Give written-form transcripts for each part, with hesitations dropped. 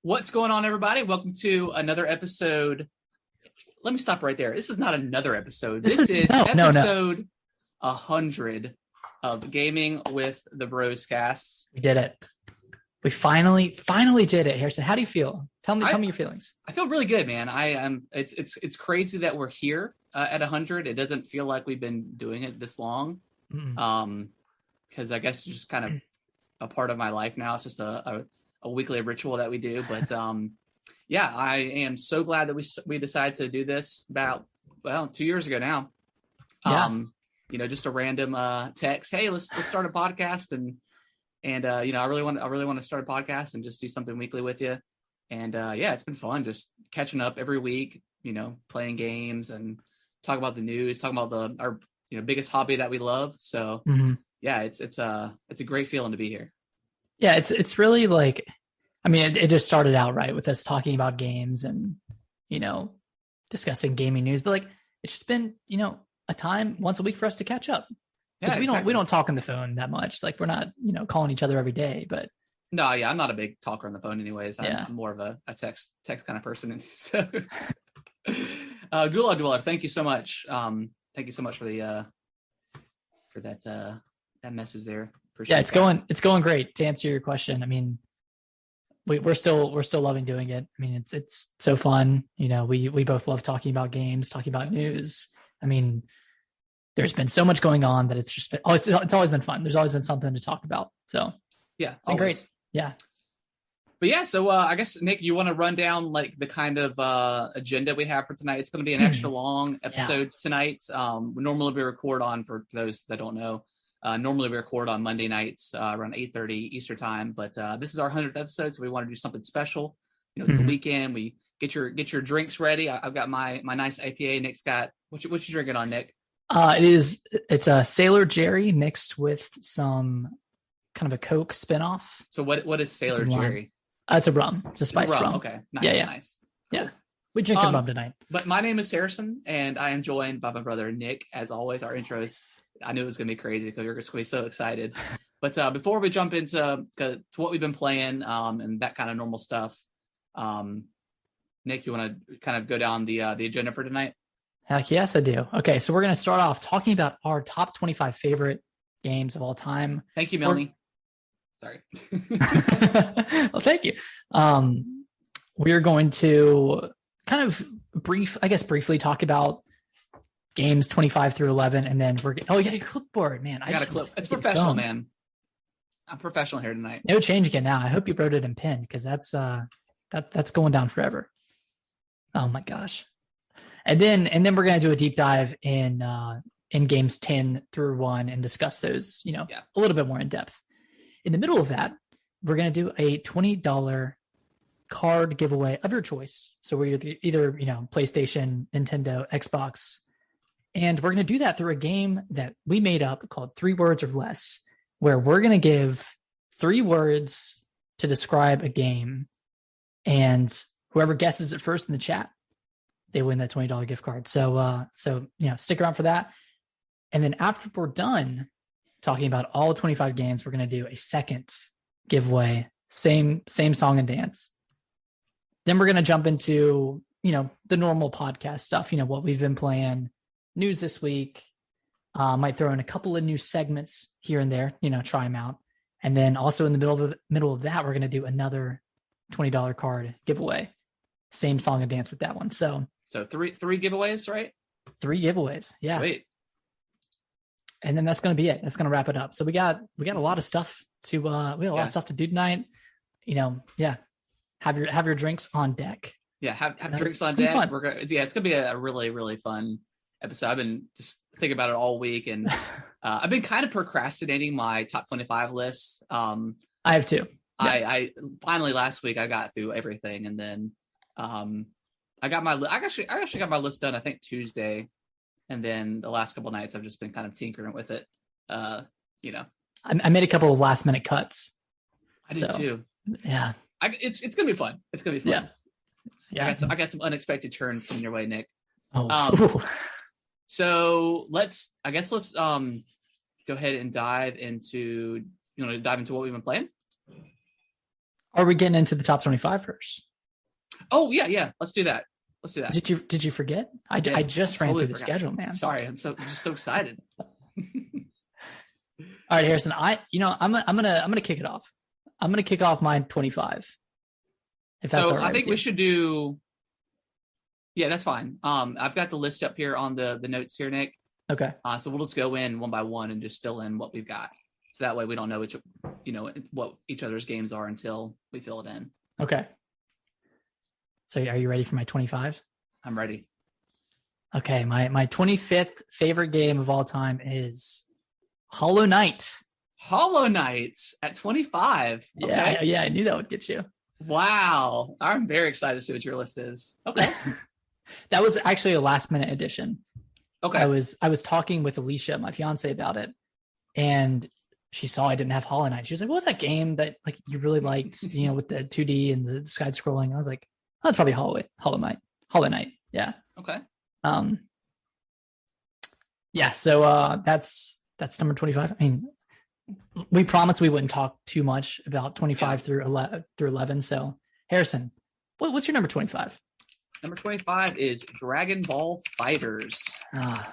What's going on, everybody? Welcome to another episode. Let me stop right there. This is not another episode. This is episode 100 of Gaming with the Bros Casts. We did it. We finally did it. Harrison, how do you feel? Tell me your feelings. I feel really good, man. I am. It's crazy that we're here at 100. It doesn't feel like we've been doing it this long. Because I guess it's just kind of a part of my life now. It's just a weekly ritual that we do. But yeah, I am so glad that we decided to do this about 2 years ago now. Yeah. Just a random text. Hey, let's start a podcast and I really want to start a podcast and just do something weekly with you. And it's been fun just catching up every week, playing games and talk about the news, talking about our biggest hobby that we love. So yeah, it's a great feeling to be here. Yeah, it's really like, I mean, it just started out right with us talking about games and discussing gaming news, but like it's just been a time once a week for us to catch up. Because we don't talk on the phone that much. Like we're not, calling each other every day, but no, yeah, I'm not a big talker on the phone anyways. I'm more of a text kind of person. So Gula Dweller, thank you so much. Thank you so much for the for that message there. Appreciate it's going great. To answer your question, I mean, we're still loving doing it. I mean, it's so fun. We both love talking about games, talking about news. I mean, there's been so much going on that it's just been, it's always been fun. There's always been something to talk about. So yeah, it's been great. Yeah. But yeah, so I guess Nick, you want to run down like the kind of agenda we have for tonight? It's going to be an extra long episode tonight. Normally we record on, for those that don't know, normally we record on Monday nights around 8:30 Eastern time. But this is our 100th episode, so we want to do something special. It's the weekend. We get your drinks ready. I've got my nice IPA. Nick's got what you drinking on, Nick? It's a Sailor Jerry mixed with some kind of a Coke spinoff. So what is Sailor Jerry? It's a rum. It's a spice rum. Okay. Nice. Yeah. Nice. Cool. Yeah. We drink rum tonight. But my name is Harrison, and I am joined by my brother Nick. As always, our intros, I knew it was going to be crazy because you're going to be so excited. But before we jump into to what we've been playing and that kind of normal stuff, Nick, you want to kind of go down the agenda for tonight? Heck yes, I do. Okay, so we're going to start off talking about our top 25 favorite games of all time. Thank you, Melanie. Sorry. Well, thank you. We're going to kind of briefly talk about games 25 through 11, and then you got your clipboard, man. I got a clip. It's professional, man. I'm professional here tonight. No change again now. I hope you wrote it in pen because that's going down forever. Oh my gosh. And then we're going to do a deep dive in games 10 through 1 and discuss those, a little bit more in depth. In the middle of that, we're going to do a $20 card giveaway of your choice. So we're either, PlayStation, Nintendo, Xbox, and we're going to do that through a game that we made up called 3 Words or Less, where we're going to give 3 words to describe a game, and whoever guesses it first in the chat, they win that $20 gift card. So stick around for that. And then after we're done talking about all 25 games, we're going to do a second giveaway, same song and dance. Then we're going to jump into, the normal podcast stuff, what we've been playing, news this week. Might throw in a couple of new segments here and there, try them out. And then also in the middle of that, we're going to do another $20 card giveaway. Same song and dance with that one. So three giveaways, right? 3 giveaways. Yeah. Sweet. And then that's going to be it. That's going to wrap it up. So we got a lot of stuff to lot of stuff to do tonight. Have your drinks on deck. Yeah, have drinks on deck. It's gonna be a really, really fun episode. I've been just thinking about it all week, and I've been kind of procrastinating my top 25 lists. I have too. Yeah. I finally last week I got through everything, and then I got my I actually got my list done I think Tuesday, and then the last couple of nights I've just been kind of tinkering with it. I made a couple of last minute cuts. I did too. Yeah. It's gonna be fun. It's gonna be fun. Yeah. I got some unexpected turns coming your way, Nick. Oh. So let's go ahead and dive into what we've been playing. Are we getting into the top 25 first? Oh yeah. Let's do that. Did you forget? I just ran through the schedule, man. Sorry, I'm just so excited. All right, Harrison. I'm gonna kick it off. I'm gonna kick off my 25. If that's all right. I think we should do. Yeah, that's fine. I've got the list up here on the notes here, Nick. Okay. So we'll just go in one by one and just fill in what we've got. So that way we don't know what each other's games are until we fill it in. Okay. So are you ready for my 25? I'm ready. Okay, my 25th favorite game of all time is Hollow Knight. Hollow Knight at 25. Okay. Yeah, I knew that would get you. Wow. I'm very excited to see what your list is. Okay. That was actually a last minute addition. Okay. I was talking with Alicia, my fiance, about it, and she saw I didn't have Hollow Knight. She was like, "What was that game that like you really liked? With the 2D and the side scrolling?" I was like, "Oh, that's probably Hollow Knight." Yeah. Okay. Yeah. So that's number 25. I mean, we promised we wouldn't talk too much about 25 through 11. So Harrison, what's your number 25? Number 25 is Dragon Ball Fighters. Yes.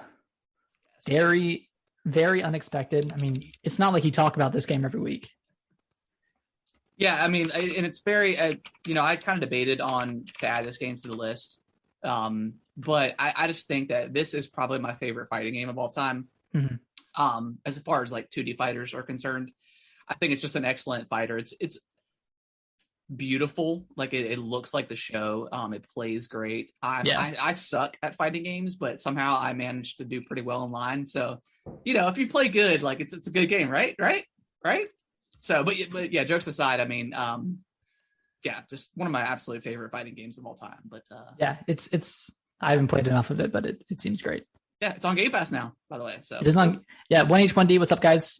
Very, very unexpected. I mean, it's not like you talk about this game every week. Yeah, I mean, and it's very, I kind of debated on to add this game to the list. But I just think that this is probably my favorite fighting game of all time. Mm-hmm. As far as like 2D fighters are concerned, I think it's just an excellent fighter. It's beautiful. Like it looks like the show. It plays great. I suck at fighting games, but somehow I managed to do pretty well online. So, if you play good, like it's a good game, right? So, but yeah, jokes aside, I mean, just one of my absolute favorite fighting games of all time. But it's I haven't played enough of it, but it seems great. Yeah, it's on Game Pass now, by the way. So it is on. Yeah, 1H1D. What's up, guys?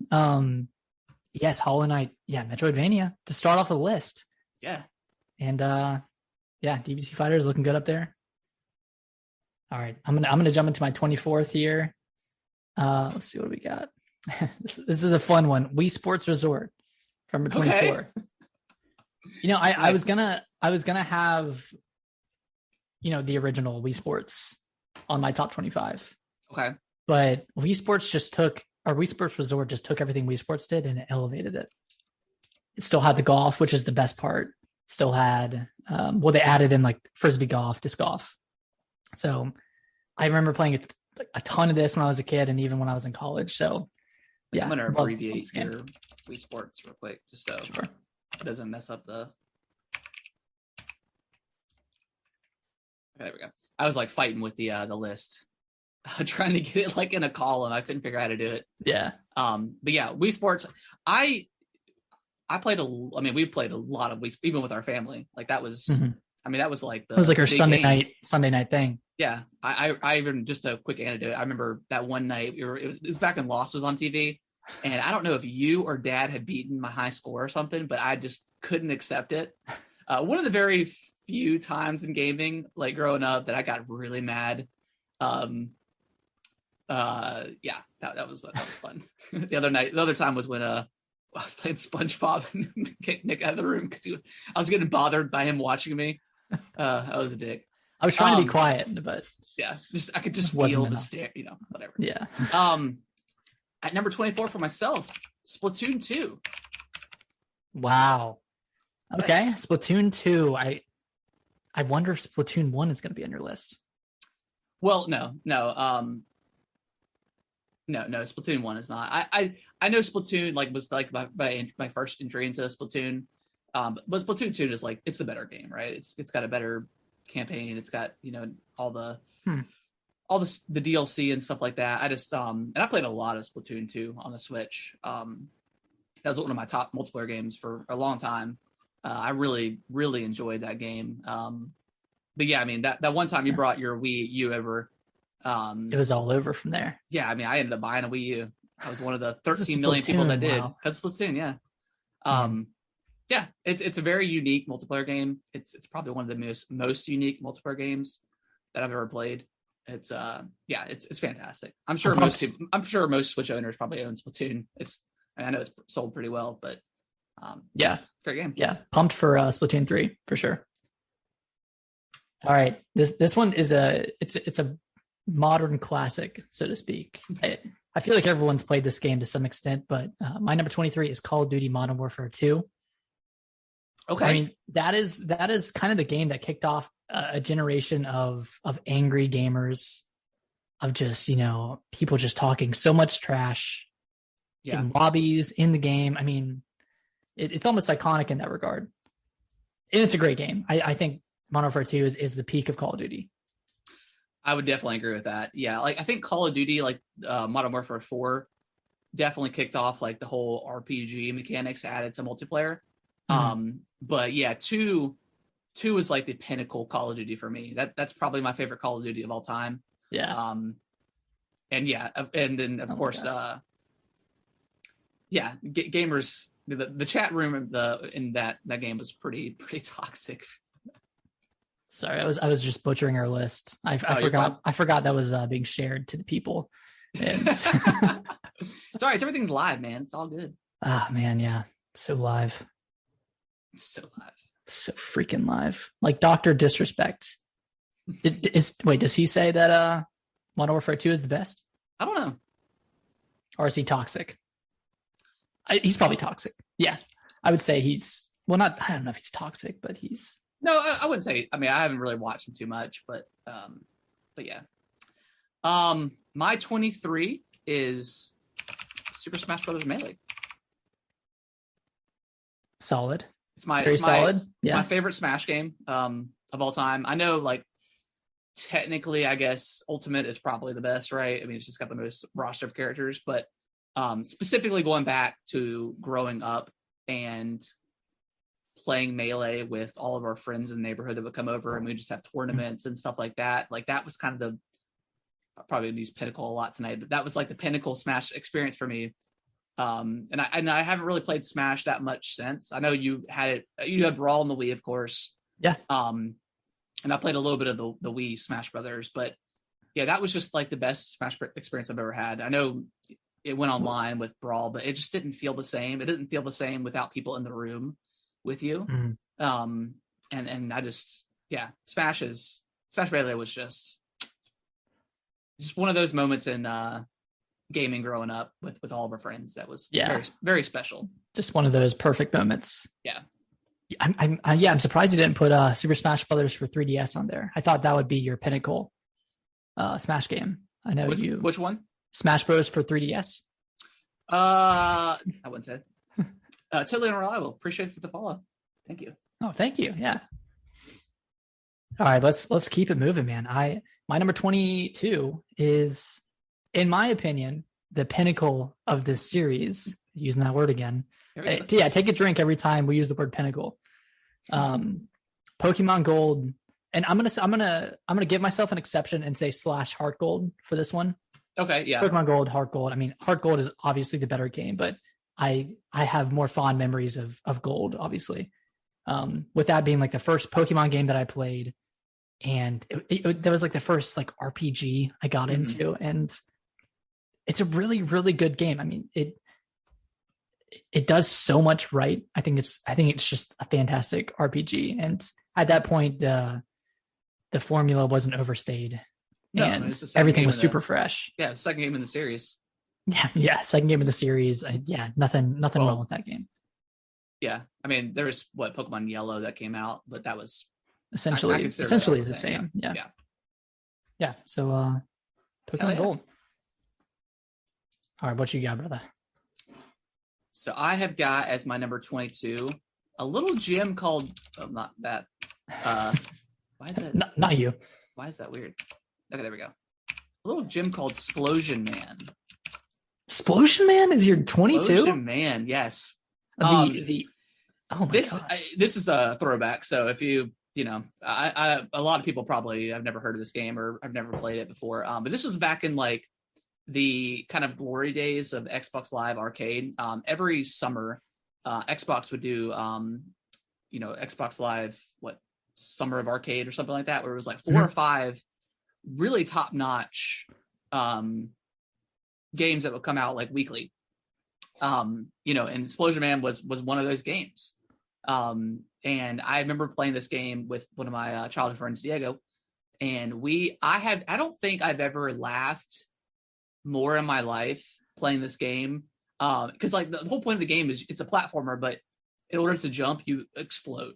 Yes, Hollow Knight. Yeah, Metroidvania to start off the list. Yeah. And DBC Fighter is looking good up there. All right, I'm gonna jump into my 24th here. Let's see what we got. This is a fun one. Wii Sports Resort from number 24. Okay. I was gonna have the original Wii Sports on my top 25. Okay. But Wii Sports Resort just took everything Wii Sports did and it elevated it. It still had the golf, which is the best part. Still had, they added in like Frisbee golf, disc golf. So I remember playing a ton of this when I was a kid and even when I was in college. So yeah. I'm going to abbreviate your Wii Sports real quick, just so it doesn't mess up the... Okay, there we go. I was like fighting with the list, trying to get it like in a column. I couldn't figure out how to do it. Yeah. But yeah, Wii Sports. We played a lot of Wii, even with our family. Like that was, that was like it was like our Sunday night thing. Yeah. I even, just a quick anecdote. I remember that one night it was back when Lost was on TV, and I don't know if you or Dad had beaten my high score or something, but I just couldn't accept it. One of the very few times in gaming, like growing up, that I got really mad. That was fun. The other time was when I was playing SpongeBob and kicked Nick out of the room because I was getting bothered by him watching me. I was a dick. I was trying to be quiet, but yeah, I could just feel the stare, whatever. Yeah. At number 24 for myself, Splatoon 2. Wow. Okay, yes. Splatoon 2. I wonder if Splatoon 1 is going to be on your list. Well, no. No, Splatoon 1 is not. I know Splatoon was like my first entry into Splatoon. But Splatoon 2 is like, it's the better game, right? It's got a better campaign. It's got, all the DLC and stuff like that. I just and I played a lot of Splatoon 2 on the Switch. That was one of my top multiplayer games for a long time. I really, really enjoyed that game. But yeah, I mean, that one time you brought your Wii U over, it was all over from there. Yeah, I mean, I ended up buying a Wii U. I was one of the 13 million people that did. Wow. That's Splatoon, yeah. Yeah, it's a very unique multiplayer game. It's probably one of the most unique multiplayer games that I've ever played. It's it's fantastic. I'm sure most Switch owners probably own Splatoon. I know it's sold pretty well, but Great game. Yeah, pumped for Splatoon 3 for sure. All right, this one is it's a modern classic, so to speak. I feel like everyone's played this game to some extent, but my number 23 is Call of Duty Modern Warfare 2. Okay, I mean that is kind of the game that kicked off a generation of angry gamers, of just people just talking so much trash in lobbies in the game. I mean, it's almost iconic in that regard, and it's a great game. I think Modern Warfare 2 is the peak of Call of Duty. I would definitely agree with that. Yeah, like I think Call of Duty, like Modern Warfare 4, definitely kicked off like the whole RPG mechanics added to multiplayer. But yeah, two is like the pinnacle Call of Duty for me. That's probably my favorite Call of Duty of all time. Yeah. And then of course, gamers. The chat room in that game was pretty toxic. Sorry, I was just butchering our list. I forgot that was being shared to the people. And it's all right. Everything's live, man. It's all good. Ah, man, yeah, so live. So live. So freaking live. Like Dr. Disrespect. Does he say that Modern Warfare 2 is the best? I don't know. Or is he toxic? He's probably toxic. Yeah. I would say I don't know if he's toxic, but he's. No, I wouldn't say. I mean, I haven't really watched him too much, but yeah. My 23 is Super Smash Brothers Melee. Solid. It's my favorite Smash game of all time. I know, like, technically, I guess Ultimate is probably the best, right? I mean, it's just got the most roster of characters, but specifically going back to growing up and playing Melee with all of our friends in the neighborhood that would come over, and we just have tournaments and stuff like that. Like, that was kind of I'll probably use Pinnacle a lot tonight, but that was like the Pinnacle Smash experience for me. And I haven't really played Smash that much since. I know you had Brawl on the Wii, of course. Yeah. And I played a little bit of the Wii Smash Brothers, but yeah, that was just like the best Smash experience I've ever had. I know it went online with Brawl, but it just didn't feel the same. It didn't feel the same without people in the room with you. And I just, Smash Melee was just one of those moments in gaming growing up with all of our friends that was very, very special. Just one of those perfect moments. Yeah. I'm surprised you didn't put Super Smash Brothers for 3DS on there. I thought that would be your pinnacle Smash game. I know which one? Smash Bros for 3DS. I wouldn't say. Totally unreliable. Appreciate it for the follow. Thank you. Oh, thank you. Yeah. All right, let's keep it moving, man. My number 22 is, in my opinion, the pinnacle of this series. Using that word again. Take a drink every time we use the word pinnacle. Pokemon Gold, and I'm gonna give myself an exception and say / Heart Gold for this one. Okay, yeah. Pokemon Gold, Heart Gold. I mean, Heart Gold is obviously the better game, but I have more fond memories of Gold, obviously. With that being like the first Pokemon game that I played, and that was like the first like RPG I got into, and it's a really, really good game. I mean, it does so much right. I think it's just a fantastic RPG, and at that point the formula wasn't overstayed. No, and everything was super fresh. Yeah, second game in the series. Yeah, second game in the series. Nothing wrong with that game. Yeah, I mean, there's Pokemon Yellow that came out, but that was essentially is the same. Yeah. So, Pokemon Gold. All right, what you got, brother? So I have got as my number 22 a little gem called. Oh, not that. Why is that? Not you. Why is that weird? Okay, there we go. A little gem called Explosion Man. Explosion Man is your 22? Explosion Man, yes. Oh my gosh. This is a throwback. So if a lot of people probably have never heard of this game or I've never played it before. But this was back in like the kind of glory days of Xbox Live Arcade. Every summer, Xbox would do, Xbox Live, Summer of Arcade or something like that, where it was like 4 or 5 really top-notch games that would come out like weekly. You know, and Explosion Man was one of those games. And I remember playing this game with one of my childhood friends, Diego, and I don't think I've ever laughed more in my life playing this game. Because like the whole point of the game is it's a platformer, but in order to jump, you explode.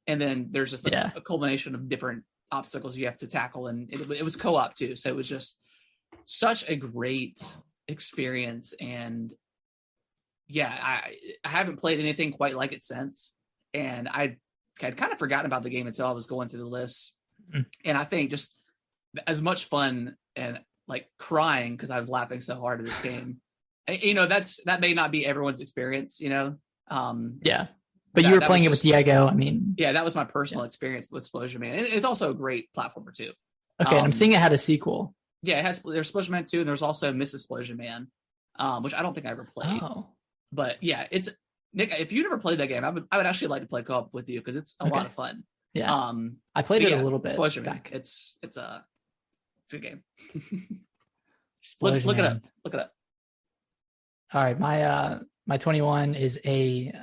And then there's just a culmination of different obstacles you have to tackle. And it was co-op too. So it was just such a great experience. And yeah, I haven't played anything quite like it since. And I'd kind of forgotten about the game until I was going through the list. Mm. And I think just as much fun and like crying because I was laughing so hard at this game. You know, that may not be everyone's experience, you know? Yeah. But you were playing it with Diego. I mean, yeah, that was my personal experience with Explosion Man. It's also a great platformer too. Okay, and I'm seeing it had a sequel. Yeah, there's Explosion Man 2, and there's also Miss Explosion Man, which I don't think I ever played. Oh. But yeah, it's Nick. If you never played that game, I would actually like to play co-op with you because it's a lot of fun. Yeah. I played it a little bit. Explosion Man. It's a good game. Look it up. Look it up. All right, my 21 is a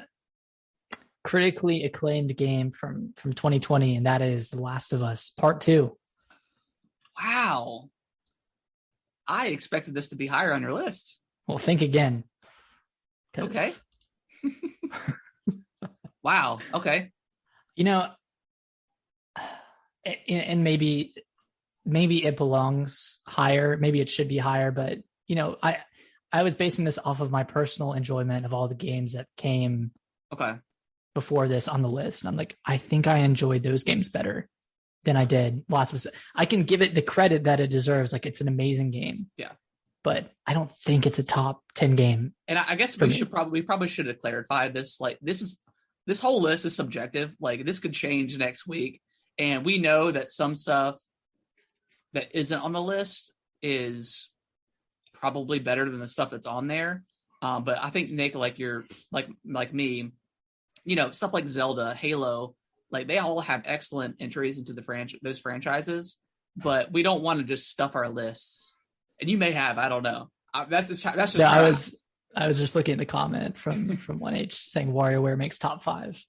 critically acclaimed game from 2020, and that is The Last of Us Part 2. Wow. I expected this to be higher on your list. Well, think again. Okay. Wow. Okay. You know, and maybe it belongs higher. Maybe it should be higher, but you know, I was basing this off of my personal enjoyment of all the games that came before this on the list. And I'm like, I think I enjoyed those games better than I did Last of Us. I can give it the credit that it deserves. Like, it's an amazing game. Yeah. But I don't think it's a top 10 game. And I guess we probably should have clarified this. Like, this whole list is subjective. Like, this could change next week. And we know that some stuff that isn't on the list is probably better than the stuff that's on there. But I think, Nick, like you're like me, you know, stuff like Zelda, Halo, like they all have excellent entries into those franchises, but we don't want to just stuff our lists. And you may have, I don't know. That's just yeah, I was just looking at the comment from 1H saying WarioWare makes top 5.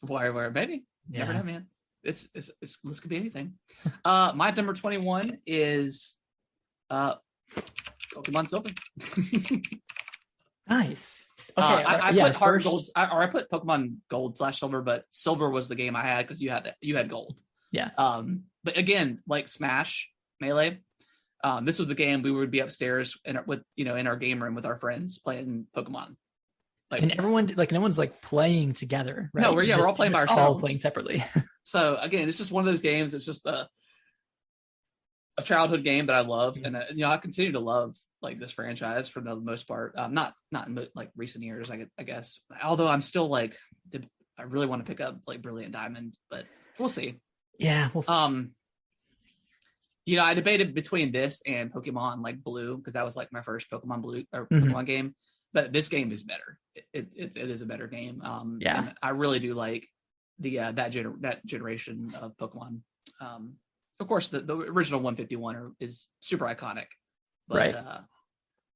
WarioWare, maybe. Yeah. Never know, man. This could be anything. My number 21 is Pokemon Silver. Nice. Okay, I put Heart Gold, or I put Pokemon Gold / Silver, but Silver was the game I had because you had Gold. Yeah. But again, like Smash Melee, this was the game we would be upstairs in our game room with our friends playing Pokemon. Like, and everyone, like, no one's like playing together, right? No, we're all playing by ourselves. All playing separately. So again, it's just one of those games. It's just a childhood game that I love, and I continue to love like this franchise for the most part. Not in like recent years, I guess. Although I'm still like, I really want to pick up like Brilliant Diamond, but we'll see. Yeah, we'll see. You know, I debated between this and Pokemon like Blue because that was like my first Pokemon Blue or Pokemon game. But this game is better. It is a better game. And I really do like that generation of Pokemon. Of course, the original 151 is super iconic. But, right.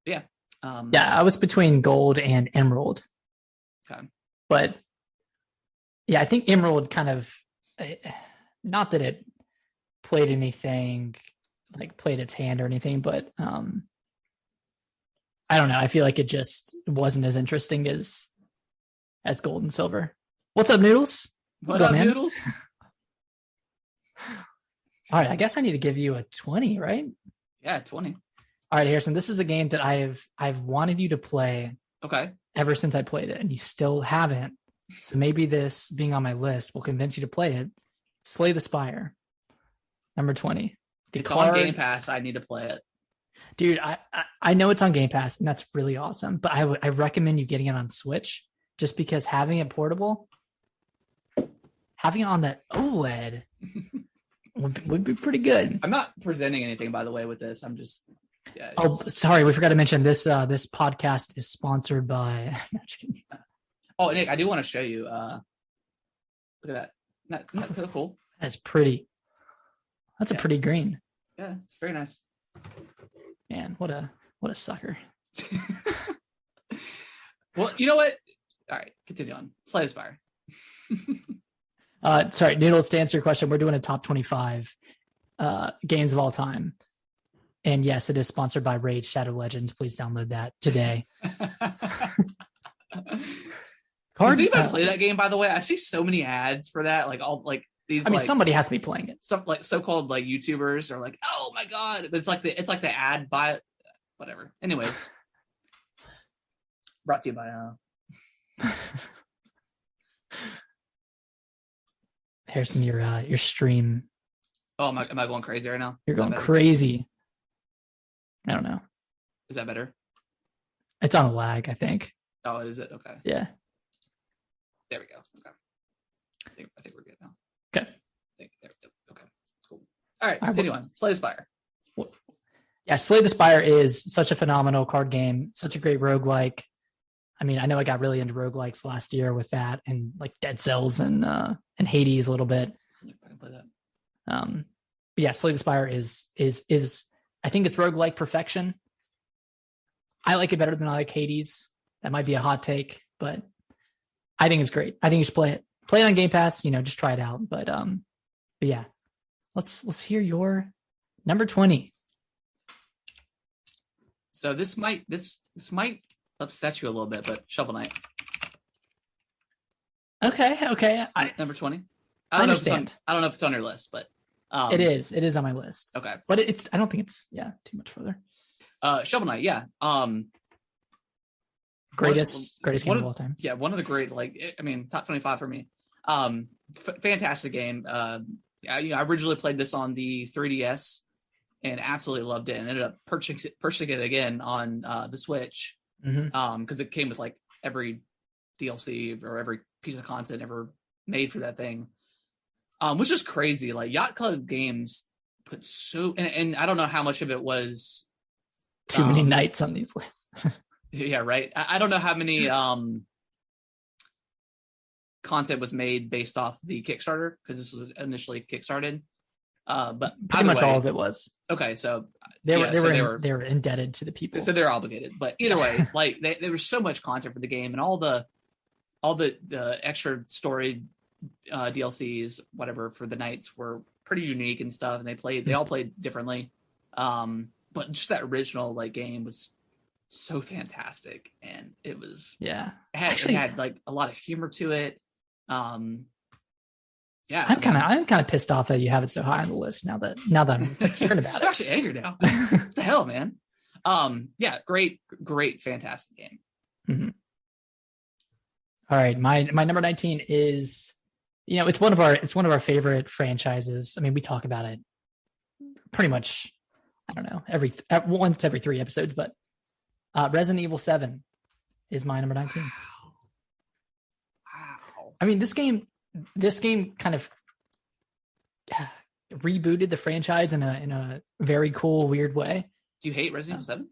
Yeah. I was between Gold and Emerald. Okay. But yeah, I think Emerald kind of, not that it played anything, like played its hand or anything, but I don't know. I feel like it just wasn't as interesting as Gold and Silver. What's up, Noodles? What's up, man? Noodles? All right, I guess I need to give you a 20, right? Yeah, 20. All right, Harrison, this is a game that I've wanted you to play. Okay. Ever since I played it, and you still haven't. So maybe this being on my list will convince you to play it. Slay the Spire, number 20. It's on Game Pass. I need to play it. Dude, I know it's on Game Pass, and that's really awesome. But I recommend you getting it on Switch, just because having it portable, having it on that OLED would be pretty good. I'm not presenting anything, by the way, with this. I'm just. Yeah, oh, sorry, we forgot to mention this. This podcast is sponsored by. Oh, Nick, I do want to show you. Look at that. Isn't that cool? That's pretty. That's a pretty green. Yeah, it's very nice. Man, what a sucker. Well, you know what? All right, continue on. Slay the Spire. Sorry, Noodles, to answer your question, we're doing a top 25 games of all time. And yes, it is sponsored by Raid Shadow Legends. Please download that today. Does anybody play that game, by the way? I see so many ads for that. Like all like these. I mean, like, somebody has to be playing it. Some like so-called like YouTubers are like, oh my god, it's like the ad by whatever. Anyways, brought to you by Harrison, your stream. Oh, am I going crazy right now? You're going crazy. I don't know. Is that better? It's on a lag, I think. Oh, is it? Okay. Yeah. There we go. Okay. I think we're good now. Okay. Okay. Cool. All right. Continue on. Slay the Spire. Yeah, Slay the Spire is such a phenomenal card game. Such a great roguelike. I mean, I know I got really into roguelikes last year with that, and like Dead Cells and Hades a little bit. I can play that. But yeah, Slay the Spire is I think it's roguelike perfection. I like it better than I like Hades. That might be a hot take, but I think it's great. I think you should play it. Play it on Game Pass, just try it out. But yeah. Let's hear your number 20. So this might upset you a little bit, but Shovel Knight. Okay. Number 20. I understand. I don't know if it's on your list, but it is. It is on my list. Okay. But I don't think it's too much further. Shovel Knight, yeah. Greatest game of all time. Yeah, one of the great, top 25 for me. Fantastic game. I originally played this on the 3DS and absolutely loved it, and ended up purchasing it again on the Switch because it came with like every DLC or every piece of content ever made for that thing, which is crazy. Like Yacht Club Games put and I don't know how much of it was too many nights on these lists. Yeah, right. I don't know how many content was made based off the Kickstarter, because this was initially kickstarted. But pretty much all of it was. Okay, so they were indebted to the people, so they're obligated. But either way, like there was so much content for the game, and all the extra story DLCs, whatever, for the nights were pretty unique and stuff, and they all played differently. But just that original like game was so fantastic, and it was it had like a lot of humor to it. I'm kind of pissed off that you have it so high on the list now that I'm hearing about it. I'm actually angry now. What the hell, man? Great, fantastic game. Mm-hmm. All right, my number 19 is, it's one of our favorite franchises. I mean, we talk about it pretty much, I don't know, once every 3 episodes, but Resident Evil 7 is my number 19. Wow. I mean, this game kind of rebooted the franchise in a very cool, weird way. Do you hate Resident Evil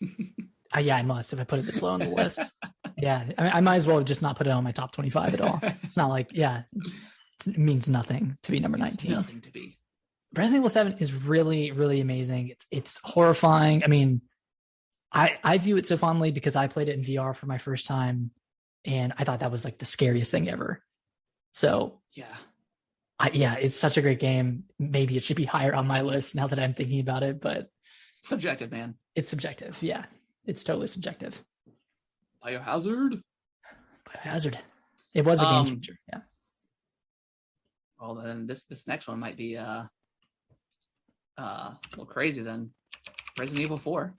7? Yeah, I must, if I put it this low on the list. Yeah, I might as well just not put it on my top 25 at all. It's not like, it means nothing to be number 19. Nothing to be. Resident Evil 7 is really, really amazing. It's horrifying. I mean, I view it so fondly because I played it in VR for my first time, and I thought that was like the scariest thing ever. So it's such a great game. Maybe it should be higher on my list now that I'm thinking about it, but subjective, man. It's subjective. Yeah, it's totally subjective. Biohazard. It was a game changer. Yeah. Well, then this next one might be a little crazy. Then Resident Evil 4.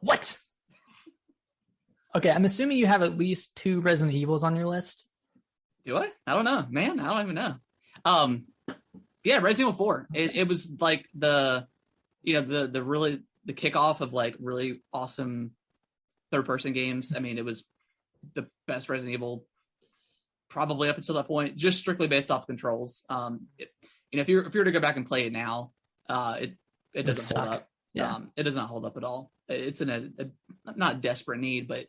What? Okay, I'm assuming you have at least 2 Resident Evils on your list. Do I? I don't know, man. I don't even know. Resident Evil 4. It was like the kickoff of like really awesome third-person games. I mean, it was the best Resident Evil probably up until that point, just strictly based off controls. If you were to go back and play it now, it doesn't hold up. Yeah. It does not hold up at all. It's in a not desperate need, but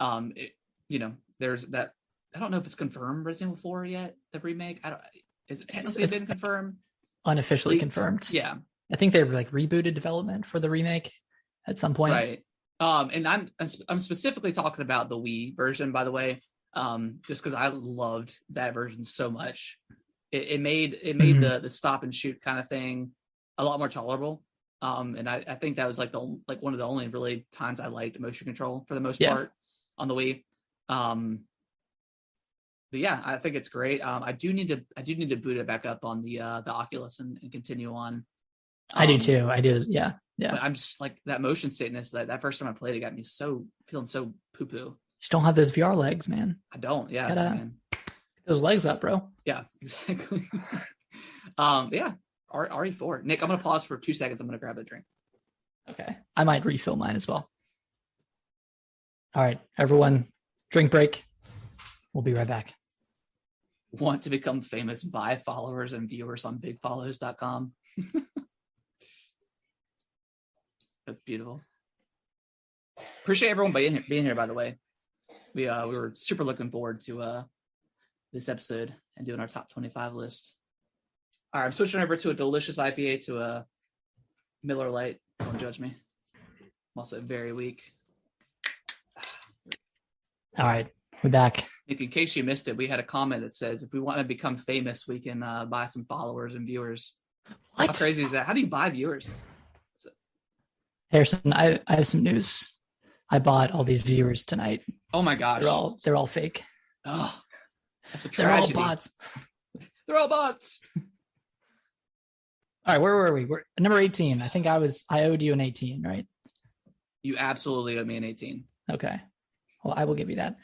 there's that. I don't know if it's confirmed Resident Evil 4 yet, the remake. Is it technically been confirmed? Unofficially confirmed. Yeah. I think they like rebooted development for the remake at some point. Right. And I'm specifically talking about the Wii version, by the way, just because I loved that version so much. It made the stop and shoot kind of thing a lot more tolerable. And I think that was like one of the only really times I liked motion control for the most part on the Wii. But yeah, I think it's great. I do need to boot it back up on the Oculus and continue on. I do too. I do. Yeah. Yeah. But I'm just like that motion sickness that first time I played it got me feeling so poo poo. Just don't have those VR legs, man. I don't. Yeah. Man. Get those legs up, bro. Yeah, exactly. Yeah. RE4. Nick, I'm going to pause for 2 seconds. I'm going to grab a drink. Okay. I might refill mine as well. All right, everyone, drink break. We'll be right back. Want to become famous? Buy followers and viewers on bigfollows.com. That's beautiful. Appreciate everyone being here, by the way. We were super looking forward to this episode and doing our top 25 list. All right, I'm switching over to a delicious IPA to a Miller Lite. Don't judge me. I'm also very weak. All right, we're back. In case you missed it, we had a comment that says, if we want to become famous, we can buy some followers and viewers. What? How crazy is that? How do you buy viewers? Harrison, I have some news. I bought all these viewers tonight. Oh my gosh. They're all fake. Oh, that's a tragedy. They're all bots. They're all bots. All right, where were we? We're number 18. I think I owed you an 18, right? You absolutely owe me an 18. Okay. Well, I will give you that.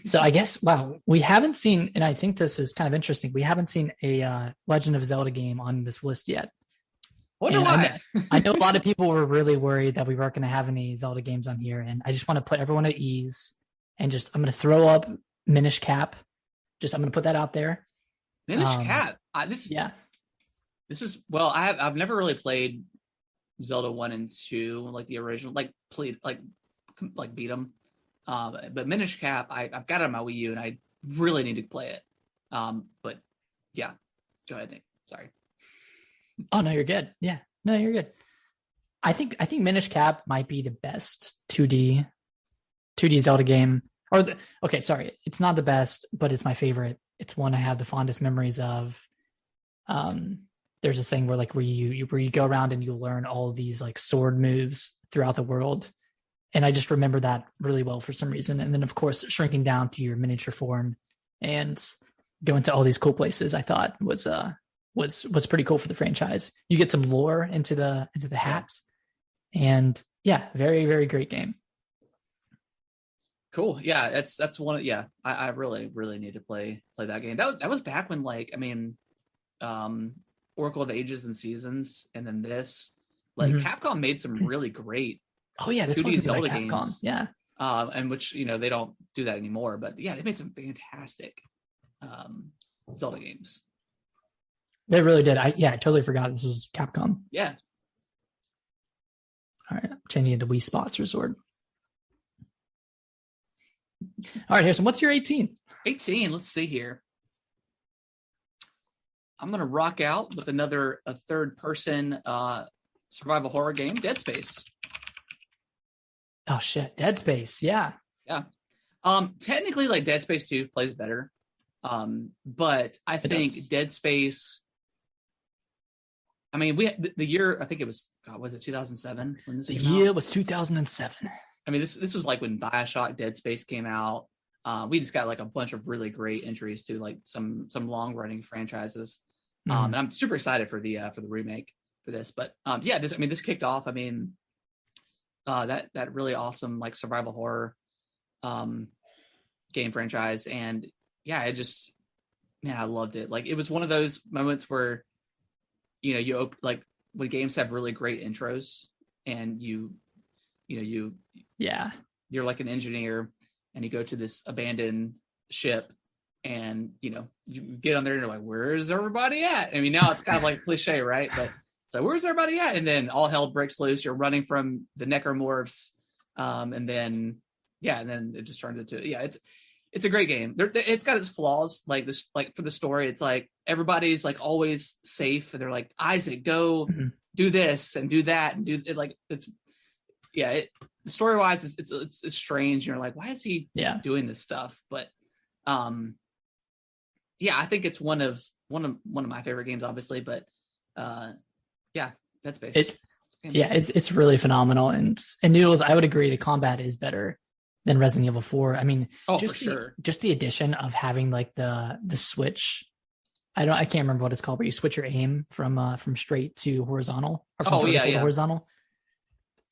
So I guess, wow, we haven't seen, and I think this is kind of interesting, we haven't seen a Legend of Zelda game on this list yet. Wonder why. I know a lot of people were really worried that we weren't going to have any Zelda games on here, and I just want to put everyone at ease and I'm going to throw up Minish Cap. I'm going to put that out there. Minish Cap. This is I've never really played Zelda 1 and 2, like the original, beat them. But Minish Cap, I've got it on my Wii U and I really need to play it. But yeah, go ahead, Nick. Sorry. Oh no, you're good. Yeah, no, you're good. I think Minish Cap might be the best 2D Zelda game. Sorry, it's not the best, but it's my favorite. It's one I have the fondest memories of. There's this thing where you go around and you learn all of these like sword moves throughout the world. And I just remember that really well for some reason. And then of course, shrinking down to your miniature form and going to all these cool places, I thought was pretty cool for the franchise. You get some lore into the hats, and yeah, very, very great game. Cool. Yeah, that's one. Yeah, I really, really need to play that game. That was back when Oracle of Ages and Seasons, and then this Capcom made some really great. Oh yeah, this was Zelda games. Capcom. Yeah, and which they don't do that anymore. But yeah, they made some fantastic Zelda games. They really did. I totally forgot this was Capcom. Yeah. All right, I'm changing it to Wii Sports Resort. All right, Harrison, what's your 18? 18. Let's see here. I'm gonna rock out with a third-person survival horror game, Dead Space. Oh shit, Dead Space, yeah. Yeah. Technically, Dead Space 2 plays better. But I think Dead Space. I mean, the year, I think it was, was it 2007 when this came out? The year was 2007. I mean, this was like when BioShock Dead Space came out. We just got a bunch of really great entries to some long running franchises. And I'm super excited for the remake for this. But this kicked off. I mean, that really awesome survival horror game franchise, and yeah, I loved it. It was one of those moments where when games have really great intros, and you're like an engineer and you go to this abandoned ship, and you get on there and you're like, where's everybody at? I mean, now it's kind of cliche, right? But it's where's everybody at? And then all hell breaks loose. You're running from the necromorphs, and then it just turns into it's a great game. It's got its flaws, for the story. It's everybody's always safe, and they're like, Isaac, go do this and do that and do it. story wise, it's strange. You're like, why is he doing this stuff? But yeah, I think it's one of my favorite games, obviously. But yeah, Dead Space. It's really phenomenal. And Noodles, I would agree, the combat is better than Resident Evil 4. I mean, for sure. Just the addition of having like the switch. I can't remember what it's called, but you switch your aim from straight to horizontal. Or from vertical to horizontal.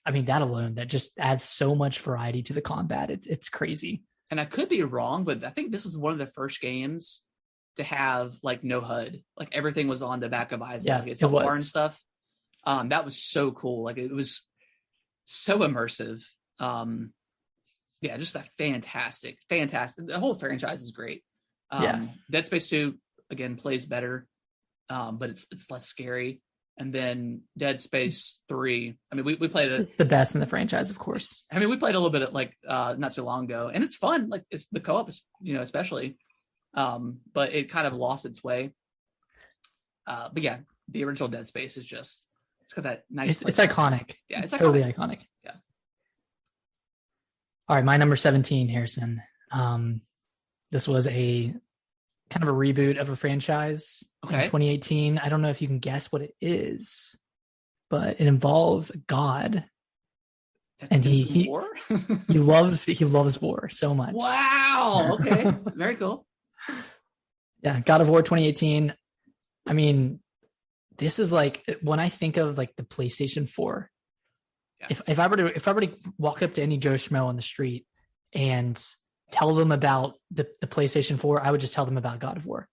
I mean, that alone, that just adds so much variety to the combat. It's crazy. And I could be wrong, but I think this is one of the first games to have like no HUD. Like everything was on the back of Isaac. Yeah, it's all bar and stuff. That was so cool. Like it was so immersive. Yeah, just a fantastic. The whole franchise is great. Dead Space 2 again plays better, but it's less scary. And then Dead Space 3. I mean, we played it. It's the best in the franchise, of course. I mean, we played a little bit at like not so long ago, and it's fun. Like it's the co-op is, especially. But it kind of lost its way. But yeah, the original Dead Space is just it's got that nice. It's iconic. Yeah, it's totally iconic. Yeah. All right, my number 17, Harrison. This was a kind of a reboot of a franchise in 2018. I don't know if you can guess what it is, but it involves a god. And he war? he loves war so much. Wow. Okay. Very cool. Yeah, God of War 2018. I mean, this is like when I think of like the PlayStation 4. Yeah. If I were to walk up to any Joe Schmo on the street and tell them about the PlayStation 4, I would just tell them about God of War.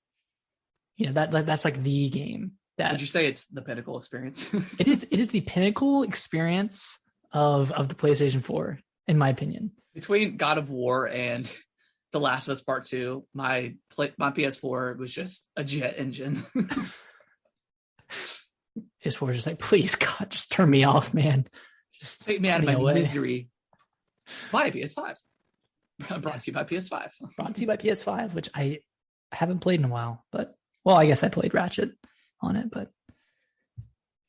That's like the game. Would you say it's the pinnacle experience? It is the pinnacle experience of the PlayStation 4, in my opinion. Between God of War and The Last of Us Part 2, my PS4 was just a jet engine. PS4 was just like, please, God, just turn me off, man. Just take me out of my misery. Buy a PS5. Brought to you by PS5. Brought to you by PS5, which I haven't played in a while. But, well, I guess I played Ratchet on it, but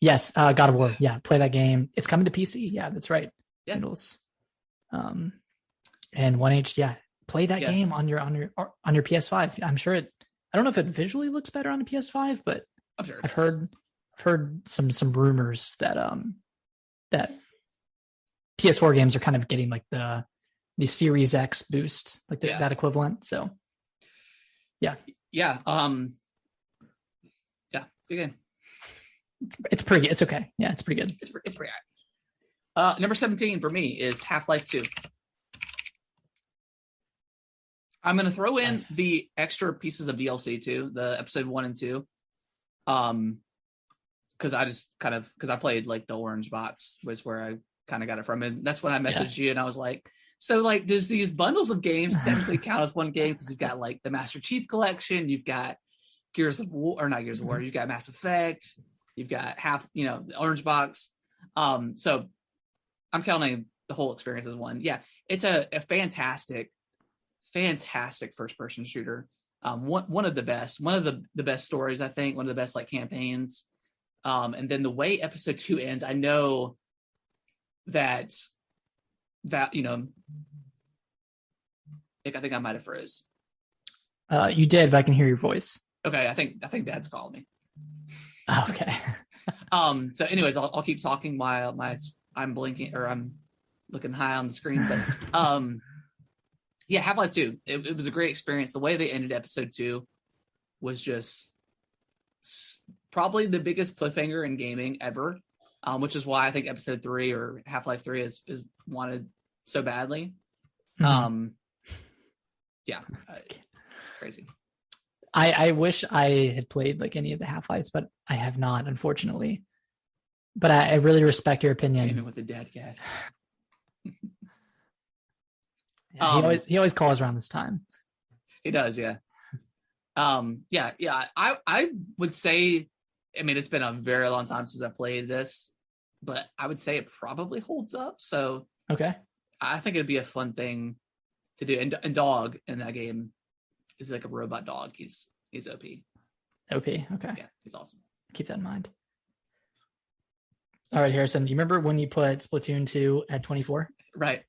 yes, God of War. Yeah, play that game. It's coming to PC. Yeah, that's right. Yeah. And 1H. Yeah, play that game on your PS5. I'm sure it. I don't know if it visually looks better on a PS5, but I'm sure I've heard some rumors that that PS4 games are kind of getting like the Series X boost, like that equivalent. So, yeah. Yeah. Good game. It's pretty good. It's okay. Yeah, it's pretty good. It's pretty good. Number 17 for me is Half-Life 2. I'm going to throw in the extra pieces of DLC too, the episode 1 and 2. Because I played like the orange box was where I kind of got it from. And that's when I messaged you and I was like, so like, does these bundles of games technically count as one game? Because you've got like the Master Chief Collection, you've got Gears of War, or not Gears of War, you've got Mass Effect, you've got the orange box. So I'm counting the whole experience as one. Yeah, it's a fantastic first person shooter. One of the best stories, I think, one of the best like campaigns. And then the way episode 2 ends, I know that I think I might have froze. You did, but I can hear your voice. Okay, I think Dad's calling me. Oh, okay. So anyways, I'll keep talking while I'm blinking or I'm looking high on the screen. But yeah, Half-Life 2. It was a great experience. The way they ended episode 2 was just probably the biggest cliffhanger in gaming ever, which is why I think episode 3 or Half-Life 3 is wanted so badly. Mm-hmm. Crazy. I wish I had played like any of the Half-Lives, but I have not, unfortunately. But I really respect your opinion. Came in with a dad gas. He always calls around this time. He does, yeah. I would say, I mean, it's been a very long time since I played this, but I would say it probably holds up. So okay, I think it'd be a fun thing to do. And Dog in that game is like a robot dog. He's OP. OP, okay. Yeah, he's awesome. Keep that in mind. All right, Harrison, do you remember when you put Splatoon 2 at 24? Right.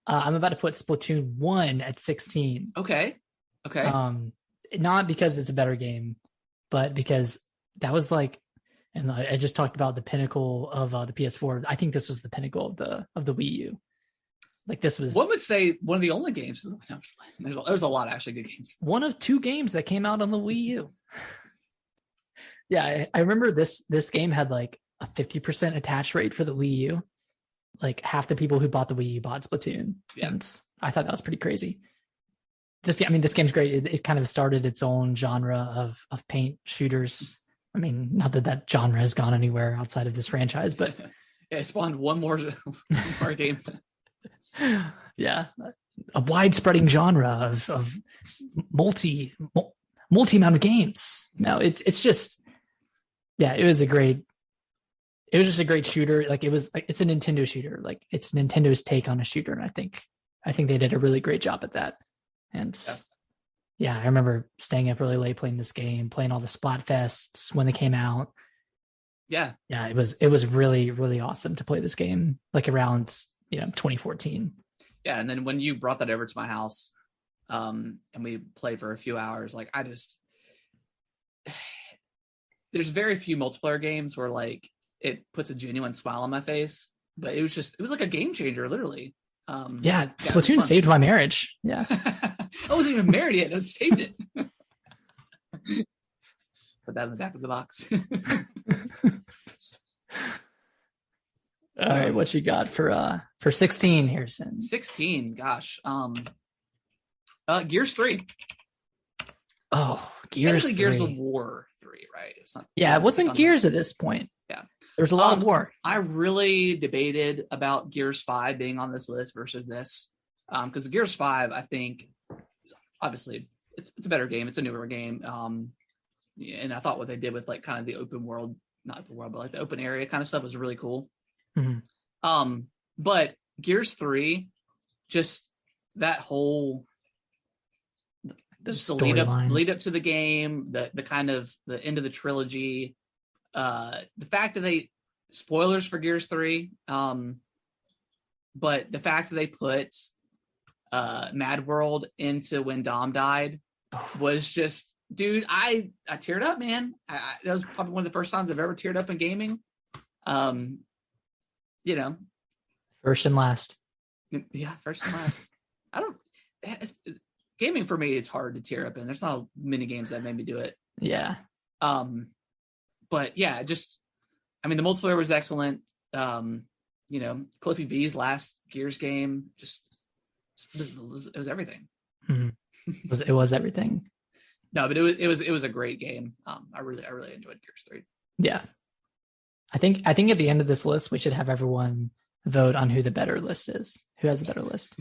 I'm about to put Splatoon 1 at 16. Okay. Not because it's a better game, but because that was like, and I just talked about the pinnacle of the PS4. I think this was the pinnacle of the Wii U. Like this was. One would say one of the only games. There's a lot of actually good games. One of 2 games that came out on the Wii U. Yeah, I remember this game had like a 50% attach rate for the Wii U. Like half the people who bought the Wii U bought Splatoon. Yeah. And I thought that was pretty crazy. This game's great. It kind of started its own genre of paint shooters. I mean, not that genre has gone anywhere outside of this franchise, but yeah, it spawned one more game. Yeah, a wide-spreading genre of multi amount of games. No, it's just, yeah, it was just a great shooter. Like it's a Nintendo shooter. Like it's Nintendo's take on a shooter, and I think they did a really great job at that. And yeah, I remember staying up really late playing this game, playing all the Splatfests when they came out. Yeah, it was really, really awesome to play this game like around 2014. Yeah, and then when you brought that over to my house, and we played for a few hours, like there's very few multiplayer games where like it puts a genuine smile on my face, but it was like a game changer, literally. Splatoon saved my marriage. Yeah. I wasn't even married yet. I saved it. Put that in the back of the box. All right, what you got for 16, Harrison? 16, gosh. Gears 3. Oh, Gears 3. Gears of War 3, right? It's not. Yeah, it wasn't Gears at this point. Yeah. There's a lot of war. I really debated about Gears 5 being on this list versus this. Because Gears 5, I think, obviously, it's a better game. It's a newer game. And I thought what they did with like kind of the open world, not open world, but like the open area kind of stuff was really cool. Mm-hmm. But Gears 3, just that whole the lead up to the game, the kind of the end of the trilogy, the fact that spoilers for Gears 3, but the fact that they put Mad World into when Dom died was just, dude, I teared up, man. That was probably one of the first times I've ever teared up in gaming. First and last. Yeah, first and last. Gaming for me is hard to tear up in. There's not many games that made me do it. Yeah. But yeah, the multiplayer was excellent. Cliffy B's last Gears game, just it was everything. Mm-hmm. It was everything. No, but it was a great game. I really enjoyed Gears 3. Yeah. I think at the end of this list, we should have everyone vote on who the better list is. Who has a better list?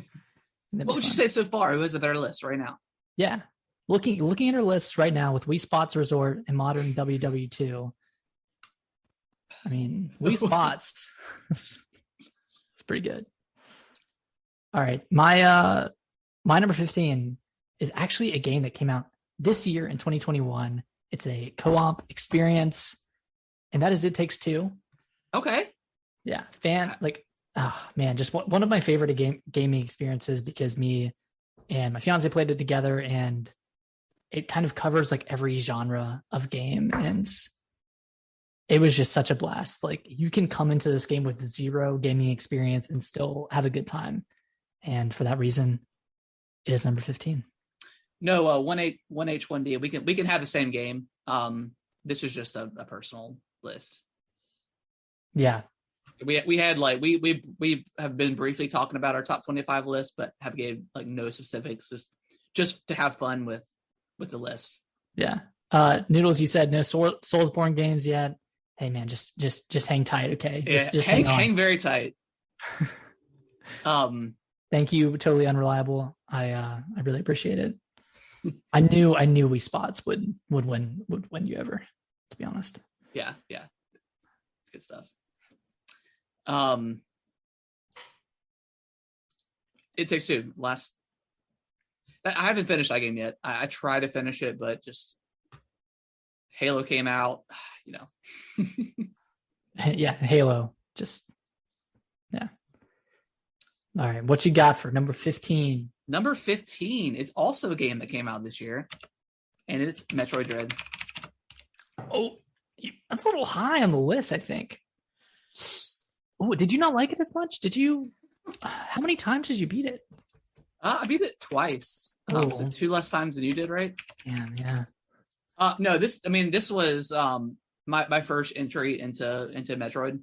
What would you say so far? Who has a better list right now? Yeah. Looking at our list right now with Wii Spots Resort and Modern WW2. I mean, Wii Spots. It's pretty good. All right. My number 15 is actually a game that came out this year in 2021. It's a co-op experience, and that is It Takes Two. Okay. Yeah. Just one of my favorite gaming experiences, because me and my fiance played it together, and it kind of covers like every genre of game, and it was just such a blast. Like, you can come into this game with zero gaming experience and still have a good time. And for that reason, it is number 15. No, 1H1D. We can have the same game. This is just a personal list. Yeah. We had like we have been briefly talking about our top 25 list, but have gave like no specifics, just to have fun with the list. Yeah. Noodles, you said no Soulsborne games yet. Hey man, just hang tight, okay? Just hang very tight. Thank you, Totally Unreliable. I really appreciate it. I knew Wii Spots would win you over, to be honest. Yeah. It's good stuff. It Takes Two. I haven't finished that game yet. I tried to finish it, but just Halo came out, Yeah, Halo. Just, yeah. All right, what you got for number 15? Number 15 is also a game that came out this year, and it's Metroid Dread. Oh, that's a little high on the list, I think. Oh, did you not like it as much? Did you? How many times did you beat it? I beat it twice. So 2 less times than you did, right? Yeah. No, this was my first entry into Metroid.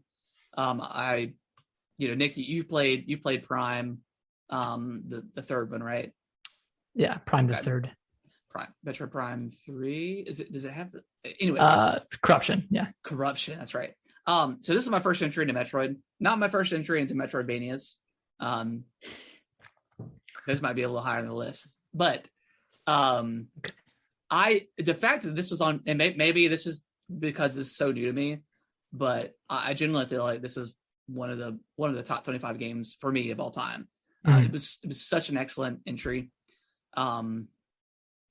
Nick, you played Prime, the third one, right? Yeah, Prime the third. Metroid Prime 3. Does it have? Anyways, Corruption. Yeah, Corruption. That's right. So this is my first entry into Metroid. Not my first entry into Metroidvanias. This might be a little higher on the list, but the fact that this was on, and maybe this is because this is so new to me, but I genuinely feel like this is one of the top 25 games for me of all time. It was such an excellent entry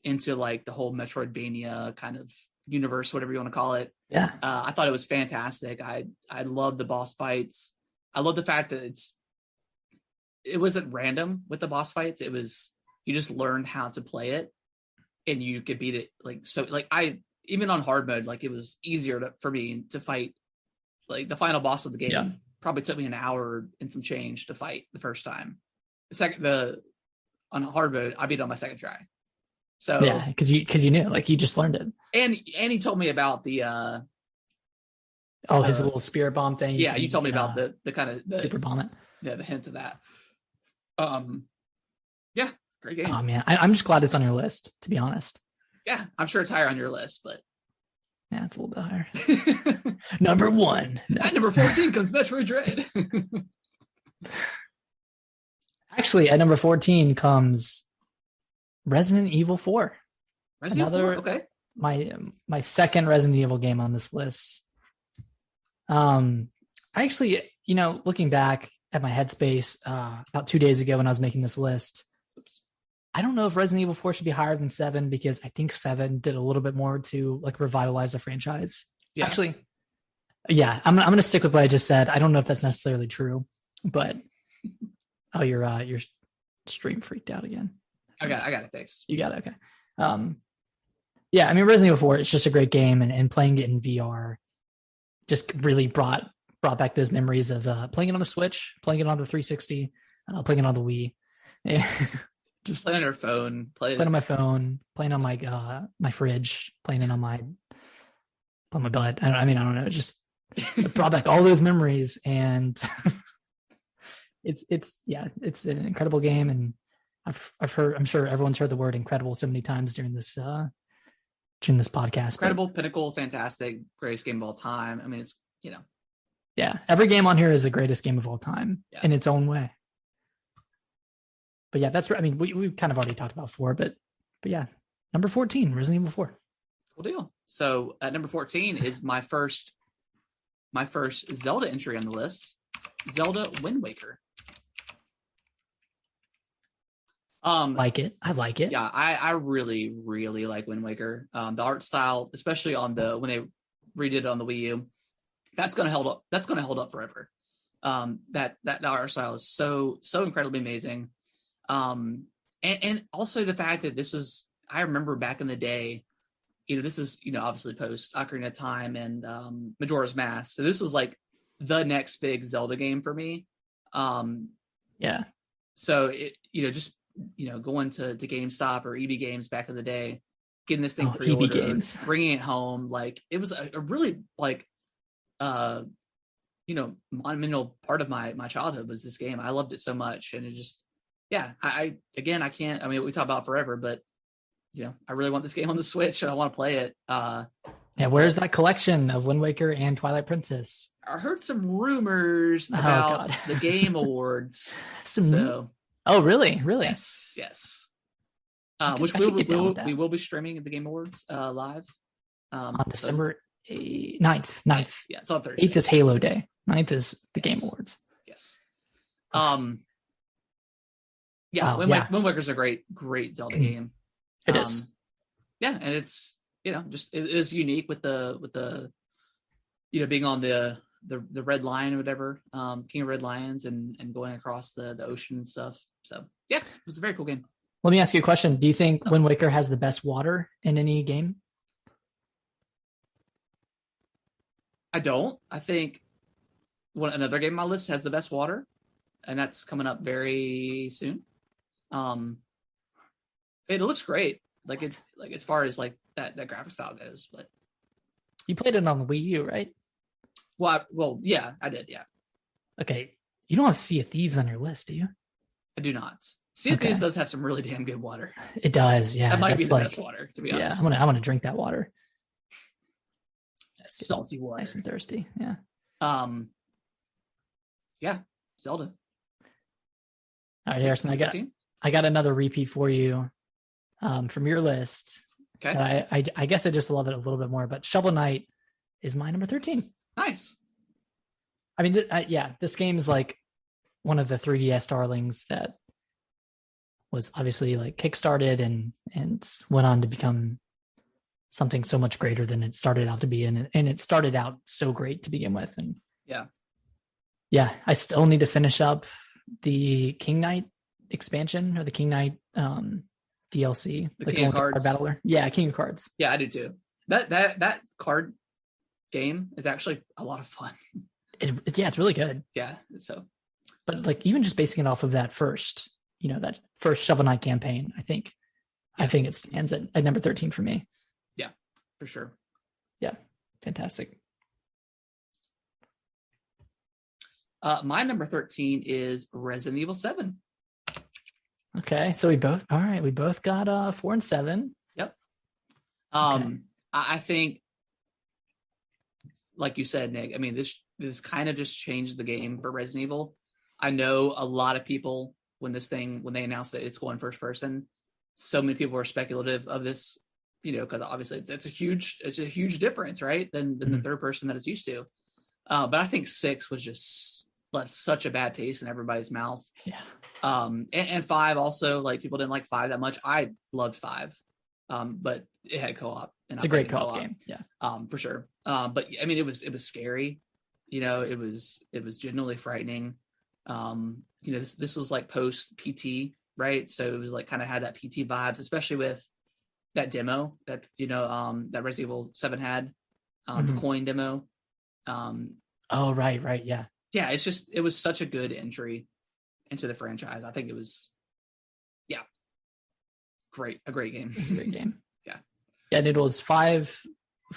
into like the whole Metroidvania kind of universe, whatever you want to call it. Yeah. I thought it was fantastic. I love the boss fights. I love the fact that it wasn't random with the boss fights. It was, you just learned how to play it and you could beat it. Like, so like even on hard mode, like it was easier for me to fight. Like the final boss of the game probably took me an hour and some change to fight the first time. On hard mode, I beat it on my second try. So yeah, because you knew, like you just learned it. And he told me about the his little spirit bomb thing. Yeah, you told me about the kind of the super bomb it. Yeah, the hint of that. Yeah, great game. Oh man, I'm just glad it's on your list, to be honest. Yeah, I'm sure it's higher on your list, but yeah, it's a little bit higher. Number 1. At number 14 comes Metroid Dread. Actually, at number 14 comes Resident Evil 4. Resident Evil 4? Okay. My second Resident Evil game on this list. I actually, looking back at my headspace about 2 days ago when I was making this list, I don't know if Resident Evil 4 should be higher than 7 because I think 7 did a little bit more to like revitalize the franchise. Yeah. Actually, yeah, I'm going to stick with what I just said. I don't know if that's necessarily true, but your stream freaked out again. I got it fixed. You got it. Okay. Yeah, I mean, Resident Evil 4, it's just a great game, and playing it in VR just really brought back those memories of playing it on the Switch, playing it on the 360, playing it on the Wii. Yeah. Just playing on your phone, playing on my phone, playing on my my fridge, playing it on my butt. I don't know. It just brought back all those memories, and it's an incredible game, and I've heard, I'm sure everyone's heard the word incredible so many times during this podcast. Incredible, pinnacle, fantastic, greatest game of all time. I mean, it's yeah, every game on here is the greatest game of all time in its own way. But yeah, that's, I mean, we kind of already talked about 4, but yeah, number 14, Resident Evil 4. Cool deal. So at number 14 is my first Zelda entry on the list, Zelda Wind Waker. I like it. Yeah, I really, really like Wind Waker. The art style, especially when they redid it on the Wii U, that's gonna hold up. That's gonna hold up forever. That art style is so incredibly amazing. And also the fact that I remember back in the day, this is, obviously post Ocarina of Time and Majora's Mask. So this was like the next big Zelda game for me. Yeah. So it, just, going to GameStop or EB Games back in the day, getting this thing pre-ordered, EB Games, bringing it home. Like it was a really like, monumental part of my childhood was this game. I loved it so much. And it just, yeah, I can't, we talk about forever, but I really want this game on the Switch and I want to play it. Yeah, where's that collection of Wind Waker and Twilight Princess? I heard some rumors about the Game Awards. Oh, really? Yes. Which we will be streaming the Game Awards live on December 9th. Yeah, it's on Thursday. 8th is Halo Day. 9th is the Game Awards. Yes. Wind Waker's a great Zelda game. It is. Yeah, and it's just it is unique with the being on the the Red Lion or whatever, King of Red Lions, and going across the ocean and stuff. So yeah, it was a very cool game. Let me ask you a question. Do you think Wind Waker has the best water in any game? I don't. I think another game on my list has the best water, and that's coming up very soon. It looks great. Like it's like as far as like that graphic style goes, but you played it on the Wii U, right? Well, yeah, I did. Yeah. Okay. You don't have Sea of Thieves on your list, do you? I do not. Sea of Thieves does have some really damn good water. It does. Yeah. That might be the best water, to be honest. Yeah. I want to drink that water. That's salty water. Nice and thirsty. Yeah. Yeah. Zelda. All right, Harrison, I got another repeat for you from your list. Okay. I guess I just love it a little bit more, but Shovel Knight is my number 13. Nice. I mean, this game is like one of the 3DS darlings that was obviously like kickstarted and went on to become something so much greater than it started out to be. And it started out so great to begin with. And yeah, I still need to finish up the King Knight expansion or the King Knight DLC. The King of Cards battler. Yeah, King of Cards. Yeah, I do too. That card game is actually a lot of fun. It's really good. Yeah, so. But like even just basing it off of that first Shovel Knight campaign, I think it stands at number 13 for me. Yeah, for sure. Yeah, fantastic. My number 13 is Resident Evil 7. Okay, so we both got 4 and 7. Yep. Okay. I think, like you said, Nick, I mean, this kind of just changed the game for Resident Evil. I know a lot of people when they announced that it's going first person, so many people were speculative of this, because obviously it's a huge difference, right? Than the third person that it's used to. But I think 6 was just left such a bad taste in everybody's mouth. Yeah. And 5 also, like people didn't like 5 that much. I loved 5. But it had co-op. And it's a great co-op game. Yeah. For sure. But I mean, it was scary. It was genuinely frightening. This was like post PT, right? So it was like kind of had that PT vibes, especially with that demo that that Resident Evil 7 had, the coin demo. Oh, right, yeah. Yeah, it was such a good entry into the franchise. I think it was, a great game. It's a great game. Yeah. And it was 5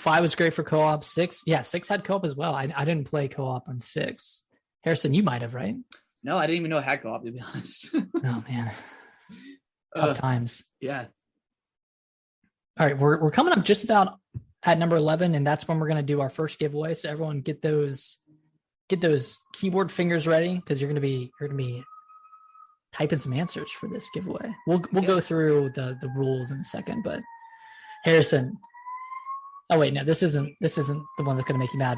was great for co-op. 6 had co-op as well. I didn't play co-op on 6. Harrison, you might have, right? No, I didn't even know it had co-op, to be honest. Oh man. Tough times. Yeah. All right, we're coming up just about at number 11, and that's when we're going to do our first giveaway. So everyone get those keyboard fingers ready, because you're going to be typing some answers for this giveaway. We'll go through the rules in a second, but Harrison. Oh wait, no, this isn't the one that's going to make you mad.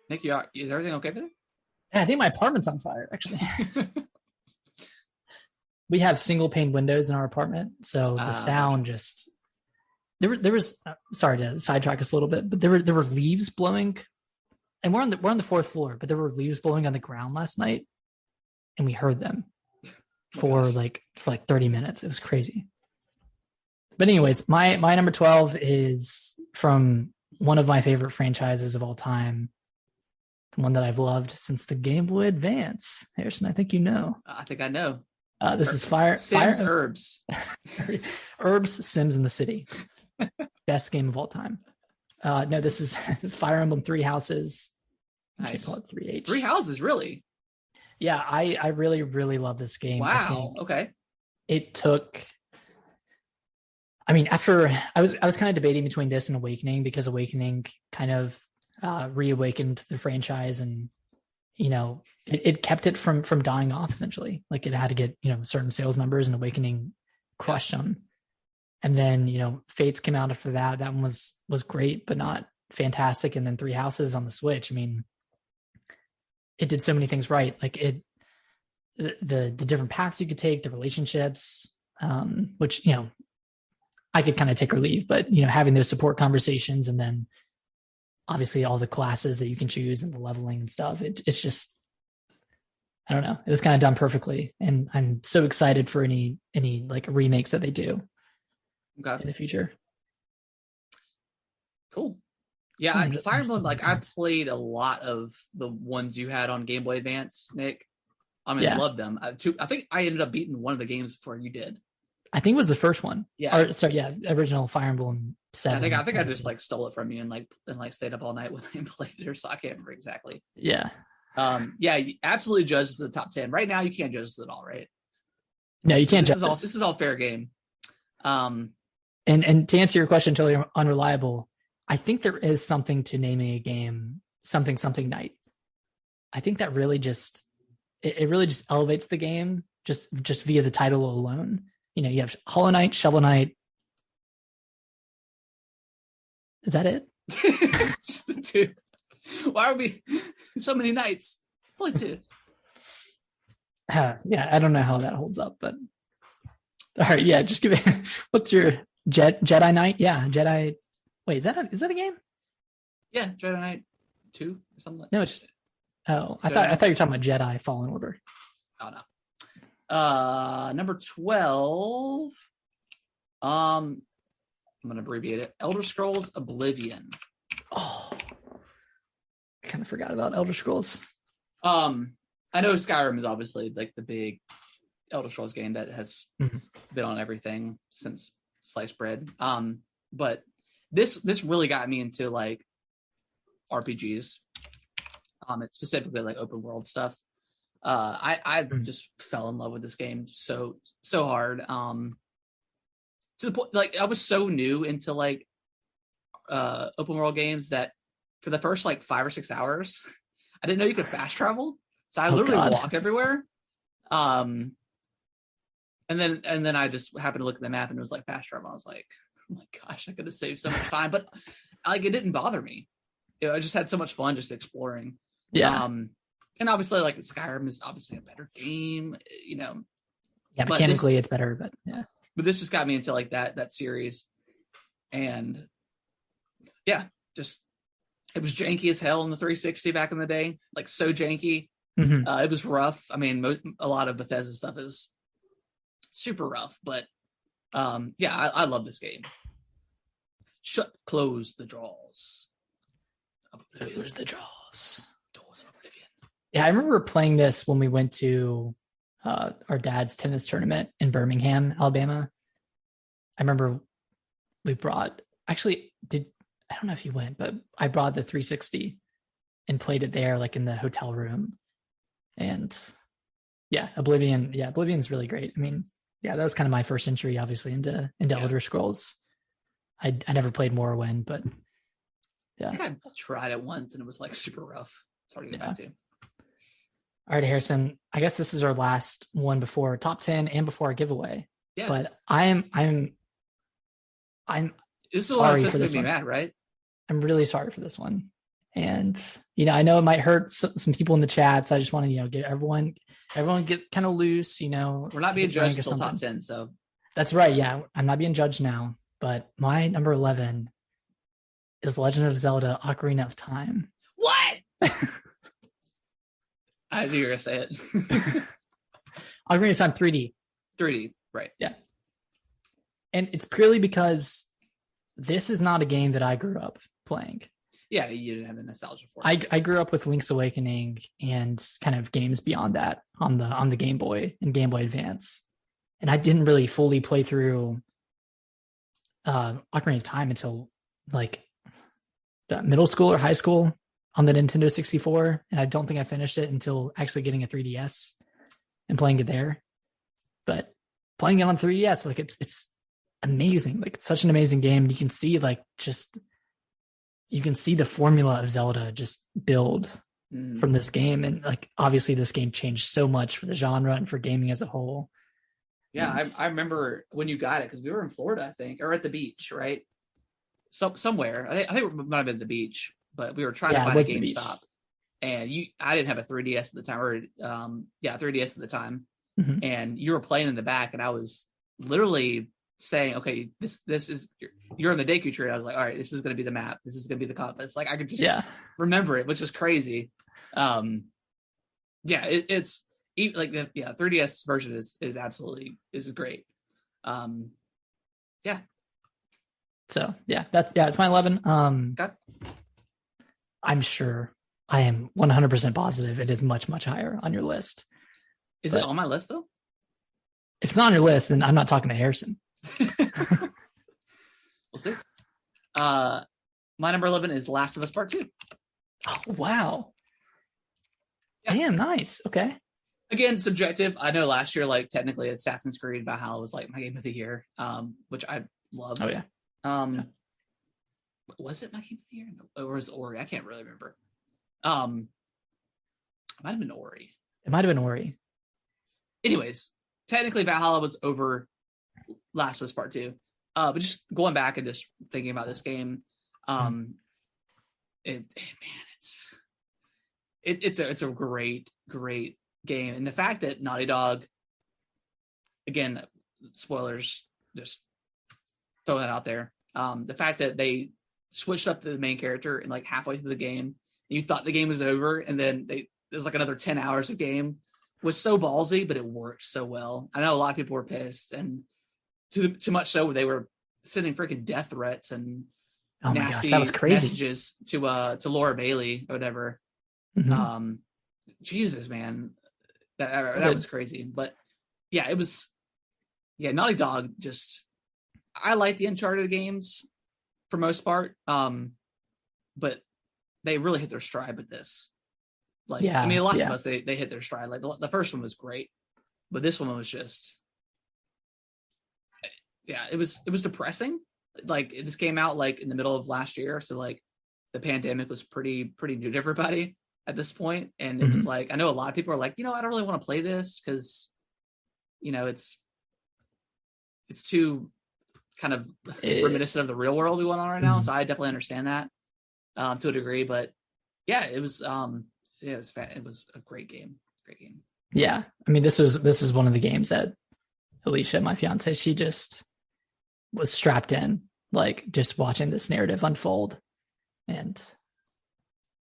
Nick, is everything okay with it? Yeah, I think my apartment's on fire, actually. We have single pane windows in our apartment, so the sound just there was sorry to sidetrack us a little bit, but there were leaves blowing, and we're on the 4th floor, but there were leaves blowing on the ground last night, and we heard them for like 30 minutes. It was crazy. But anyways, my number 12 is from one of my favorite franchises of all time, the one that I've loved since the Game Boy Advance. Harrison, I think you know. I think I know. This is Sims Herbs. Herbs, Sims in the City. Best game of all time. No, this is Fire Emblem 3 Houses. Nice. Call it 3H. 3 Houses, really? Yeah, I really, really love this game. Wow. Okay. It took. I mean, after I was kind of debating between this and Awakening, because Awakening kind of reawakened the franchise, and it kept it from dying off, essentially. Like it had to get certain sales numbers, and Awakening crushed them. And then Fates came out after that. That one was great, but not fantastic. And then 3 Houses on the Switch. I mean, it did so many things right. Like the different paths you could take, the relationships, which I could kind of take or leave, but having those support conversations, and then obviously all the classes that you can choose and the leveling and stuff. It's just, I don't know. It was kind of done perfectly, and I'm so excited for any like remakes that they do in the future. Cool. Yeah, Fire Emblem, like I played a lot of the ones you had on Game Boy Advance, Nick. I mean, I love them. I think I ended up beating one of the games before you did. I think it was the first one. Yeah. Original Fire Emblem 7. I think I just like stole it from you and stayed up all night when I played it, or so I can't remember exactly. Yeah. You absolutely judge us the top 10. Right now you can't judge us at all, right? No, you can't judge us. This is all fair game. And to answer your question, totally unreliable, I think there is something to naming a game something night. I think that really just it really just elevates the game just via the title alone. You know, you have Hollow Knight, Shovel Knight. Is that it? Just the two. Why are we so many nights? It's only two. Yeah, I don't know how that holds up, but all right, yeah, just give me what's your Jedi Knight? Yeah, Jedi. Wait, is that a game? Yeah, Jedi Knight 2 or something like that. No, it's I thought you were talking about Jedi Fallen Order. Oh no. Number 12. I'm gonna abbreviate it. Elder Scrolls Oblivion. Oh, I kind of forgot about Elder Scrolls. I know Skyrim is obviously like the big Elder Scrolls game that has been on everything since sliced bread. But this really got me into like RPGs. It's specifically like open world stuff. I just fell in love with this game so hard. To the point, like I was so new into like open world games that for the first like 5 or 6 hours, I didn't know you could fast travel. So I literally walked everywhere. And then I just happened to look at the map and it was like fast travel. I was like, oh my gosh, I could have saved so much time, but like it didn't bother me. I just had so much fun just exploring. Yeah. And obviously like Skyrim is obviously a better game, you know. Yeah, mechanically it's better, but yeah. But this just got me into like that series. And yeah, just it was janky as hell in the 360 back in the day, like so janky. It was rough. I mean, a lot of Bethesda stuff is super rough, but I love this game. Close the drawers. Close the drawers. Doors of Oblivion. Yeah, I remember playing this when we went to our dad's tennis tournament in Birmingham, Alabama. I remember we brought, I don't know if you went, but I brought the 360 and played it there, like in the hotel room. And Oblivion's really great. I mean, yeah, that was kind of my first entry, obviously, into Elder Scrolls. I never played Morrowind, but yeah. I think I tried it once and it was like super rough. It's hard to get back to. All right, Harrison, I guess this is our last one before top 10 and before our giveaway. Yeah. But I'm this is sorry for this one. Mad, right? I'm really sorry for this one. And, I know it might hurt some people in the chat. So I just want to, get everyone get kind of loose, We're not being judged until top 10. So that's right. Yeah. I'm not being judged now, but my number 11 is Legend of Zelda Ocarina of Time. What? I knew you were going to say it. Ocarina of Time 3D. 3D, right. Yeah. And it's purely because this is not a game that I grew up playing. Yeah, you didn't have the nostalgia for it. I grew up with Link's Awakening and kind of games beyond that on the Game Boy and Game Boy Advance. And I didn't really fully play through Ocarina of Time until like the middle school or high school on the Nintendo 64. And I don't think I finished it until actually getting a 3DS and playing it there. But playing it on 3DS, like it's amazing. Like it's such an amazing game. You can see the formula of Zelda just build from this game. And like, obviously this game changed so much for the genre and for gaming as a whole. Yeah. I remember when you got it, cause we were in Florida, I think, or at the beach, right? Somewhere. I think it might have been the beach, but we were trying to find a GameStop and I didn't have a 3DS at the time, or 3DS at the time. And you were playing in the back and I was literally saying, okay, this is you're in the Deku tree. I was like, all right, this is going to be the map. This is going to be the compass. Like I could just remember it, which is crazy. It's like the 3DS version is absolutely great. So it's my 11. Okay. I'm sure I am 100% positive it is much, much higher on your list. Is it on my list though? If it's not on your list, then I'm not talking to Harrison. We'll see. My number 11 is Last of Us Part 2. Oh, wow. Yeah. Damn, nice. Okay. Again, subjective. I know last year, like technically Assassin's Creed Valhalla was like my game of the year, which I loved. Oh yeah. Was it my game of the year? Or was it Ori? I can't really remember. It might have been Ori. It might have been Ori. Anyways, technically Valhalla was over Last of Us Part 2. But just going back and just thinking about this game, it's a great game, and the fact that Naughty Dog, again, spoilers, just throw that out there. The fact that they switched up the main character and like halfway through the game, and you thought the game was over, and then there's like another 10 hours of game was so ballsy, but it worked so well. I know a lot of people were pissed, and too much so they were sending freaking death threats and nasty that was crazy messages to Laura Bailey or whatever. Mm-hmm. Jesus, man, that was crazy. But yeah, it was. Yeah, Naughty Dog just. I like the Uncharted games for most part, but they really hit their stride with this. Like, I mean, Last of Us, they hit their stride. Like the first one was great, but this one was just. Yeah, it was depressing. Like this came out like in the middle of last year, so like the pandemic was pretty new to everybody at this point, and it was like I know a lot of people are like, I don't really want to play this because, it's too kind of reminiscent of the real world we went on right now. So I definitely understand that to a degree, but yeah, it was it was a great game. Yeah, I mean this is one of the games that Alicia, my fiance, she just was strapped in, like just watching this narrative unfold. And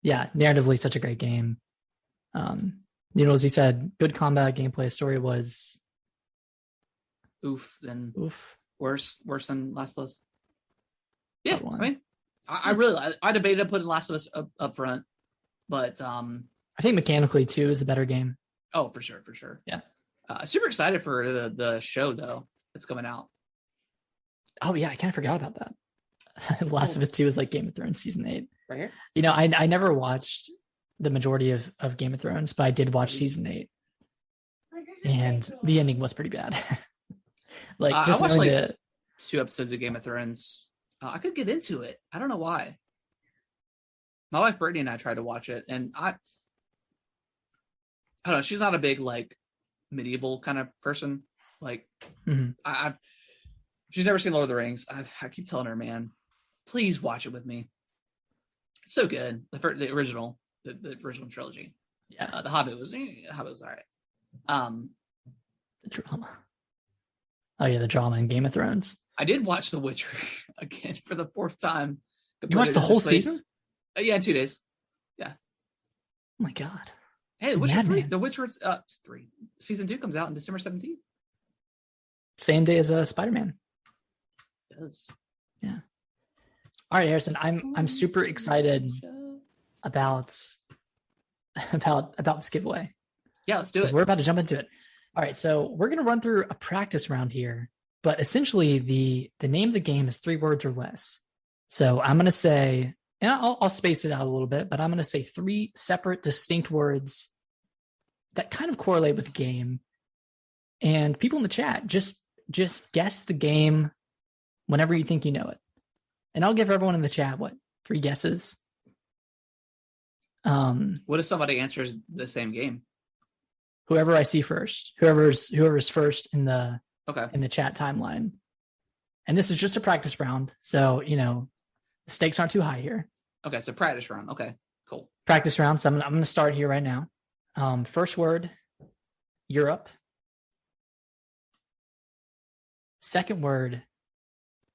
yeah, narratively such a great game. As you said, good combat, gameplay, story was worse than Last of Us. Yeah, I mean, I debated putting Last of Us up front, but I think mechanically too is a better game. Oh, for sure. Yeah. Super excited for the show though that's coming out. Oh yeah, I kind of forgot about that. Last of Us 2 is like Game of Thrones season 8. Right here. I never watched the majority of Game of Thrones, but I did watch season 8, and the ending was pretty bad. Like just I watched like 2 episodes of Game of Thrones. I could get into it. I don't know why. My wife Brittany and I tried to watch it, and I don't know. She's not a big like medieval kind of person. Like she's never seen Lord of the Rings. I keep telling her, man, please watch it with me. It's so good. The original trilogy. Yeah. The Hobbit was all right. The drama. Oh yeah, the drama in Game of Thrones. I did watch The Witcher again for the 4th time. You watched the whole season? Yeah, in 2 days. Yeah. Oh my God. Hey, The Witcher 3. The Witcher 3. Season 2 comes out on December 17th. Same day as Spider-Man. It does. Yeah. All right, Harrison. I'm super excited about this giveaway. Yeah, let's do it. We're about to jump into it. All right, so we're gonna run through a practice round here, but essentially the name of the game is 3 words or less. So I'm gonna say, and I'll space it out a little bit, but I'm gonna say 3 separate, distinct words that kind of correlate with the game. And people in the chat, just guess the game whenever you think you know it. And I'll give everyone in the chat 3 guesses. What if somebody answers the same game? Whoever I see first, whoever's first in the chat timeline. And this is just a practice round, so the stakes aren't too high here. Okay, so practice round. Okay, cool. Practice round. So I'm going to start here right now. First word, Europe. Second word,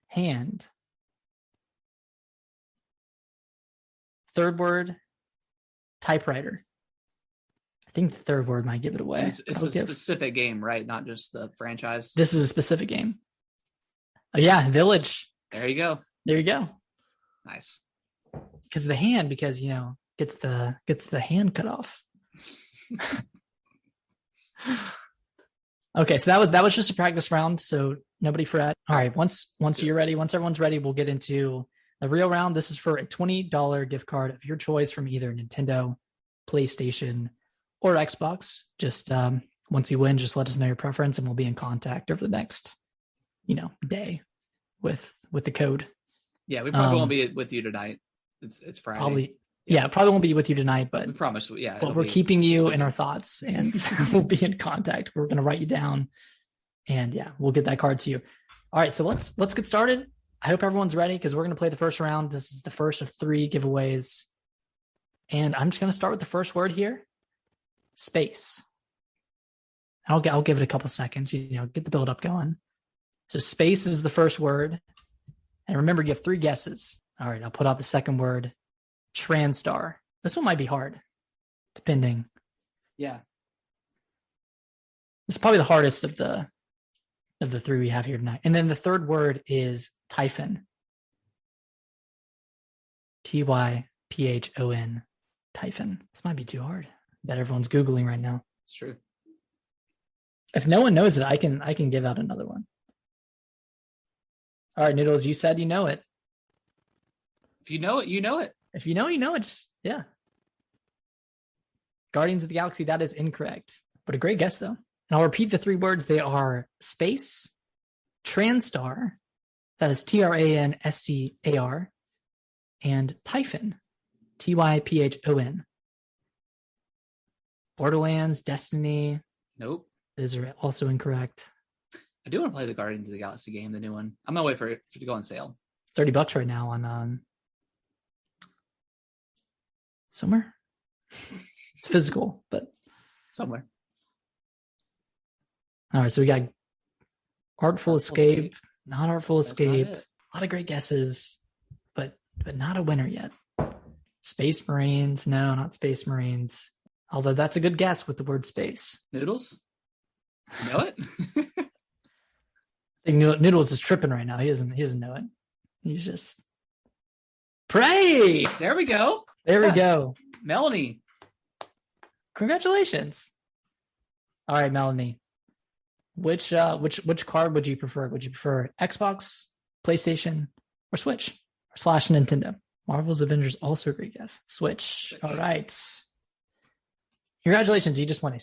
hand. Third word, typewriter. I think the third word might give it away. It's a specific game, right? Not just the franchise. This is a specific game. Oh, yeah, Village. There you go. There you go. Nice. Because the hand, gets the hand cut off. Okay, so that was just a practice round, so nobody fret. All right, once you're ready, once everyone's ready, we'll get into the real round. This is for a $20 gift card of your choice from either Nintendo, PlayStation, or Xbox. Just once you win, just let us know your preference, and we'll be in contact over the next, day with the code. Yeah, we probably won't be with you tonight. It's Friday. Probably won't be with you tonight, but we promise. Yeah, but we're keeping you in our thoughts, and we'll be in contact. We're going to write you down, and we'll get that card to you. All right, so let's get started. I hope everyone's ready because we're going to play the first round. This is the first of 3 giveaways, and I'm just going to start with the first word here, space. I'll give it a couple seconds. Get the build up going. So space is the first word, and remember you have 3 guesses. All right, I'll put out the second word. Transtar. This one might be hard, depending. Yeah. It's probably the hardest of the 3 we have here tonight. And then the third word is typhon. Typhon. Typhon. This might be too hard. I bet everyone's Googling right now. It's true. If no one knows it, I can give out another one. All right, Noodles, you said you know it. If you know it, you know it. If you know it, just, Guardians of the Galaxy, that is incorrect. But a great guess, though. And I'll repeat the 3 words. They are space, Transtar, that is TRANSCAR, and typhon, TYPHON. Borderlands, Destiny. Nope. Those are also incorrect. I do want to play the Guardians of the Galaxy game, the new one. I'm going to wait for it to go on sale. It's $30 right now on somewhere. It's physical, but somewhere. All right, so we got Artful Escape, not Artful Escape. A lot of great guesses, but not a winner yet. Space Marines, no, not Space Marines. Although that's a good guess with the word space. Noodles? You know it? I think Noodles is tripping right now. He doesn't know it. He's just Prey. There we go. There we go. Melanie. Congratulations. All right, Melanie. Which card would you prefer? Would you prefer Xbox, PlayStation, or Switch? Or / Nintendo? Marvel's Avengers, also a great guess. Switch. All right. Congratulations. You just won a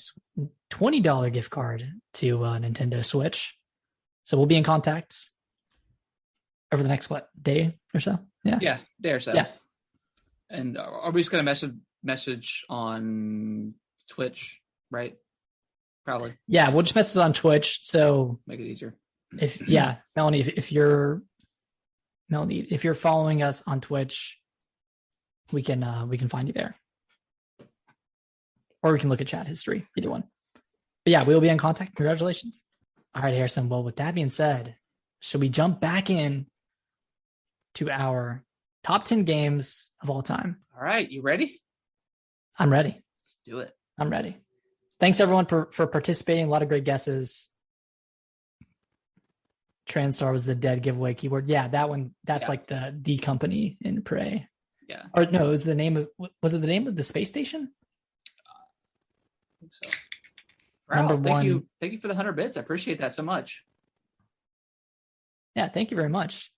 $20 gift card to Nintendo Switch. So we'll be in contact over the next, day or so? Yeah. Yeah, day or so. Yeah. And are we just going to message on Twitch, right? Probably. Yeah, we'll just message on Twitch. So make it easier. Melanie, if you're following us on Twitch, we can find you there. Or we can look at chat history, either one. But yeah, we will be in contact. Congratulations. All right, Harrison. Well, with that being said, should we jump back in to our top 10 games of all time? All right, you ready? I'm ready. Let's do it. I'm ready. Thanks everyone for participating. A lot of great guesses. Transtar was the dead giveaway keyword. Yeah, that one. That's like the company in Prey. Yeah. Or no, was it the name of the space station? I think so. Number one. Thank you for the 100 bits. I appreciate that so much. Yeah, thank you very much.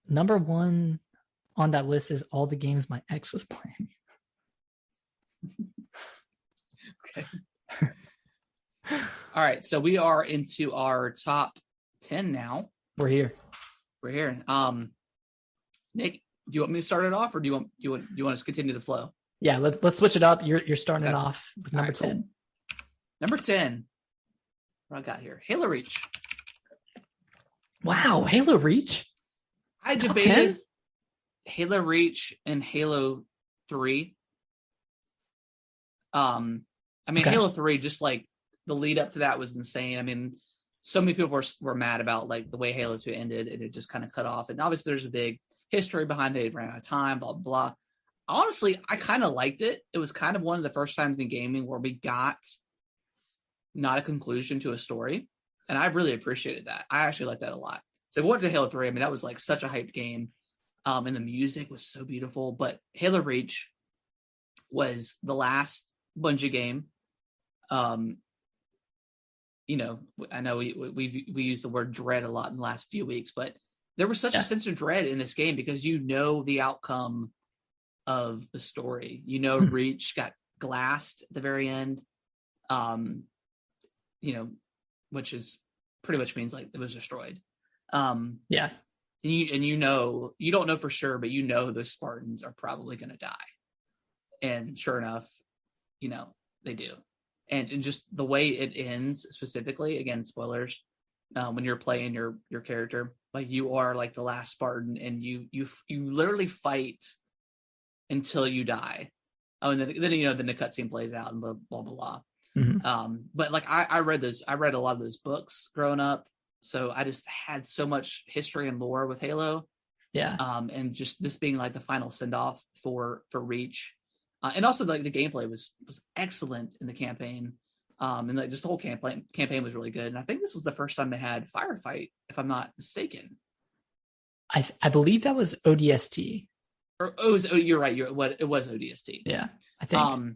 Number 1 on that list is all the games my ex was playing. Okay. All right, so we are into our top 10 now. We're here. Nick, do you want me to start it off, or do you want us to continue the flow? Yeah, let's switch it up. You're starting it off with number 10. Cool. Number 10. What I got here? Halo Reach. Wow, Halo Reach. I debated Halo Reach and Halo 3. Halo 3, just like the lead up to that was insane. I mean, so many people were mad about like the way Halo 2 ended, and it just kind of cut off. And obviously, there's a big history behind it. They ran out of time, blah blah. Honestly, I kind of liked it. It was kind of one of the first times in gaming where we got not a conclusion to a story, and I really appreciated that. I actually liked that a lot. So going to Halo 3, I mean, that was like such a hyped game, and the music was so beautiful. But Halo Reach was the last Bungie game. You know, I know we used the word dread a lot in the last few weeks, but there was such a sense of dread in this game because you know the outcome of the story. You know, Reach got glassed at the very end. You know, which is pretty much means like it was destroyed. Yeah. And you know, you don't know for sure, but you know those Spartans are probably going to die. And sure enough, you know, they do. And just the way it ends specifically, again, spoilers, when you're playing your character, like you are like the last Spartan and you literally fight until you die. Oh, and then you know, then the cutscene plays out and blah, blah, blah. Mm-hmm. But like I read a lot of those books growing up. So I just had so much history and lore with Halo. Yeah. And just this being like the final send off for Reach. And also like the gameplay was excellent in the campaign. And like just the whole campaign was really good. And I think this was the first time they had Firefight, if I'm not mistaken. I believe that was ODST. You're right. It was ODST. Yeah, I think.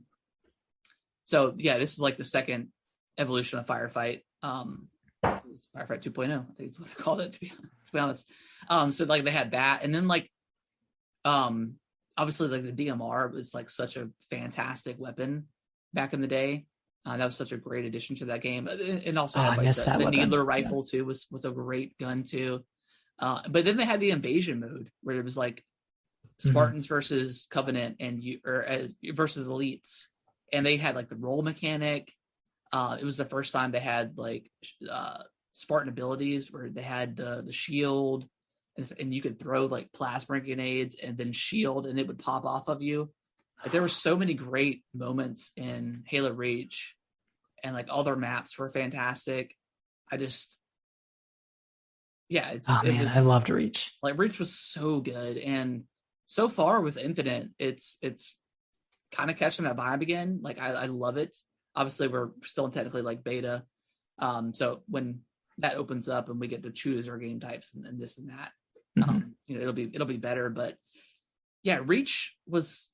So yeah, this is like the second evolution of Firefight. Firefight 2.0, I think it's what they called it, to be honest. So like they had that, and then like obviously like the DMR was like such a fantastic weapon back in the day. That was such a great addition to that game. And also had like the Needler rifle too was a great gun too. But then they had the invasion mode where it was like Spartans versus Covenant and versus elites, and they had like the roll mechanic. It was the first time they had like Spartan abilities where they had the shield, and you could throw like plasma grenades and then shield, and it would pop off of you. Like there were so many great moments in Halo Reach, and like all their maps were fantastic. I loved Reach. Like Reach was so good, and so far with Infinite, it's kind of catching that vibe again. Like I love it. Obviously, we're still technically like beta, so when that opens up and we get to choose our game types and this and that, you know, it'll be better. But yeah, Reach was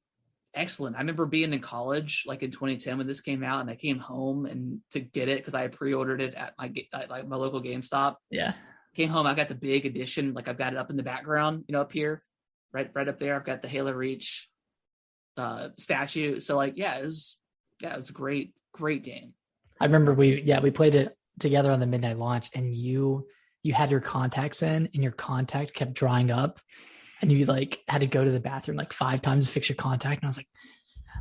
excellent. I remember being in college, like in 2010 when this came out, and I came home and to get it because I had pre-ordered it at my local GameStop. Yeah, came home, I got the big edition. Like I've got it up in the background, you know, up here, right up there. I've got the Halo Reach statue. So like, it was a great game. I remember we played it together on the midnight launch, and you had your contacts in, and your contact kept drying up, and you like had to go to the bathroom like 5 times to fix your contact. And I was like,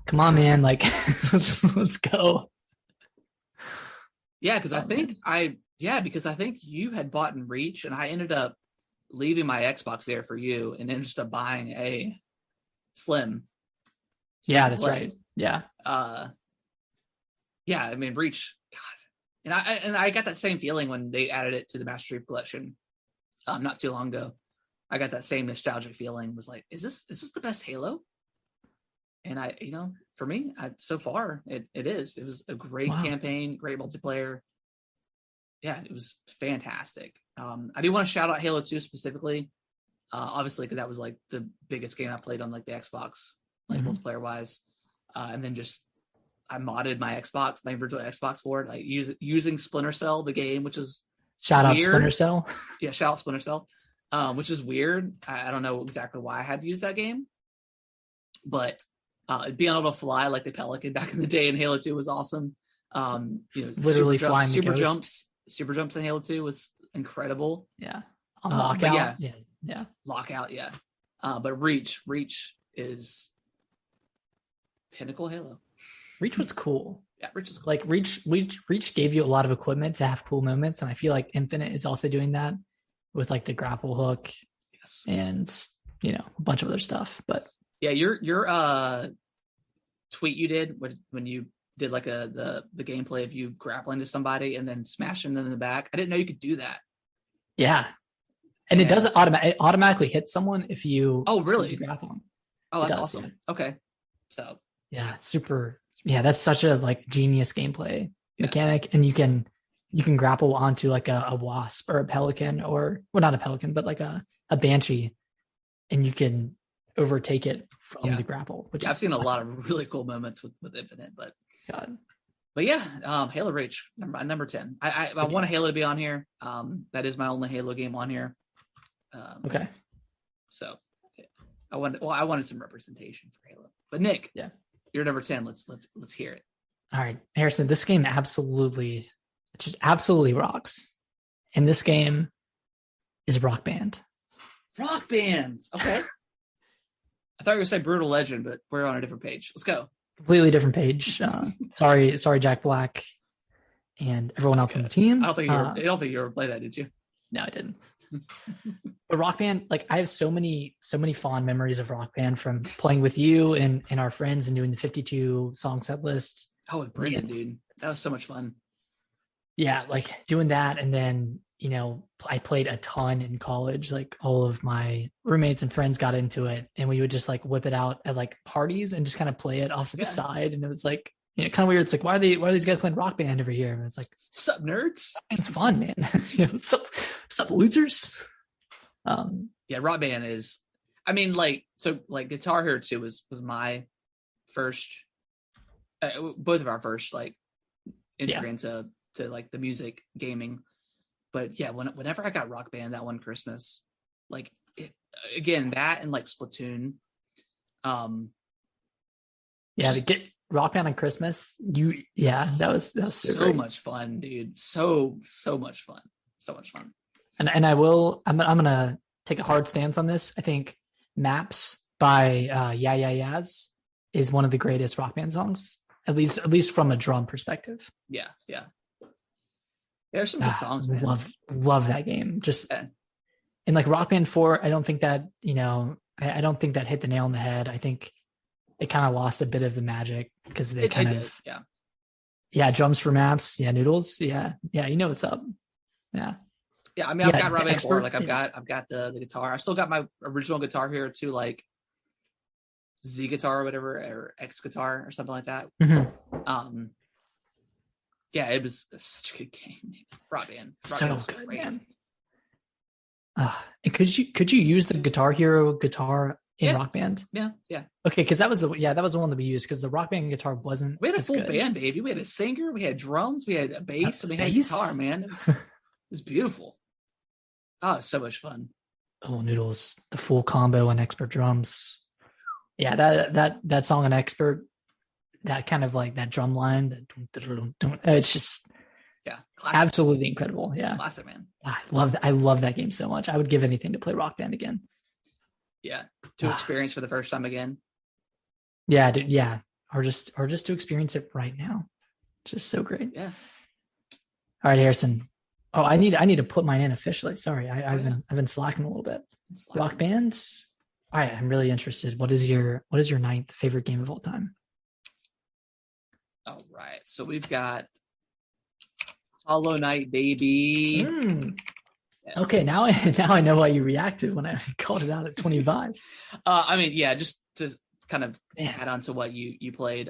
come on, man, like let's go. Yeah, because I think you had bought in Reach, and I ended up leaving my Xbox there for you, and ended up buying a Slim. Yeah, that's right. Yeah. Yeah, I mean Reach, God, and I got that same feeling when they added it to the Master Chief Collection, not too long ago. I got that same nostalgic feeling. Was like, is this the best Halo? And for me, so far it is. It was a great campaign, great multiplayer. Yeah, it was fantastic. I do want to shout out Halo 2 specifically, obviously because that was like the biggest game I played on like the Xbox, like multiplayer wise, and then just. I modded my virtual Xbox for it, like using Splinter Cell, the game, which is shout out Splinter Cell. Yeah, shout out Splinter Cell, which is weird. I don't know exactly why I had to use that game, but being able to fly like the Pelican back in the day in Halo 2 was awesome. Literally flying super jumps in Halo 2 was incredible. Yeah, on Lockout. Yeah, Lockout. Yeah, but Reach is pinnacle Halo. Reach was cool. Yeah, Reach is cool. Like Reach gave you a lot of equipment to have cool moments, and I feel like Infinite is also doing that with like the grapple hook, and a bunch of other stuff. But yeah, your tweet you did when you did like the gameplay of you grappling to somebody and then smashing them in the back. I didn't know you could do that. Yeah. And it doesn't automatically hit someone if you really grapple them. Oh, that's awesome. Yeah. Okay. So yeah, super. Yeah, that's such a like genius gameplay mechanic. And you can grapple onto like a wasp or a pelican, or well, not a pelican, but like a banshee, and you can overtake it from the grapple. Which I've seen a lot of really cool moments with Infinite, but yeah, Halo Reach number 10. I want a Halo to be on here. That is my only Halo game on here. Okay. So I wanted some representation for Halo. But Nick, you're number 10. Let's hear it. All right, Harrison, this game absolutely rocks. And this game is Rock Band. Rock Band. Okay. I thought you were going to say Brutal Legend, but we're on a different page. Let's go. Completely different page. Sorry, Jack Black and everyone else on the team. I don't think you ever played that, did you? No, I didn't. But Rock Band, like I have so many fond memories of Rock Band from playing with you and our friends and doing the 52 song set list. Oh, with Brendan, dude. That was so much fun. Yeah, like doing that. And then, I played a ton in college. Like all of my roommates and friends got into it, and we would just like whip it out at like parties and just kind of play it off to the side. And it was like, kind of weird. It's like, why are these guys playing Rock Band over here? And it's like, sup nerds? It's fun, man. Sup losers? Rock Band is, I mean, Guitar Hero 2 was my first, both of our first like entry into like the music gaming. But yeah, whenever I got Rock Band that one Christmas, like again, that and like Splatoon. To get Rock Band on Christmas, that was so much fun, dude. So much fun. So much fun. And I'm gonna take a hard stance on this. I think Maps by Yeah Yeah Yeahs is one of the greatest Rock Band songs, at least from a drum perspective. Yeah. There's some good songs, man. Love that game. Just and like Rock Band 4, I don't think that I don't think that hit the nail on the head. I think it kind of lost a bit of the magic because they drums for Maps, Noodles, what's up, I mean, I've got Rock Band 4, like I've got the guitar. I've still got my original Guitar Hero 2, like Z guitar or whatever, or X guitar or something like that. Mm-hmm. It was such a good game. Rock Band so good, great. Man. And could you use the Guitar Hero guitar in Rock Band? Yeah. Okay, because that was the one that we used, because the Rock Band guitar wasn't. We had a full band, baby. We had a singer, we had drums, we had a bass, and we had a guitar. Man, it was beautiful. Oh, it was so much fun. Oh, Noodles, the full combo and expert drums. Yeah, that song on Expert, that kind of like that drum line, it's just absolutely incredible. Yeah, classic, man. I love that game so much. I would give anything to play Rock Band again. Yeah, to experience for the first time again. Yeah, dude, yeah, or just to experience it right now. It's just so great. Yeah. All right, Harrison. Oh, I need to put mine in officially. Sorry, I've been slacking a little bit. Rock Band. All right, I'm really interested. What is your 9th favorite game of all time? All right, so we've got Hollow Knight, baby. Yes. Okay, now I know why you reacted when I called it out at 25. I mean, just to kind of add on to what you played,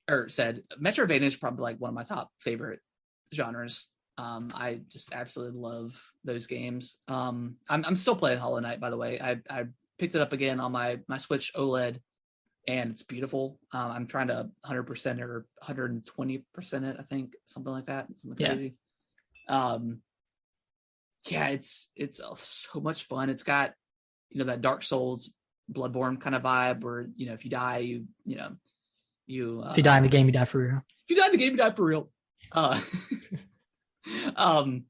or said, Metroidvania is probably like one of my top favorite genres. I just absolutely love those games. I'm still playing Hollow Knight, by the way. I picked it up again on my Switch OLED, and it's beautiful. I'm trying to 100% or 120% it, I think, something like that. Something crazy. It's so much fun. It's got that Dark Souls, Bloodborne kind of vibe, where if you die, you if you die in the game, you die for real. If you die in the game, you die for real. I don't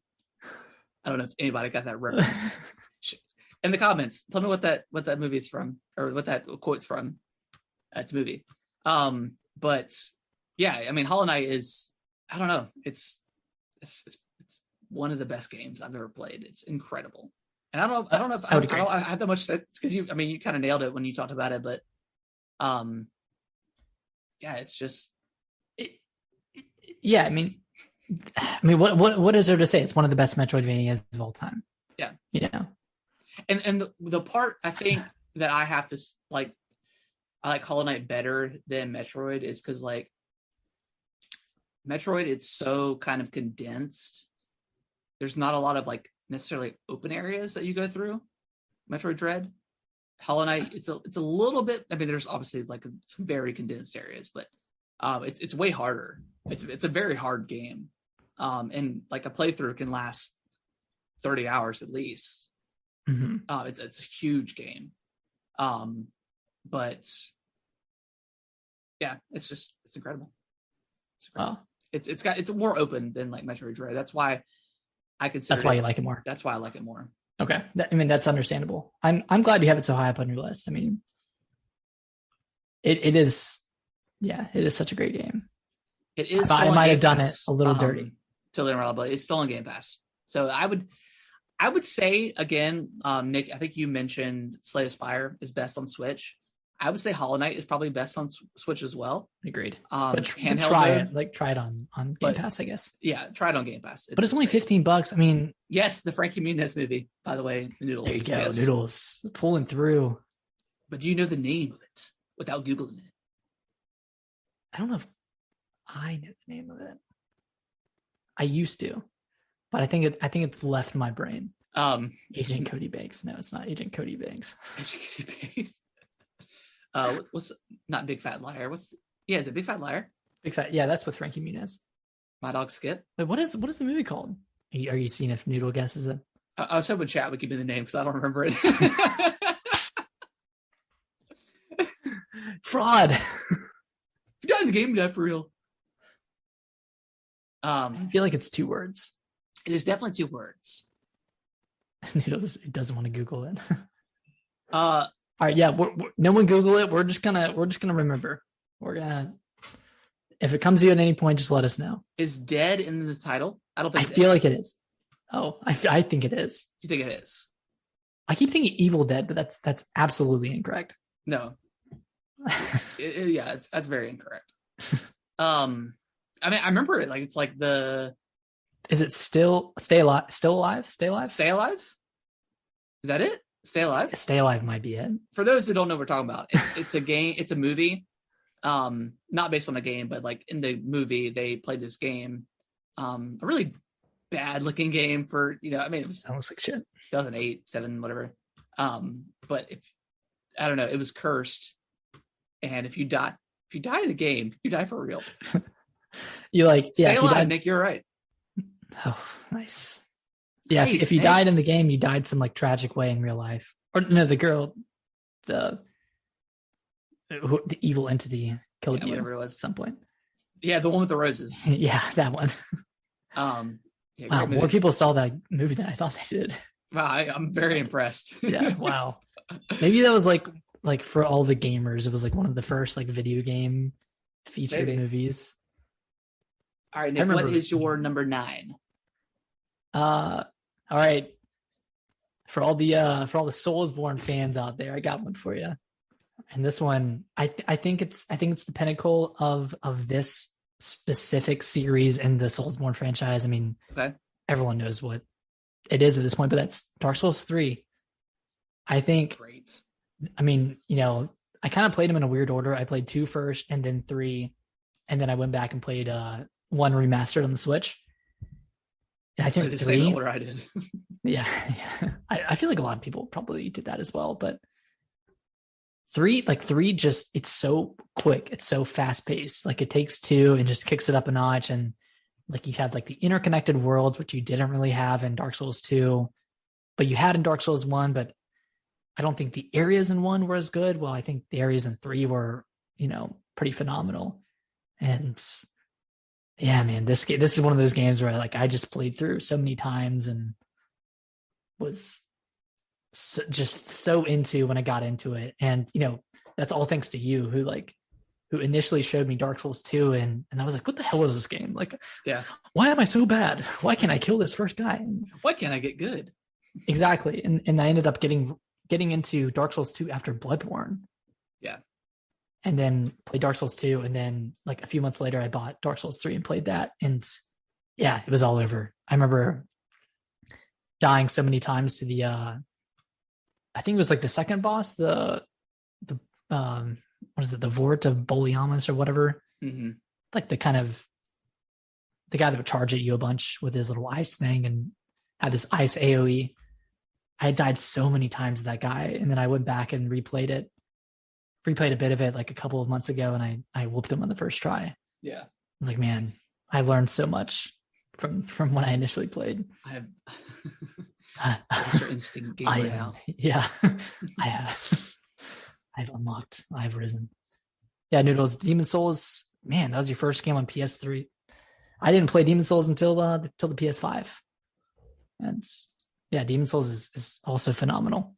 know if anybody got that reference. In the comments, tell me what that movie is from, or what that quote's from. It's a movie. But yeah, I mean, Hollow Knight is, I don't know, it's one of the best games I've ever played. It's incredible. And I don't know if I have that much sense, because you kind of nailed it when you talked about it, but yeah, it's just yeah. I mean, what is there to say? It's one of the best Metroidvanias of all time. Yeah, And the part I think that I have to like, I like Hollow Knight better than Metroid is because like Metroid, it's so kind of condensed. There's not a lot of like necessarily open areas that you go through. Metroid Dread, Hollow Knight, it's a little bit. I mean, there's obviously like some very condensed areas, but it's way harder. It's a very hard game, and like a playthrough can last 30 hours at least. Mm-hmm. It's a huge game, but yeah, it's incredible. Wow. It's more open than like Metroid Dread. That's why I consider. That's why you like it more. That's why I like it more. Okay, I mean that's understandable. I'm glad you have it so high up on your list. I mean, it is, yeah, it is such a great game. It is. I might have done it a little dirty. Totally wrong, but it's still on Game Pass. So I would say again, Nick, I think you mentioned Slay the Spire is best on Switch. I would say Hollow Knight is probably best on Switch as well. Agreed. But handheld try it on Game Pass, I guess. Yeah, try it on Game Pass. But it's only $15. I mean, yes, the Frankie Muniz movie, by the way, Noodles. There you go, yes. Noodles pulling through. But do you know the name of it without Googling it? I don't know if I know the name of it. I used to, but I think it's left my brain. Agent Cody Banks. No, it's not Agent Cody Banks. Agent Cody Banks. What's not Big Fat Liar? Is it Big Fat Liar? Big Fat, yeah, that's with Frankie Muniz. My Dog Skip. Wait, what is the movie called? Are you seeing if Noodle guesses it? I was hoping chat would give me the name because I don't remember it. Fraud. You died in the game, you died for real. I feel like it's 2 words. It is definitely 2 words. Noodles, it doesn't want to Google it. All right, yeah. No one Google it. We're just gonna remember. If it comes to you at any point, just let us know. Is Dead in the title? I don't think. I feel like it is. Oh, I think it is. You think it is? I keep thinking Evil Dead, but that's absolutely incorrect. No. That's very incorrect. I mean, I remember it. Like it's like the. Is it still Stay Alive? Still alive? Stay alive? Stay alive? Is that it? Stay Alive? Stay Alive might be it. For those who don't know what we're talking about, it's a game, it's a movie. Not based on a game, but like in the movie, they played this game. A really bad looking game for, I mean, it was looks like shit. 2008, 7, whatever. But I don't know, it was cursed. And if you die in the game, you die for real. You like, Stay alive, Nick, you're right. Oh, nice. Yeah, if you died in the game, you died some like tragic way in real life. Or no, the girl, the evil entity killed you whatever it was at some point. Yeah, the one with the roses. Yeah, that one. Wow, more people saw that movie than I thought they did. Wow, I'm very impressed. Yeah, wow. Maybe that was like for all the gamers, it was like one of the first like video game featured movies. All right, Nick, what is your number 9? All right. For all the Soulsborne fans out there, I got one for you. And this one, I think it's the pinnacle of this specific series in the Soulsborne franchise. I mean, everyone knows what it is at this point, but that's Dark Souls 3. I think. Great. I mean, I kind of played them in a weird order. I played 2 first, and then 3, and then I went back and played 1 remastered on the Switch. And I think the 3. Same order I did. Yeah. I feel like a lot of people probably did that as well, but 3 just, it's so quick. It's so fast paced. Like it takes 2 and just kicks it up a notch. And like you have like the interconnected worlds, which you didn't really have in Dark Souls 2, but you had in Dark Souls 1, but I don't think the areas in 1 were as good. Well, I think the areas in 3 were, pretty phenomenal. And yeah, man, this is one of those games where like I just played through so many times and was just so into when I got into it. And that's all thanks to you who initially showed me Dark Souls 2 and I was like, what the hell is this game? Like, yeah, why am I so bad? Why can't I kill this first guy? Why can't I get good? Exactly. And I ended up getting into Dark Souls 2 after Bloodborne. Yeah. and then played Dark Souls 2, and then like a few months later I bought Dark Souls 3 and played that, and yeah, it was all over. I remember dying so many times to the I think it was like the second boss, the what is it, the Vort of Boliamus or whatever. Mm-hmm. Like the kind of the guy that would charge at you a bunch with his little ice thing and had this ice AoE. I had died so many times to that guy, and then I went back and replayed a bit of it like a couple of months ago, and I whooped him on the first try. Yeah. I was like, man, I learned so much from when I initially played. I have Ultra Instinct game right now. Yeah. I've unlocked. I've risen. Yeah, Noodles, Demon Souls, man, that was your first game on PS3. I didn't play Demon Souls until the PS5. And yeah, Demon Souls is also phenomenal.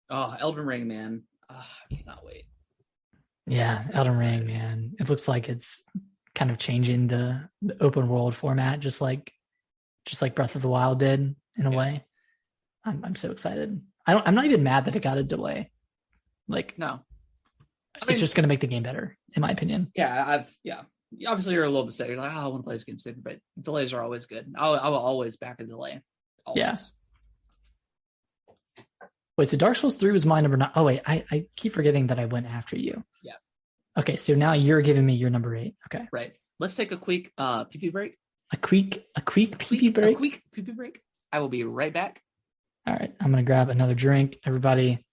Oh, Elden Ring, man. I cannot wait. Yeah, Elden Ring, man. It looks like it's kind of changing the open world format, just like Breath of the Wild did in a way. I'm so excited. I'm not even mad that it got a delay. Like, no, it's just going to make the game better, in my opinion. Yeah, obviously you're a little bit sad. You're like, I want to play this game soon, but delays are always good. I will always back a delay. Always. Yeah. Wait, so Dark Souls 3 was my number 9. Oh wait, I keep forgetting that I went after you. Yeah. Okay, so now you're giving me your number 8. Okay. Right. Let's take a quick pee-pee break. A quick pee-pee break? A quick pee-pee break. I will be right back. All right, I'm going to grab another drink. Everybody,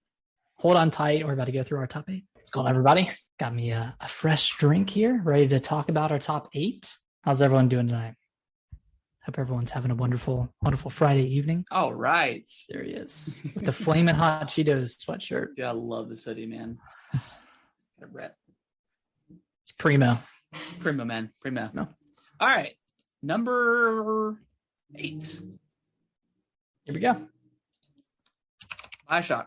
hold on tight. We're about to go through our top 8. What's going on, everybody? Got me a fresh drink here, ready to talk about our top 8. How's everyone doing tonight? Hope everyone's having a wonderful, wonderful Friday evening. All right. There he is with the Flamin' Hot Cheetos sweatshirt. Dude, I love this hoodie, man. Got a rep. It's primo. Primo, man. Primo. No. All right. Number 8. Here we go. BioShock.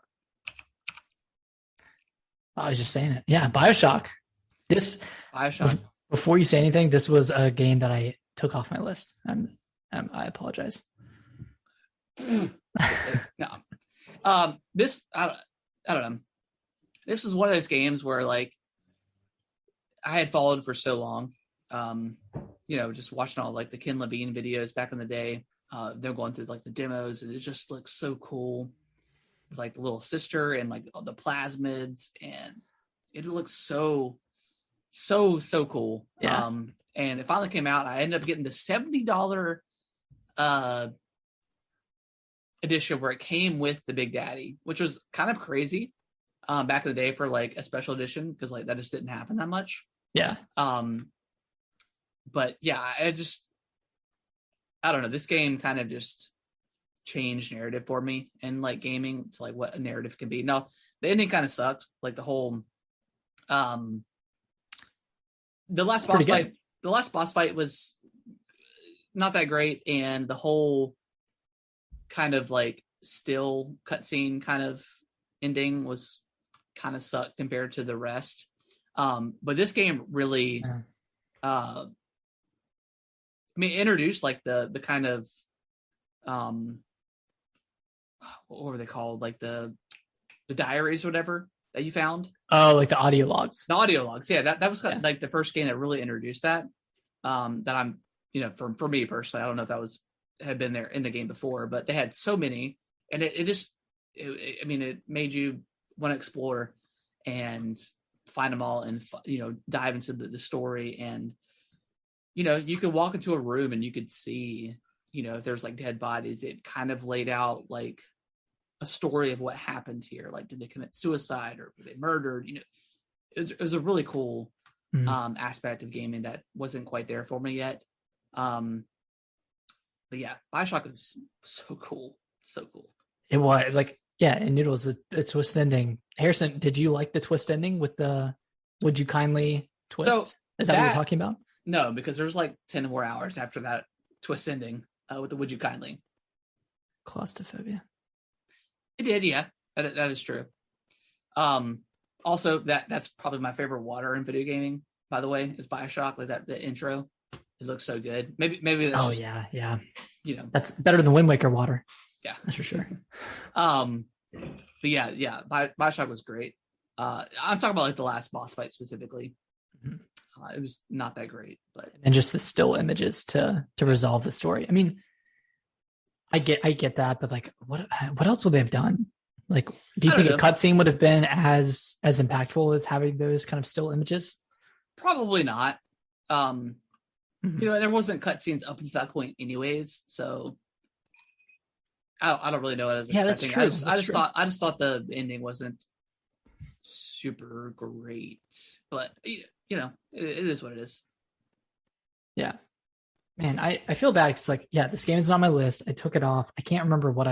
I was just saying it. Yeah, BioShock. BioShock. Before you say anything, this was a game that I took off my list. I apologize. No. This I don't know. This is one of those games where like I had followed for so long. Just watching all like the Ken Levine videos back in the day. They're going through like the demos, and it just looks so cool. Like the little sister and like all the plasmids, and it looks so cool. Yeah. And it finally came out. I ended up getting the $70 edition where it came with the Big Daddy, which was kind of crazy back in the day for like a special edition, because like that just didn't happen that much. Yeah. But yeah, I don't know. This game kind of just changed narrative for me and like gaming to like what a narrative can be. Now the ending kind of sucked. Like the whole the last boss fight was not that great, and the whole kind of like still cutscene kind of ending was kind of sucked compared to the rest. But this game really introduced like the kind of what were they called? Like the diaries or whatever that you found. Oh, like the audio logs. The audio logs. Yeah, that was kind of like the first game that really introduced that. That I'm, for me personally, I don't know if that had been there in the game before, but they had so many, and it made you want to explore and find them all and, dive into the story. And, you could walk into a room and you could see, if there's like dead bodies, it kind of laid out like a story of what happened here. Like, did they commit suicide or were they murdered? It was a really cool aspect of gaming that wasn't quite there for me yet. But yeah, BioShock is so cool. So cool. It was like, yeah, and Noodles, the twist ending. Harrison, did you like the twist ending with the would you kindly twist? So is that what you're talking about? No, because there's like 10 more hours after that twist ending with the would you kindly. Claustrophobia. It did, yeah. That is true. Also, that's probably my favorite water in video gaming, by the way, is BioShock. Like the intro. It looks so good. Maybe that's yeah. That's better than Wind Waker water. Yeah. That's for sure. But yeah, BioShock was great. I'm talking about like the last boss fight specifically. Mhm. It was not that great, but And just the still images to resolve the story. I mean, I get that, but like, what else would they have done? Like, do you I think don't a know. cutscene would have been as impactful as having those kind of still images? Probably not. Mhm. There wasn't cutscenes up until that point, anyways. So I don't really know what I was Yeah, that's expecting. true. I just thought the ending wasn't super great, but it is what it is. Yeah, man, I feel bad because like, yeah, this game is on my list. I took it off. I can't remember what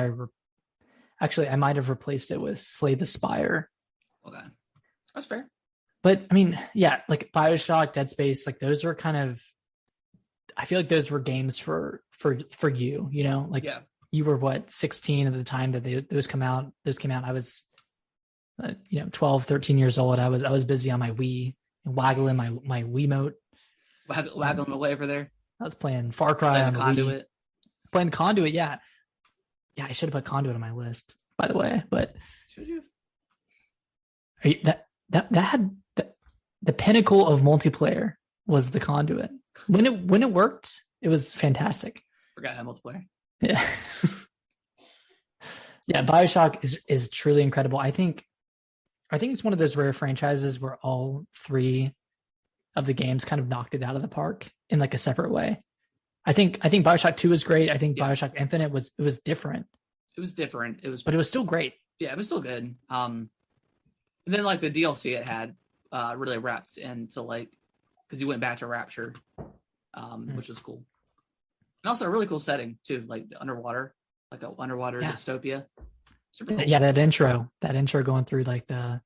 actually I might have replaced it with Slay the Spire. Okay, that's fair. But I mean, yeah, like BioShock, Dead Space, like those are kind of. I feel like those were games for you. Like Yeah. you were what 16 at the time that those came out. I was 12, 13 years old. I was busy on my Wii and waggling my Wiimote. Waggling away over there. I was playing Far Cry Playing on the the Conduit. Wii. Playing the Conduit, yeah. Yeah, I should have put Conduit on my list, by the way. But Should you? that had the pinnacle of multiplayer was the Conduit. When it worked, it was fantastic. Forgot how multiplayer. Yeah. Yeah, BioShock is truly incredible. I think it's one of those rare franchises where all three of the games kind of knocked it out of the park in like a separate way. I think BioShock 2 was great. I think BioShock Infinite was different. It was different. But it was still great. Yeah, it was still good. And then like the DLC it had really wrapped into like because you went back to Rapture, which was cool. And also a really cool setting too, like underwater, like an underwater dystopia. Super cool. Yeah, that intro going through like the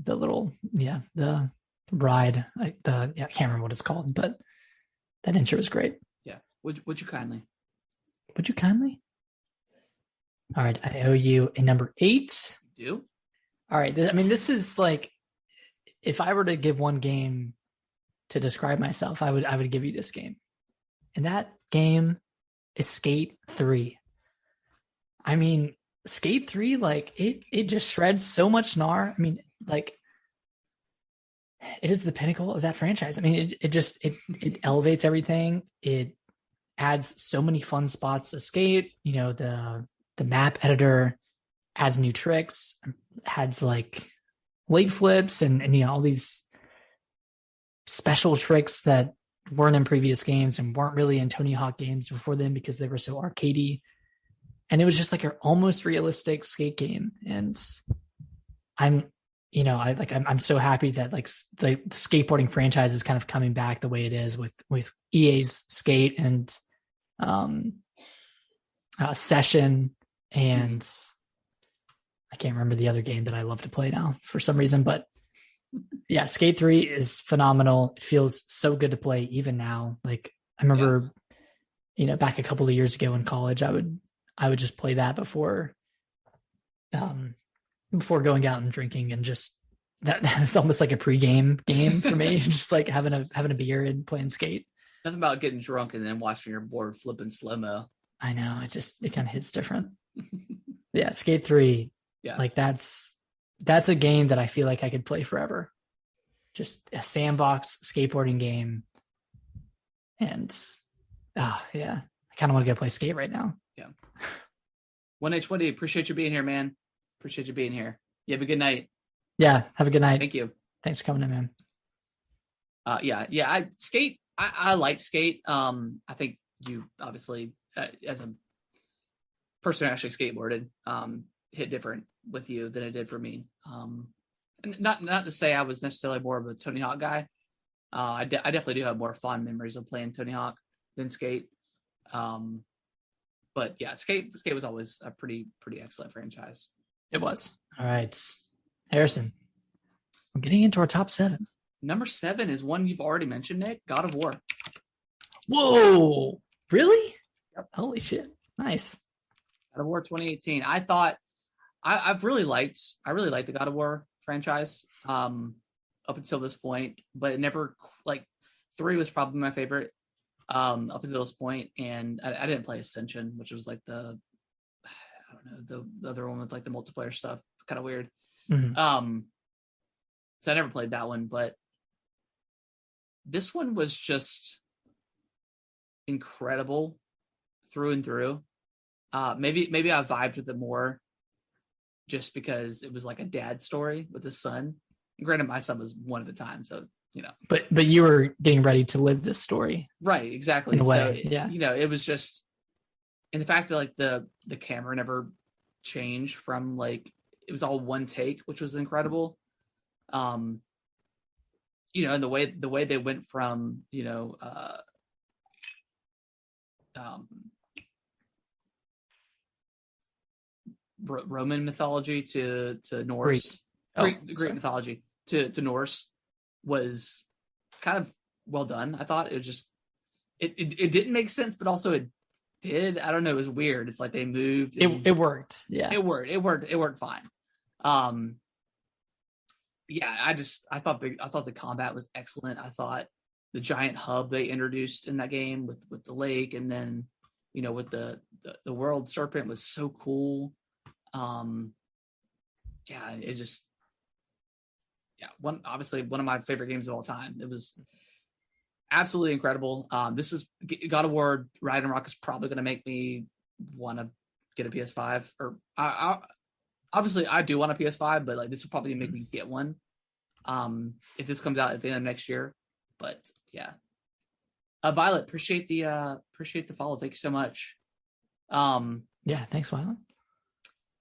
little the ride, like I can't remember what it's called, but that intro was great. Yeah. Would you kindly? Would you kindly? All right, I owe you a number 8. You do? All right, this is like if I were to give one game to describe myself, I would give you this game. And that game is Skate 3. I mean, Skate 3, like it just shreds so much gnar. I mean, like it is the pinnacle of that franchise. I mean, it elevates everything. It adds so many fun spots to skate. The map editor adds new tricks, adds like late flips and all these special tricks that weren't in previous games and weren't really in Tony Hawk games before then because they were so arcadey. And it was just like an almost realistic skate game. And I'm so happy that like the skateboarding franchise is kind of coming back the way it is with EA's Skate and Session, and I can't remember the other game that I love to play now for some reason, but yeah, Skate 3 is phenomenal. It feels so good to play even now. Like I remember, back a couple of years ago in college, I would just play that before going out and drinking, and just that's almost like a pregame game for me. Just like having a beer and playing Skate. Nothing about getting drunk and then watching your board flipping slow-mo. I know, it kind of hits different. Yeah, Skate 3. Yeah, like that's a game that I feel like I could play forever. Just a sandbox skateboarding game, and I kind of want to go play Skate right now. Yeah. 1H1D, appreciate you being here, man. Appreciate you being here. You have a good night. Yeah, have a good night. Thank you. Thanks for coming in, man. I like Skate. I think you obviously, as a person who actually skateboarded, hit different with you than it did for me. And not to say I was necessarily more of a Tony Hawk guy. I definitely do have more fond memories of playing Tony Hawk than Skate. But yeah, Skate was always a pretty excellent franchise. It was. All right, Harrison, we're getting into our top 7. Number 7 is one you've already mentioned, Nick. God of War. Whoa! Really? Yep. Holy shit! Nice. God of War 2018. I thought I really liked the God of War franchise up until this point, but it never 3 was probably my favorite up until this point, and I didn't play Ascension, which was like the other one with like the multiplayer stuff, kind of weird. So I never played that one, but this one was just incredible through and through. Maybe I vibed with it more just because it was like a dad story with his son. And granted, my son was one at a time, so But you were getting ready to live this story, right? Exactly. in a way, yeah. It was just, and the fact that like the camera never changed from like it was all one take, which was incredible. And the way they went from Roman mythology to Norse, Greek mythology to Norse was kind of well done. I thought it was just it didn't make sense, but also it did. I don't know. It was weird. It's like they moved. It worked. Yeah, it worked. It worked fine. Yeah, I thought the combat was excellent. I thought the giant hub they introduced in that game with the lake, and then with the world serpent was so cool. Obviously one of my favorite games of all time. It was absolutely incredible. This is God of War Ragnarok is probably going to make me want to get a PS5, or obviously I do want a PS5, but like this will probably make me get one if this comes out at the end of next year. But yeah, Violet, appreciate the follow. Thank you so much. Yeah, thanks, Violet.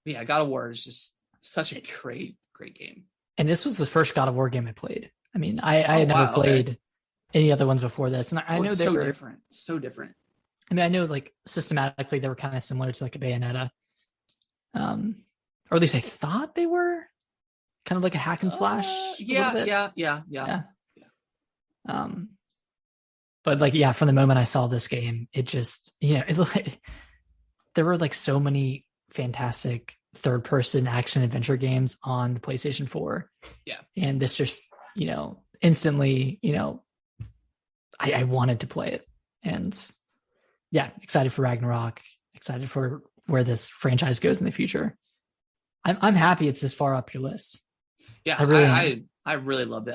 Yeah, God of War is just such a great game. And this was the first God of War game I played. I mean, I had never played any other ones before this, and I know they were so different. I mean, I know like systematically they were kind of similar to like a Bayonetta, or at least I thought they were kind of like a hack and slash. Yeah. But like, yeah, from the moment I saw this game, it just there were like so many fantastic third-person action adventure games on the PlayStation 4. Yeah, and this just instantly I wanted to play it, and yeah, excited for Ragnarok, excited for where this franchise goes in the future. I'm happy it's this far up your list. Yeah, I really loved it.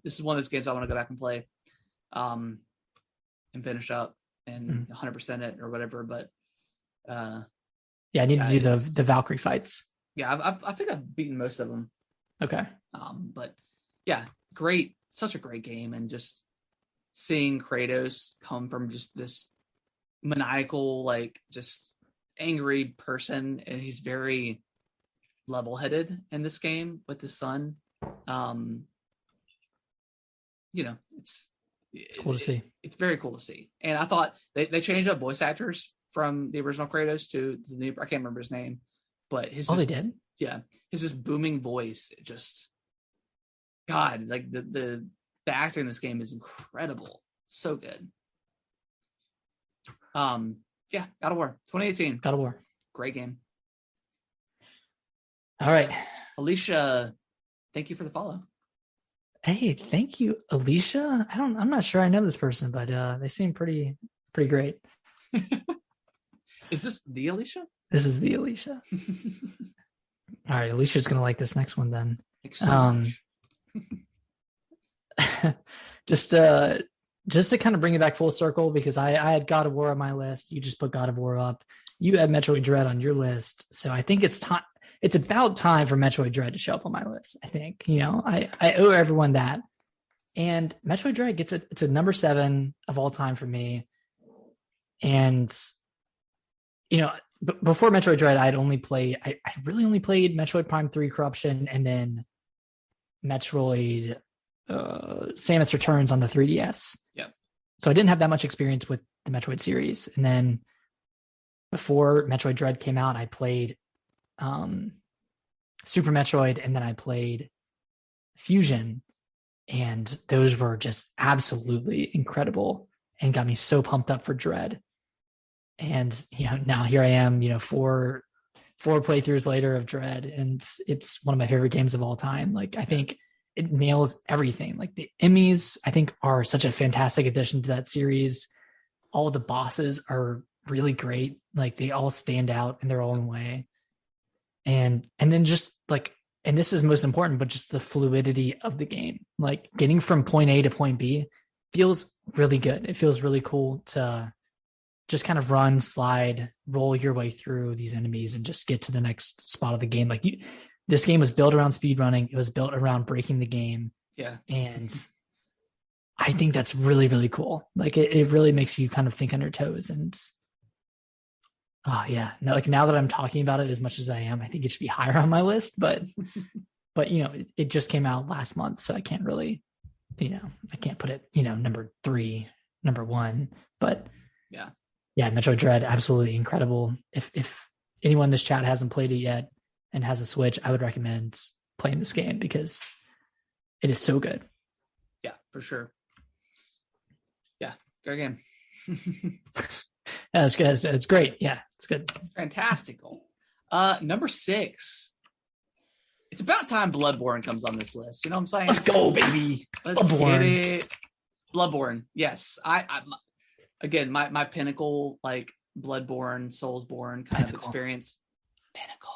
This is one of those games I want to go back and play, and finish up and 100% it or whatever. But yeah, I need to do the Valkyrie fights. Yeah, I think I've beaten most of them. Okay. But yeah, such a great game, and just seeing Kratos come from just this maniacal, like just angry person, and he's very level-headed in this game with his son. It's cool to see. It's very cool to see, and I thought they changed up voice actors from the original Kratos to the new. I can't remember his name, but they did. Yeah, his just booming voice. Just God, like the acting in this game is incredible. So good. Yeah, God of War 2018. God of War, great game. All right, Alicia, thank you for the follow. Hey, thank you, Alicia. I'm not sure I know this person, but they seem pretty great. Is this the Alicia? This is the Alicia. All right, Alicia's gonna like this next one then. Thanks so much. just to kind of bring it back full circle, because I had God of War on my list. You just put God of War up. You had Metroid Dread on your list, so I think it's time. It's about time for Metroid Dread to show up on my list. I think I owe everyone that. And Metroid Dread it's a number 7 of all time for me. And before Metroid Dread, I really only played Metroid Prime 3 Corruption, and then Metroid Samus Returns on the 3DS. Yep. So I didn't have that much experience with the Metroid series. And then before Metroid Dread came out, I played Super Metroid, and then I played Fusion, and those were just absolutely incredible and got me so pumped up for Dread. And now here I am, 4 playthroughs later of Dread, and it's one of my favorite games of all time. Like, I think it nails everything. Like, the Emmys, I think, are such a fantastic addition to that series. All the bosses are really great. Like, they all stand out in their own way. And then just like and this is most important, but just the fluidity of the game, like getting from point A to point B feels really good. It feels really cool to just kind of run, slide, roll your way through these enemies and just get to the next spot of the game. Like this game was built around speed running. It was built around breaking the game. Yeah. And I think that's really, really cool. Like it really makes you kind of think on your toes. And oh yeah, now, like now that I'm talking about it as much as I am, I think it should be higher on my list. But it just came out last month, so I can't really, I can't put it, number 3, number 1. But yeah, Metroid Dread, absolutely incredible. If anyone in this chat hasn't played it yet and has a Switch, I would recommend playing this game because it is so good. Yeah, for sure. Yeah, great game. That's good. It's great. Yeah, it's good. It's fantastical. Number 6. It's about time Bloodborne comes on this list. You know what I'm saying? Let's go, baby. Let's get it. Bloodborne. Yes. I again, my pinnacle, like Bloodborne, Soulsborne kind of experience. Pinnacle.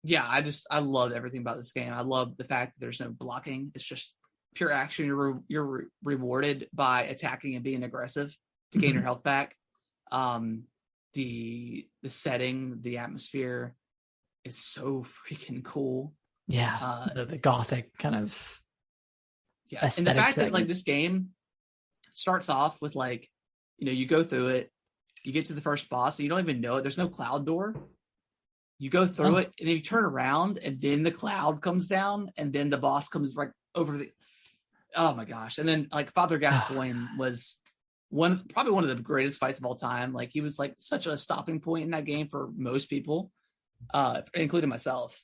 Yeah, I loved everything about this game. I love the fact that there's no blocking. It's just pure action. You're rewarded by attacking and being aggressive to gain your health back. The setting, the atmosphere is so freaking cool. Yeah, the gothic kind of. Yeah, and the fact that like this game starts off with like, you go through it, you get to the first boss, and you don't even know it. There's no cloud door. You go through it, and then you turn around, and then the cloud comes down, and then the boss comes right over the. Oh my gosh! And then like Father Gascoigne was probably one of the greatest fights of all time. Like he was like such a stopping point in that game for most people, including myself.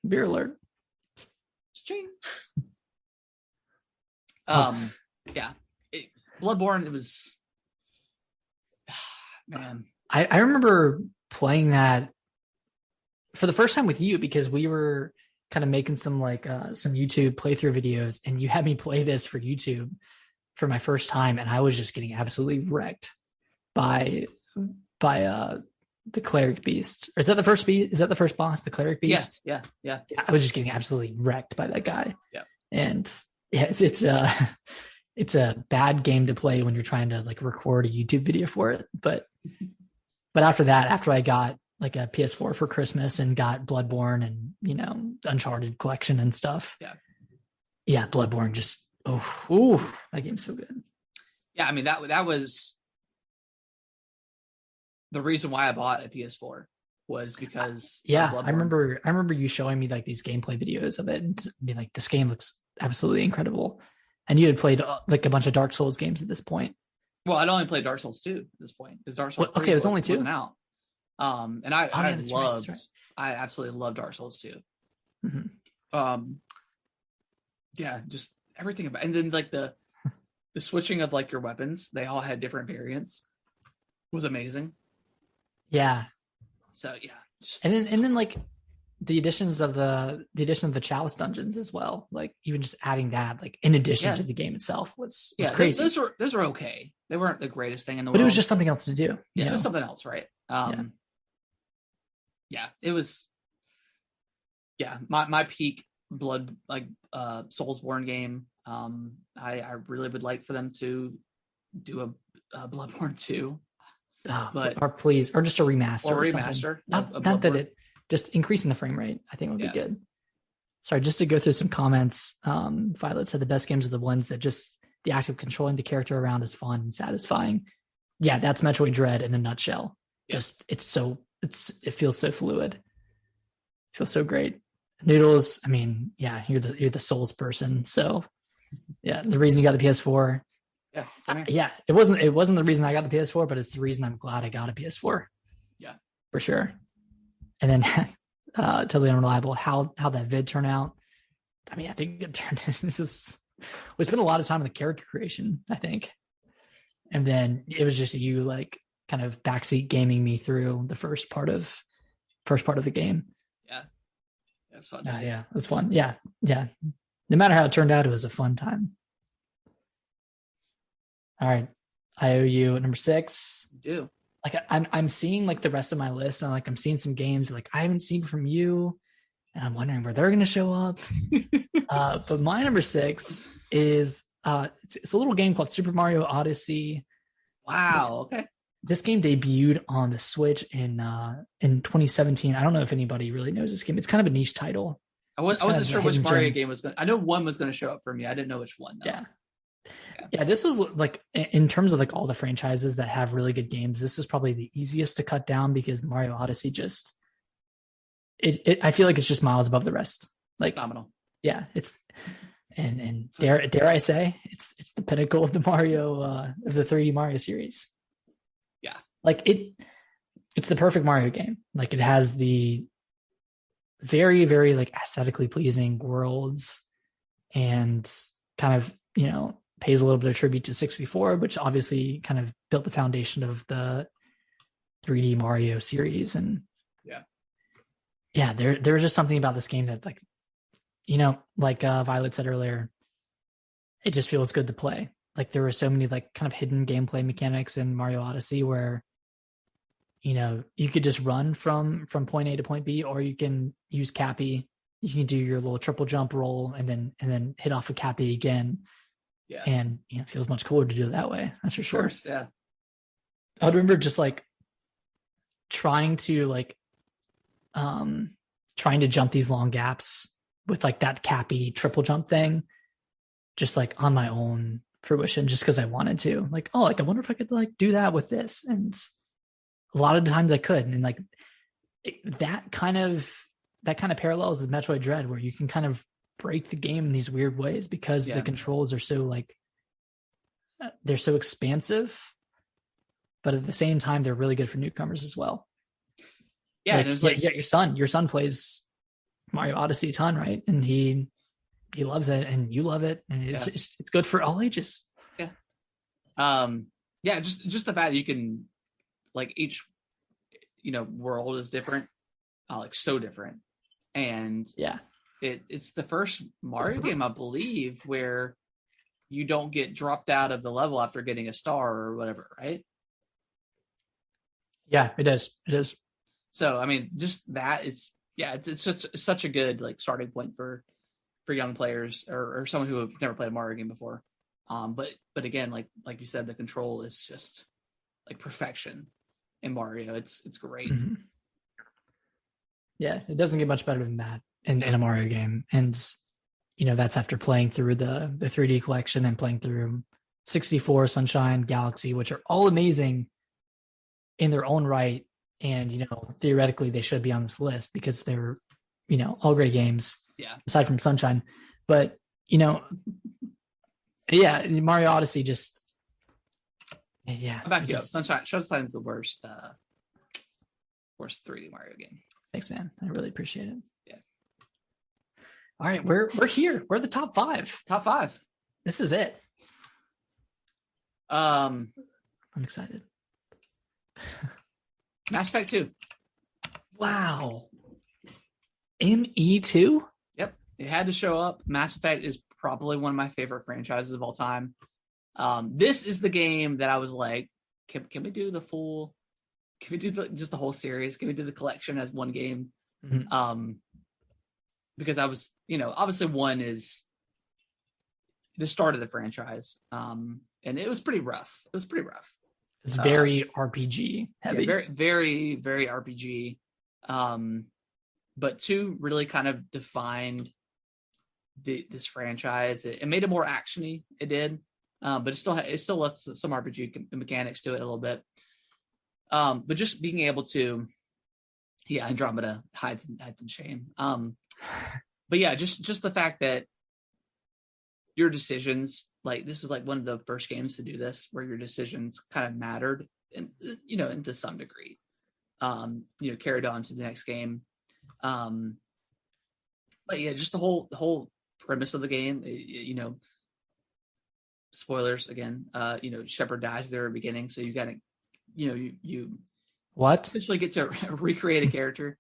Beer alert. Ching. Yeah, Bloodborne. It was, man. I remember playing that for the first time with you because we were kind of making some some YouTube playthrough videos, and you had me play this for YouTube for my first time, and I was just getting absolutely wrecked by the cleric beast. Or is that the first beast? Is that the first boss, the cleric beast? Yeah. I was just getting absolutely wrecked by that guy. Yeah. And yeah, it's a bad game to play when you're trying to like record a YouTube video for it. But after that, after I got like a PS4 for Christmas and got Bloodborne and Uncharted collection and stuff. Yeah, Bloodborne just that game's so good. Yeah, I mean that was the reason why I bought a PS4 was because I remember you showing me like these gameplay videos of it and being like, this game looks absolutely incredible. And you had played like a bunch of Dark Souls games at this point. Well, I'd only played Dark Souls 2 at this point because Dark Souls 3 it was only 2. Wasn't out. And I I absolutely loved Dark Souls 2. Mm-hmm. Yeah, just everything about, and then like the switching of like your weapons, they all had different variants. Was amazing. Yeah. So yeah, and then like the additions of the Chalice dungeons as well. Like even just adding that, like in addition to the game itself was crazy. Those were okay. They weren't the greatest thing in the world, but it was just something else to do. Yeah, it was something else, right? Yeah, it was. Yeah, my peak Soulsborne game. I really would like for them to do a Bloodborne 2. Or please, or just a remaster. Or remaster. Not that it just increasing the frame rate, I think would be good. Sorry, just to go through some comments. Violet said the best games are the ones that just the act of controlling the character around is fun and satisfying. Yeah, that's Metroid Dread in a nutshell. Just it feels so fluid. It feels so great. Noodles, I mean, yeah, you're the Souls person. So yeah, the reason you got the PS4. Yeah, it wasn't the reason I got the PS4, but it's the reason I'm glad I got a PS4. Yeah, for sure. And then totally unreliable how that vid turned out. I mean, I think it turned we spent a lot of time on the character creation, I think, and then it was just you like kind of backseat gaming me through the first part of the game. Yeah, it was fun. Yeah, it was fun. Yeah. No matter how it turned out, it was a fun time. All right, I owe you number 6. You do. like I'm seeing like the rest of my list, and like I'm seeing some games like I haven't seen from you, and I'm wondering where they're going to show up. But my number 6 is it's a little game called Super Mario Odyssey. Wow. Okay. This game debuted on the Switch in 2017. I don't know if anybody really knows this game. It's kind of a niche title. I wasn't sure which Mario game was going to. I know one was going to show up for me. I didn't know which one, though. Yeah, this was like, in terms of like all the franchises that have really good games, this is probably the easiest to cut down because Mario Odyssey just, I feel like it's just miles above the rest. Like, phenomenal. Yeah, it's, and dare I say, it's the pinnacle of the Mario, of the 3D Mario series. Yeah. Like it's the perfect Mario game. Like it has the very, very like aesthetically pleasing worlds, and kind of, pays a little bit of tribute to 64, which obviously kind of built the foundation of the 3D Mario series. And there was just something about this game that, like, like Violet said earlier, it just feels good to play. Like there were so many like kind of hidden gameplay mechanics in Mario Odyssey where, you could just run from point A to point B, or you can use Cappy. You can do your little triple jump roll and then hit off of Cappy again. Yeah. And it feels much cooler to do it that way. That's for sure. Of course, yeah. I remember just like trying to jump these long gaps with like that Cappy triple jump thing, just like on my own fruition, just because I wanted to. Like, I wonder if I could like do that with this. And a lot of times I could. And like that kind of parallels with Metroid Dread, where you can kind of break the game in these weird ways because the controls are so like, they're so expansive, but at the same time, they're really good for newcomers as well. Yeah. And it was your son plays Mario Odyssey a ton, right? And he loves it, and you love it, and it's good for all ages. Yeah. Just the fact that you can, like, each, world is different, like so different. And it's the first Mario game, I believe, where you don't get dropped out of the level after getting a star or whatever, right? Yeah, it is. So, I mean, just that is, it's such a good like starting point for young players or someone who have never played a Mario game before. But again, like you said, the control is just like perfection in Mario. It's great. Mm-hmm. Yeah, it doesn't get much better than that in a Mario game. And, that's after playing through the 3D collection and playing through 64, Sunshine, Galaxy, which are all amazing in their own right. And, theoretically they should be on this list because they're, all great games. Yeah. Aside from Sunshine. But, Mario Odyssey just, How about you? Sunshine's the worst 3D Mario game. Thanks, man. I really appreciate it. Yeah. All right, we're here. We're the top 5. Top 5. This is it. I'm excited. Mass Effect 2. Wow. ME2? Yep. It had to show up. Mass Effect is probably one of my favorite franchises of all time. This is the game that I was like, can we do the full, can we do just the whole series? Can we do the collection as one game? Mm-hmm. Because I was, obviously one is the start of the franchise. And it was pretty rough. It's very RPG heavy. Yeah, very, very, very RPG. But 2 really kind of defined this franchise. It made it more actiony. It did. But it still left some RPG mechanics to it a little bit. But just being able to, Andromeda hides in shame. But yeah, just the fact that your decisions, like this is like one of the first games to do this, where your decisions kind of mattered, and and to some degree, carried on to the next game. But yeah, just the whole premise of the game, spoilers again, Shepard dies at the very beginning, so you gotta, you what essentially get to recreate a character.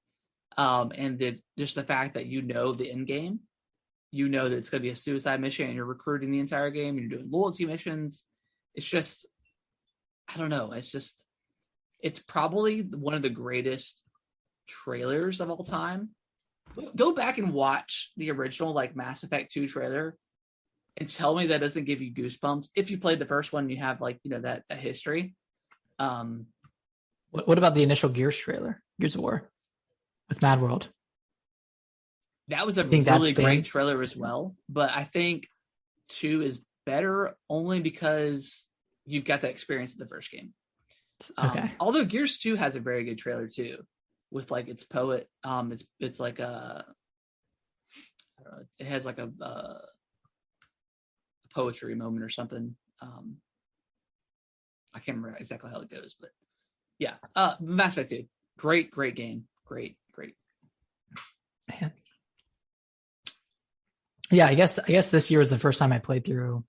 And just the fact that the end game, that it's going to be a suicide mission, and you're recruiting the entire game, and you're doing loyalty missions. It's just, I don't know. It's just, It's probably one of the greatest trailers of all time. Go back and watch the original like Mass Effect 2 trailer and tell me that doesn't give you goosebumps. If you played the first one, you have like, that history. What about the initial Gears trailer, Gears of War with Mad World? That was a really great trailer as well, but I think 2 is better only because you've got the experience of the first game. Okay. Although Gears 2 has a very good trailer too, with like its poet. It's like it has like a poetry moment or something. I can't remember exactly how it goes, but yeah. Mass Effect 2, great game, great. Man. Yeah, I guess this year was the first time I played through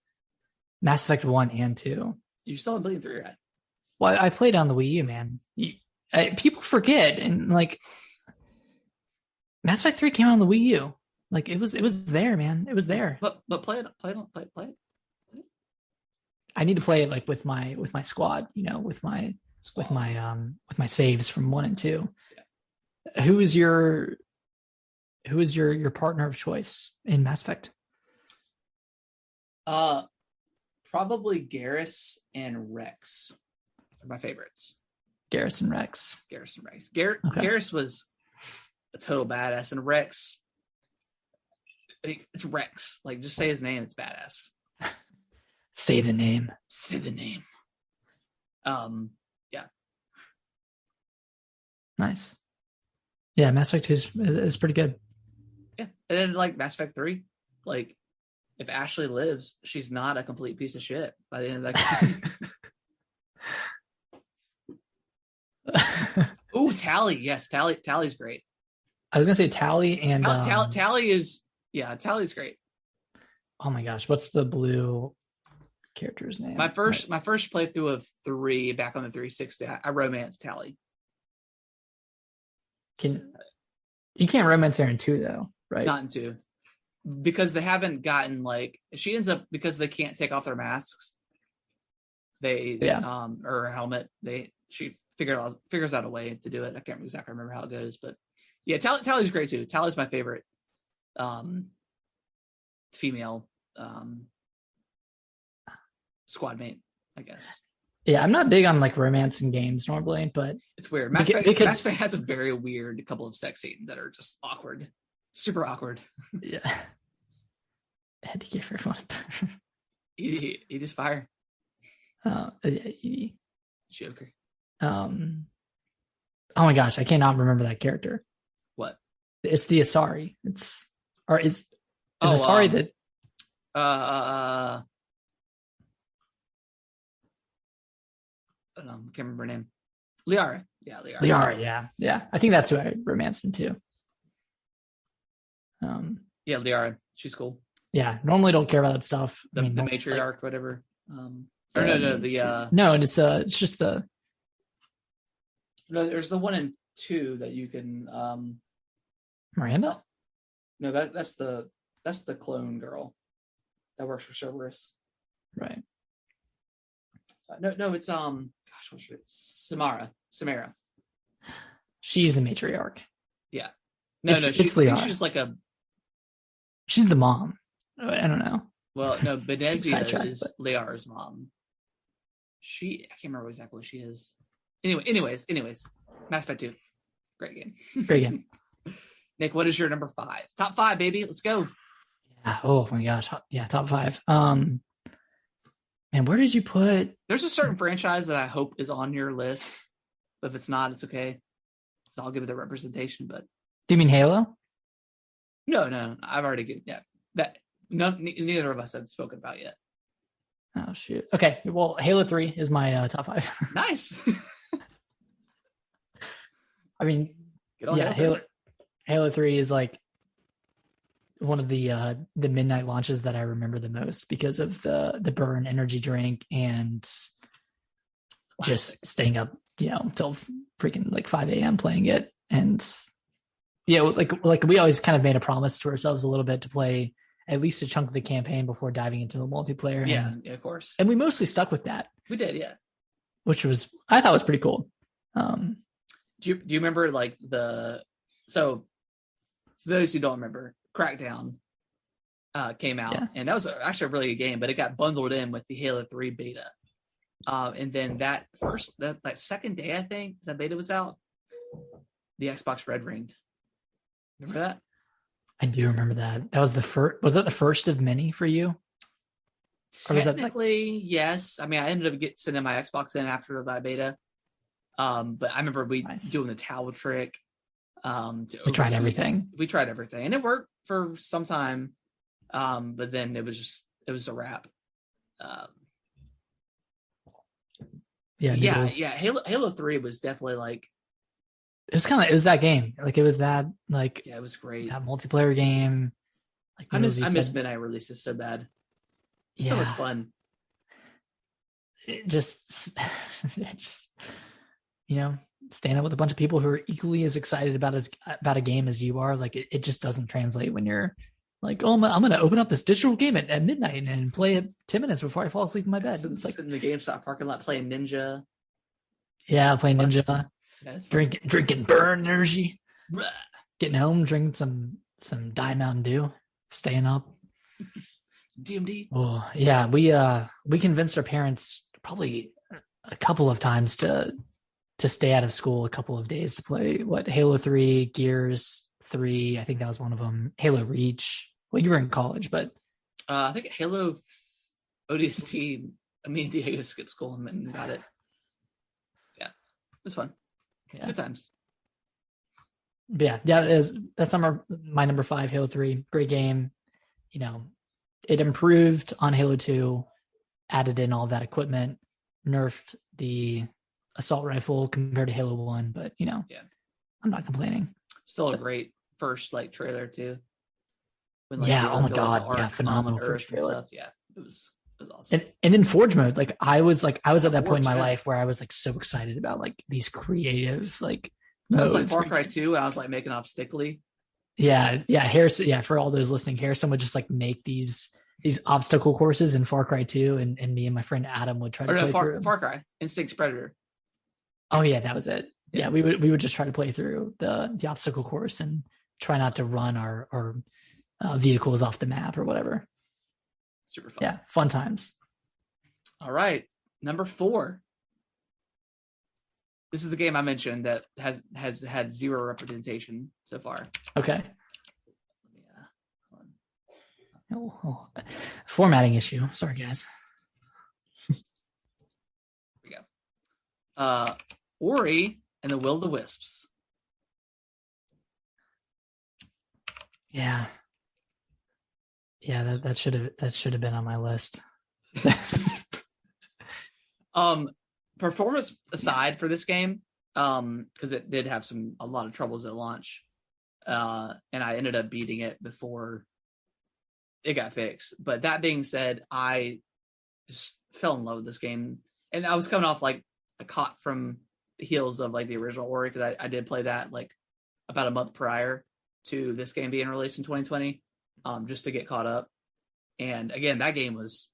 Mass Effect 1 and 2. You still haven't played 3 yet? Well, I played on the Wii U, man. People forget, and like Mass Effect 3 came out on the Wii U. Like it was there, man. It was there. But play it. I need to play it like with my squad, with my saves from 1 and 2. Yeah. Who is your partner of choice in Mass Effect? Probably Garrus and Rex are my favorites. Garrus and Rex. Garrus was a total badass, and Rex, it's Rex. Like, just say his name; it's badass. Say the name. Yeah. Nice. Yeah, Mass Effect 2 is pretty good. Yeah, and then like Mass Effect 3, like if Ashley lives, she's not a complete piece of shit by the end of that game. Ooh, Tally. Yes, Tally's great. I was gonna say Tally and Tally's great. Oh my gosh, what's the blue character's name? My first playthrough of 3 back on the 360, I romanced Tally. You can't romance her in 2 though, right? Not in 2. Because they haven't gotten like, she ends up, because they can't take off their masks, or her helmet, she figures out a way to do it. I can't exactly remember how it goes, but yeah, Tally's great too. Tally's my favorite female squad mate, I guess. Yeah, I'm not big on like romance in games normally, but it's weird. Mass Effect has a very weird couple of sex scenes that are just awkward, super awkward. Yeah, I had to give everyone. He just fire. Joker. Oh my gosh, I cannot remember that character. What? It's the Asari. Is Asari that? I don't know. I can't remember her name. Liara. Yeah, Liara. Liara. Yeah. I think that's who I romanced into. Yeah, Liara. She's cool. Yeah. Normally don't care about that stuff. The matriarch, like, whatever. No. And it's just the. No, there's the one in 2 that you can. Miranda. No, that's the clone girl that works for Cerberus. Right. No, it's gosh, what's her name? Samara. She's the matriarch. Yeah. She's like she's the mom. I don't know. Well, no, Benezia is Liara's mom. I can't remember exactly what she is. Anyways, Mass Effect 2, great game. Great game. Nick, what is your number 5? Top 5, baby. Let's go. Yeah. Oh my gosh. Yeah, top 5. And where did you put? There's a certain franchise that I hope is on your list, but if it's not, it's okay. So I'll give it the representation. But do you mean Halo? No. I've already given that. No, neither of us have spoken about yet. Oh shoot. Okay. Well, Halo 3 is my top 5. Nice. I mean, yeah, Halo 3 is like one of the midnight launches that I remember the most because of the burn energy drink and just staying up, until freaking like 5 a.m. playing it. And like we always kind of made a promise to ourselves a little bit to play at least a chunk of the campaign before diving into the multiplayer. Yeah, of course. And we mostly stuck with that. We did, yeah. Which I thought was pretty cool. Do you remember like so for those who don't remember, Crackdown came out, and that was actually a really good game, but it got bundled in with the Halo 3 beta. And then that second day, I think that beta was out, the Xbox Red ringed. Remember that? I do remember that. That was the first. Was that the first of many for you? Technically, yes. I mean, I ended up sending my Xbox in after that beta. But I remember doing the towel trick. We tried everything. We tried everything, and it worked for some time. But then it was a wrap. Yeah. Halo 3 was definitely like. It was that game. Like it was that like. Yeah, it was great. That multiplayer game. Like I miss midnight releases so bad. So much fun. It just stand up with a bunch of people who are equally as excited about a game as you are. Like it just doesn't translate when you're like, oh, I'm going to open up this digital game at midnight and play it 10 minutes before I fall asleep in my bed. It's like in the GameStop parking lot playing Ninja. Yeah, playing Ninja. Drinking burn energy. Getting home, drinking some Diet Mountain Dew, staying up. DMD. Oh yeah, we convinced our parents probably a couple of times to stay out of school a couple of days to play Halo 3, Gears 3. I think that was one of them. Halo Reach. Well, you were in college, but I think Halo ODST. Me and Diego skipped school and got it. Yeah, it was fun. Yeah. Good times. Yeah, that's my number 5, Halo 3. Great game. It improved on Halo 2, added in all that equipment, nerfed the assault rifle compared to Halo 1, but I'm not complaining. Still a great first trailer too. When, oh my god, phenomenal first trailer. Yeah, it was awesome. And in Forge mode, I was at that point in my life where I was so excited about these creative modes. It was Far Cry 2, and I was making obstacle-y. Yeah. Harrison. Yeah, for all those listening, Harrison would just make these obstacle courses in Far Cry 2, and me and my friend Adam would try to play through. Far Cry Instinct Predator. Oh yeah, that was it. Yeah, we would just try to play through the obstacle course and try not to run our vehicles off the map or whatever. Super fun. Yeah, fun times. All right, number 4. This is the game I mentioned that has had 0 representation so far. Okay. Formatting issue. Sorry, guys. Here we go. Ori and the Will of the Wisps. Yeah. Yeah, that should have been on my list. Performance aside for this game, because it did have a lot of troubles at launch, and I ended up beating it before it got fixed. But that being said, I just fell in love with this game, and I was coming off a hot from the heels of the original Ori, because I did play that about a month prior to this game being released in 2020, just to get caught up. And again, that game was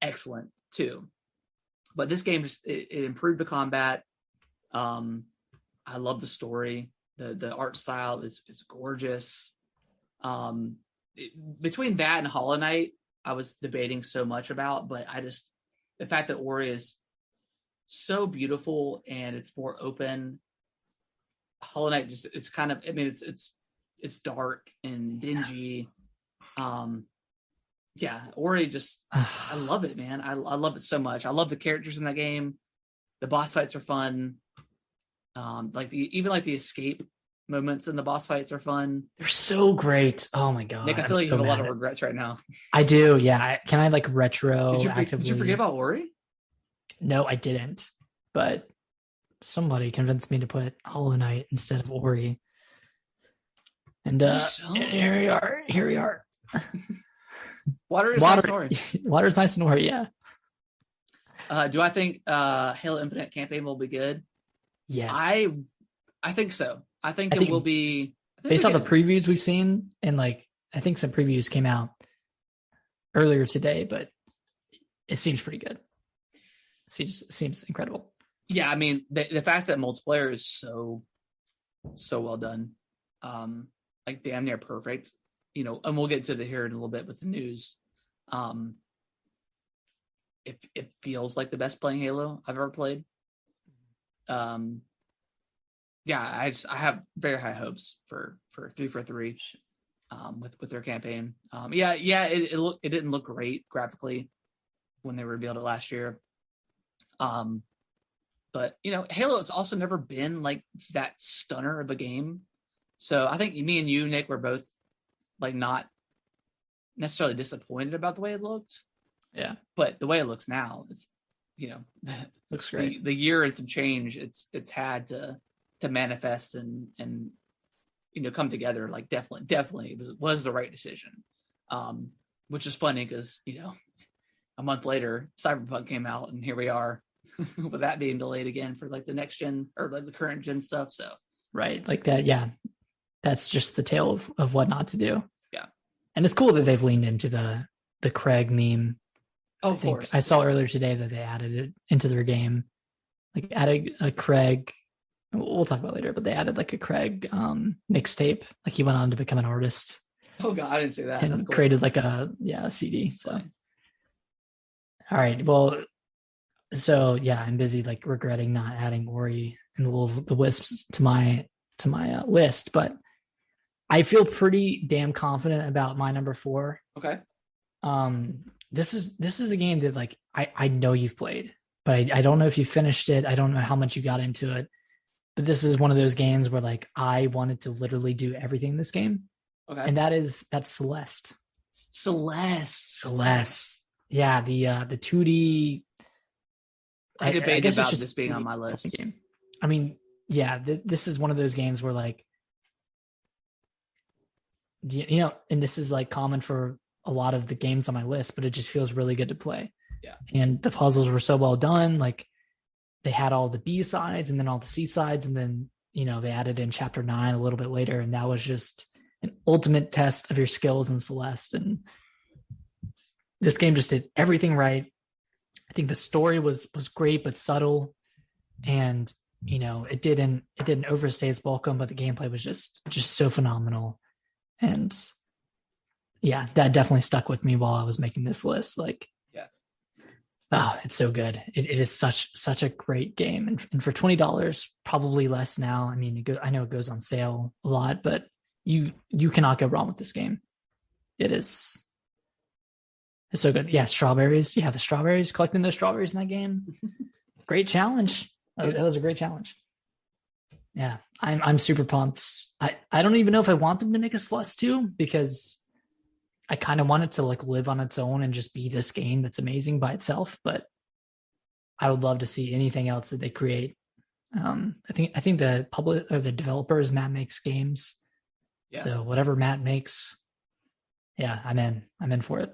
excellent too. But this game just it improved the combat. I love the story. The art style is gorgeous. Between that and Hollow Knight, I was debating so much about, but the fact that Ori is so beautiful and it's more open. Hollow Knight it's kind of, it's dark and dingy. Yeah, Ori I love it, man. I love it so much. I love the characters in that game. The boss fights are fun. The escape moments in the boss fights are fun. They're so great. Oh my god, Nick, I feel like you have a lot of regrets right now. I do. Yeah, can I retro? Did you forget about Ori? No, I didn't. But somebody convinced me to put Hollow Knight instead of Ori. And here we are. Water is nice and Ori. Water is nice and Ori, yeah. Do I think Halo Infinite campaign will be good? Yes. I think so. I think it will be. Based on the previews we've seen, and I think some previews came out earlier today, but it seems pretty good. Seems incredible. Yeah, I mean the fact that multiplayer is so well done, like damn near perfect, and we'll get to the here in a little bit with the news. It feels like the best playing Halo I've ever played. Yeah, I have very high hopes for 343 with their campaign. It didn't look great graphically when they revealed it last year. But Halo has also never been like that stunner of a game. So I think me and you, Nick, were both like not necessarily disappointed about the way it looked. Yeah. But the way it looks now, it's looks great. The year and some change it's had to manifest and come together. Like definitely was the right decision. Which is funny because a month later Cyberpunk came out and here we are with that being delayed again for like the next gen or like the current gen stuff. So right, like that. Yeah, that's just the tale of what not to do. Yeah, and it's cool that they've leaned into the Craig meme. Oh, of course. I saw earlier today that they added it into their game, like added a Craig. We'll talk about it later, but they added like a Craig mixtape. Like he went on to become an artist. Oh God, I didn't see that. And created like a CD. So, all right. Well, so yeah, I'm busy like regretting not adding Ori and the Will of the Wisps to my list, but I feel pretty damn confident about my number 4. Okay. This is a game that like I know you've played, but I don't know if you finished it. I don't know how much you got into it, but this is one of those games where like I wanted to literally do everything in this game. Okay. And that's Celeste. Celeste. Yeah, the 2D. I debated about this being on my list. Game. I mean, yeah, this is one of those games where like, and this is like common for a lot of the games on my list, but it just feels really good to play. Yeah. And the puzzles were so well done. Like they had all the B sides and then all the C sides. And then, they added in chapter 9 a little bit later. And that was just an ultimate test of your skills in Celeste. And this game just did everything right. I think the story was great, but subtle. And, it didn't overstay its welcome, but the gameplay was just so phenomenal. And yeah, that definitely stuck with me while I was making this list. Like, yeah, oh, it's so good. It is such a great game. And for $20, probably less now. I mean, I know it goes on sale a lot, but you cannot go wrong with this game. It's so good. Yeah, strawberries. Yeah, the strawberries, collecting those strawberries in that game. Great challenge. That was a great challenge. Yeah, I'm super pumped. I don't even know if I want them to make a Celeste 2 because I kind of want it to like live on its own and just be this game that's amazing by itself. But I would love to see anything else that they create. I think the public or the developers, Matt Makes Games. Yeah. So whatever Matt makes, yeah, I'm in for it.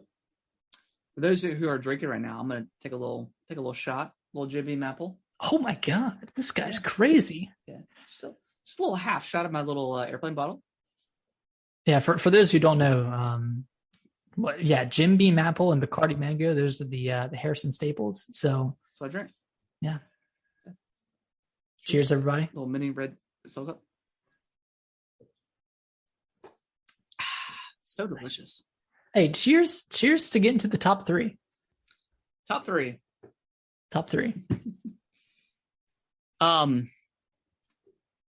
For those who are drinking right now, I'm gonna take a little shot, a little Jim Beam apple. Oh my God, this guy's crazy. Yeah, just a little half shot of my little airplane bottle. Yeah, for those who don't know, Jim Beam apple and Bacardi mango. Those are the Harrison staples. So I drink. Yeah. Okay. Cheers, everybody. Little mini red soak up. So delicious. Hey, cheers to get into the top 3. Top 3. Nick, I'm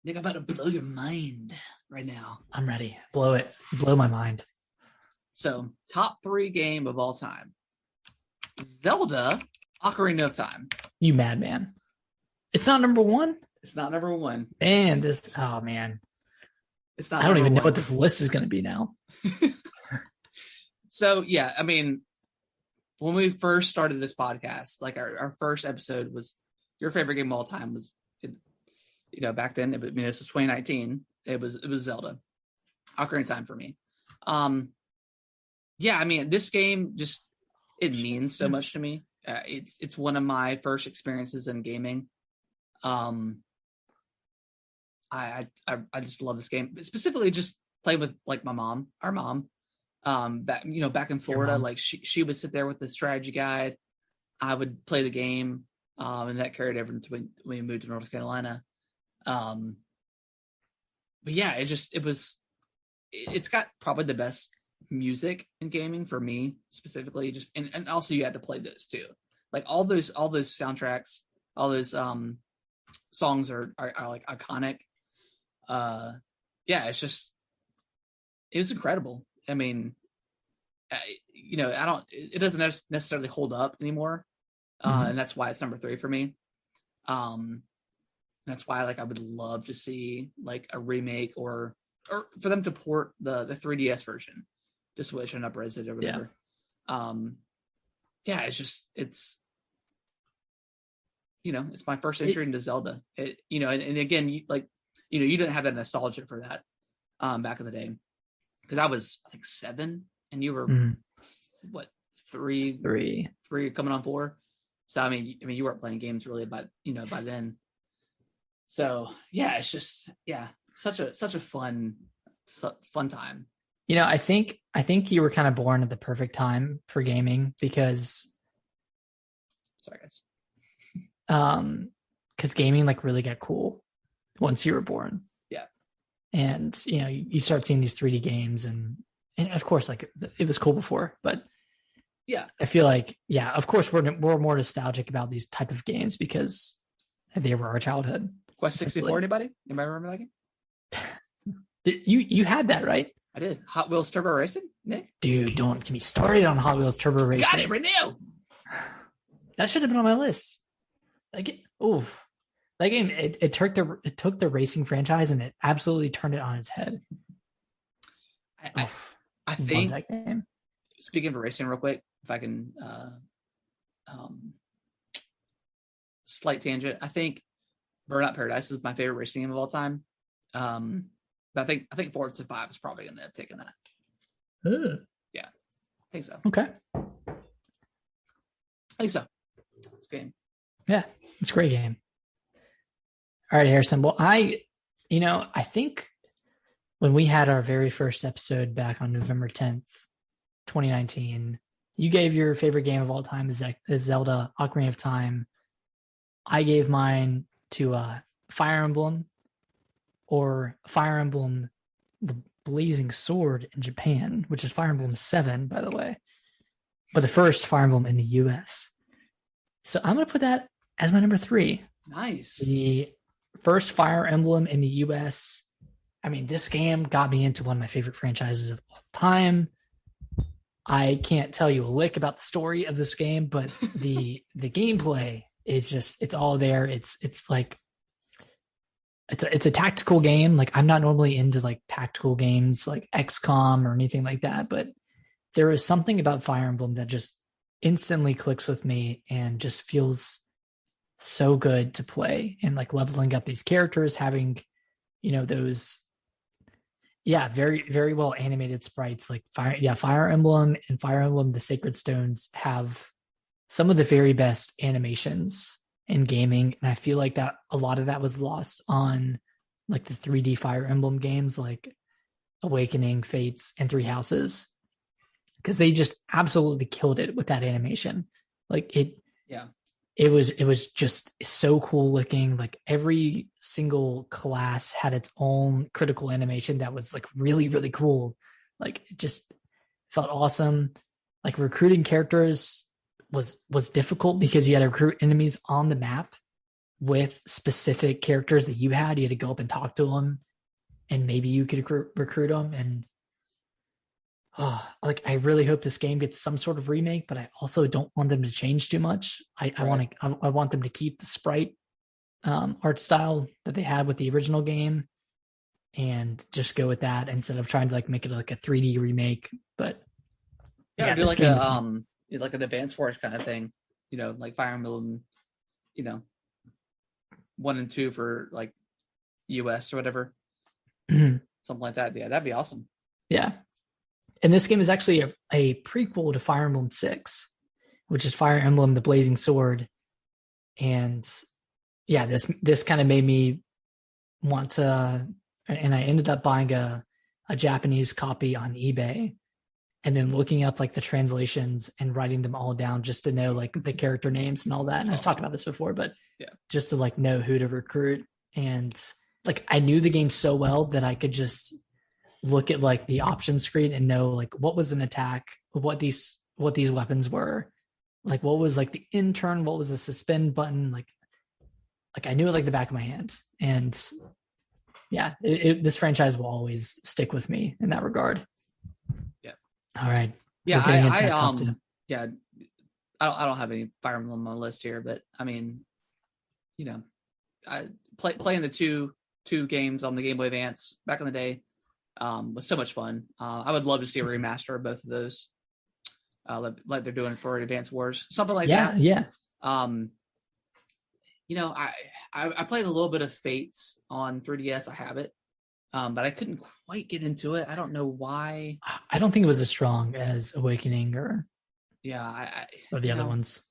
about to blow your mind right now. I'm ready. Blow it. Blow my mind. So, top 3 game of all time. Zelda Ocarina of Time. You madman. It's not number 1? It's not number 1. Man, it's not. I don't even know what this list is going to be now. So, yeah, I mean, when we first started this podcast, like our first episode was your favorite game of all time was, back then, this was 2019. It was Zelda. Ocarina of Time for me. Yeah, I mean, this game it means so much to me. It's one of my first experiences in gaming. I just love this game. Specifically, just playing with like our mom. Back in Florida, like she would sit there with the strategy guide. I would play the game. And that carried over until we moved to North Carolina. But yeah, it's got probably the best music in gaming for me specifically. Just and also you had to play those too. Like all those soundtracks, all those songs are like iconic. Yeah, it was incredible. I mean, it doesn't necessarily hold up anymore. And that's why it's number 3 for me. That's why I would love to see like a remake or for them to port the 3DS version to Switch and upres it or whatever. Yeah, it's it's my first entry into Zelda. And again, you didn't have that nostalgia for that back in the day because I was I think 7 and you were what 3 coming on 4. So I mean you weren't playing games really by then. So yeah, it's just such a fun time. I think you were kind of born at the perfect time for gaming because sorry guys. Because gaming like really got cool once you were born. Yeah. And you start seeing these 3D games and of course like it was cool before, but yeah, I feel like of course we're more nostalgic about these type of games because they were our childhood. Quest 64, anybody remember that game? You had that, right? I did. Hot Wheels Turbo Racing, Nick? Dude, don't get me started on Hot Wheels Turbo Racing. Got it right now. That should have been on my list. That game, it took the racing franchise and it absolutely turned it on its head. I think that game. Speaking of racing real quick, if I can slight tangent, I think Burnout Paradise is my favorite racing game of all time. But I think Forza 5 is probably going to have taken that. Yeah, I think so. Okay. I think so. It's a game. Yeah, it's a great game. All right, Harrison. Well, I think when we had our very first episode back on November 10th, 2019, you gave your favorite game of all time as Zelda Ocarina of Time. I gave mine to Fire Emblem, or Fire Emblem the Blazing Sword in Japan, which is Fire Emblem 7, by the way. But the first Fire Emblem in the US. So I'm going to put that as my number 3. Nice. The first Fire Emblem in the US. I mean, this game got me into one of my favorite franchises of all time. I can't tell you a lick about the story of this game, but the gameplay is just, it's all there. It's like, it's a tactical game. Like I'm not normally into like tactical games like XCOM or anything like that, but there is something about Fire Emblem that just instantly clicks with me and just feels so good to play. And like leveling up these characters, having, those, very, very well animated sprites like Fire Emblem and Fire Emblem The Sacred Stones have some of the very best animations in gaming. And I feel like that a lot of that was lost on like the 3D Fire Emblem games like Awakening, Fates, and Three Houses, because they just absolutely killed it with that animation. Like it was just so cool looking. Like every single class had its own critical animation that was like really, really cool. Like it just felt awesome. Like recruiting characters was difficult because you had to recruit enemies on the map with specific characters that you had. You had to go up and talk to them, and maybe you could recruit them. And I really hope this game gets some sort of remake, but I also don't want them to change too much. I want them to keep the sprite art style that they had with the original game, and just go with that instead of trying to like make it like a 3D remake. But do like an Advance Wars kind of thing, like Fire Emblem, 1 and 2 for like US or whatever, something like that. Yeah, that'd be awesome. Yeah. And this game is actually a prequel to Fire Emblem 6, which is Fire Emblem the Blazing Sword. And yeah, this kind of made me want to, and I ended up buying a Japanese copy on eBay. and then looking up like the translations and writing them all down just to know like the character names and all that. And I've talked about this before, but just to like know who to recruit. And like I knew the game so well that I could just look at like the option screen and know like what was an attack, what these weapons were, like what was like the intern, what was the suspend button, like I knew it like the back of my hand. And yeah, this franchise will always stick with me in that regard. Yeah. All right. Yeah, I don't have any Fire Emblem on my list here, but I mean, you know, I playing the two games on the Game Boy Advance back in the day was so much fun. I would love to see a remaster of both of those, like they're doing for Advance Wars, something like that. Yeah. You know, I played a little bit of Fate on 3DS. I have it, but I couldn't quite get into it. I don't know why. I don't think it was as strong as Awakening or the other ones.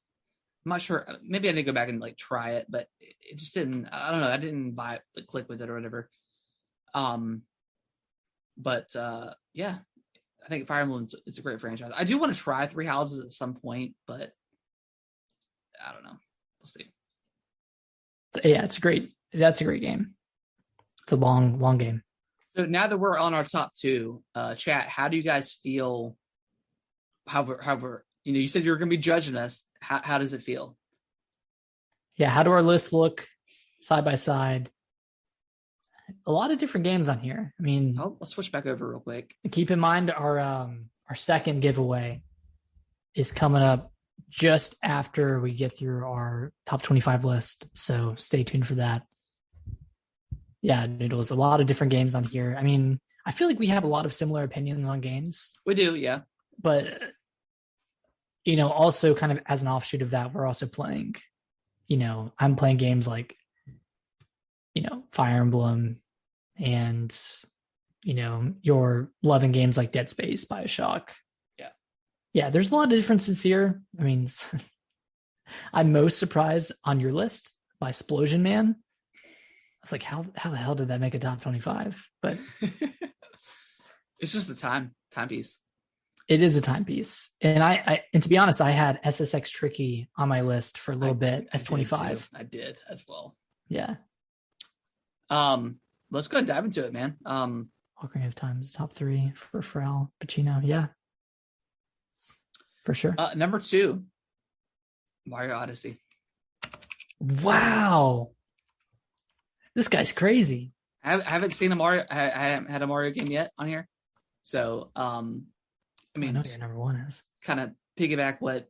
I'm not sure. Maybe I need to go back and like try it, but it just didn't. I don't know. I didn't click with it or whatever. But yeah, I think Fire Emblem is a great franchise. I do want to try Three Houses at some point, but I don't know. We'll see. Yeah, that's a great game. It's a long game. So now that we're on our top two, chat, how do you guys feel? However, you know, you said you were going to be judging us. How does it feel? Yeah, how do our lists look side by side? A lot of different games on here. I mean, I'll switch back over real quick. Keep in mind our second giveaway is coming up just after we get through our top 25 list. So stay tuned for that. Yeah, it was a lot of different games on here. I mean, I feel like we have a lot of similar opinions on games. We do, yeah. But, you know, also kind of as an offshoot of that, we're also playing, you know, I'm playing games like, you know, Fire Emblem and, you know, you're loving games like Dead Space, BioShock. Yeah, there's a lot of differences here. I mean, I'm most surprised on your list by Splosion Man. I was like, how the hell did that make a top 25? But it's just the timepiece. It is a timepiece. And I to be honest, I had SSX Tricky on my list for a little bit as 25. I did as well. Yeah. Let's go and dive into it, man. Ocarina of Time is top 3 for Pharrell Pacino. Yeah. For sure. Number 2, Mario Odyssey. Wow. This guy's crazy. I haven't seen a Mario. I haven't had a Mario game yet on here. So, I mean, I know your number 1 is. Kind of piggyback what,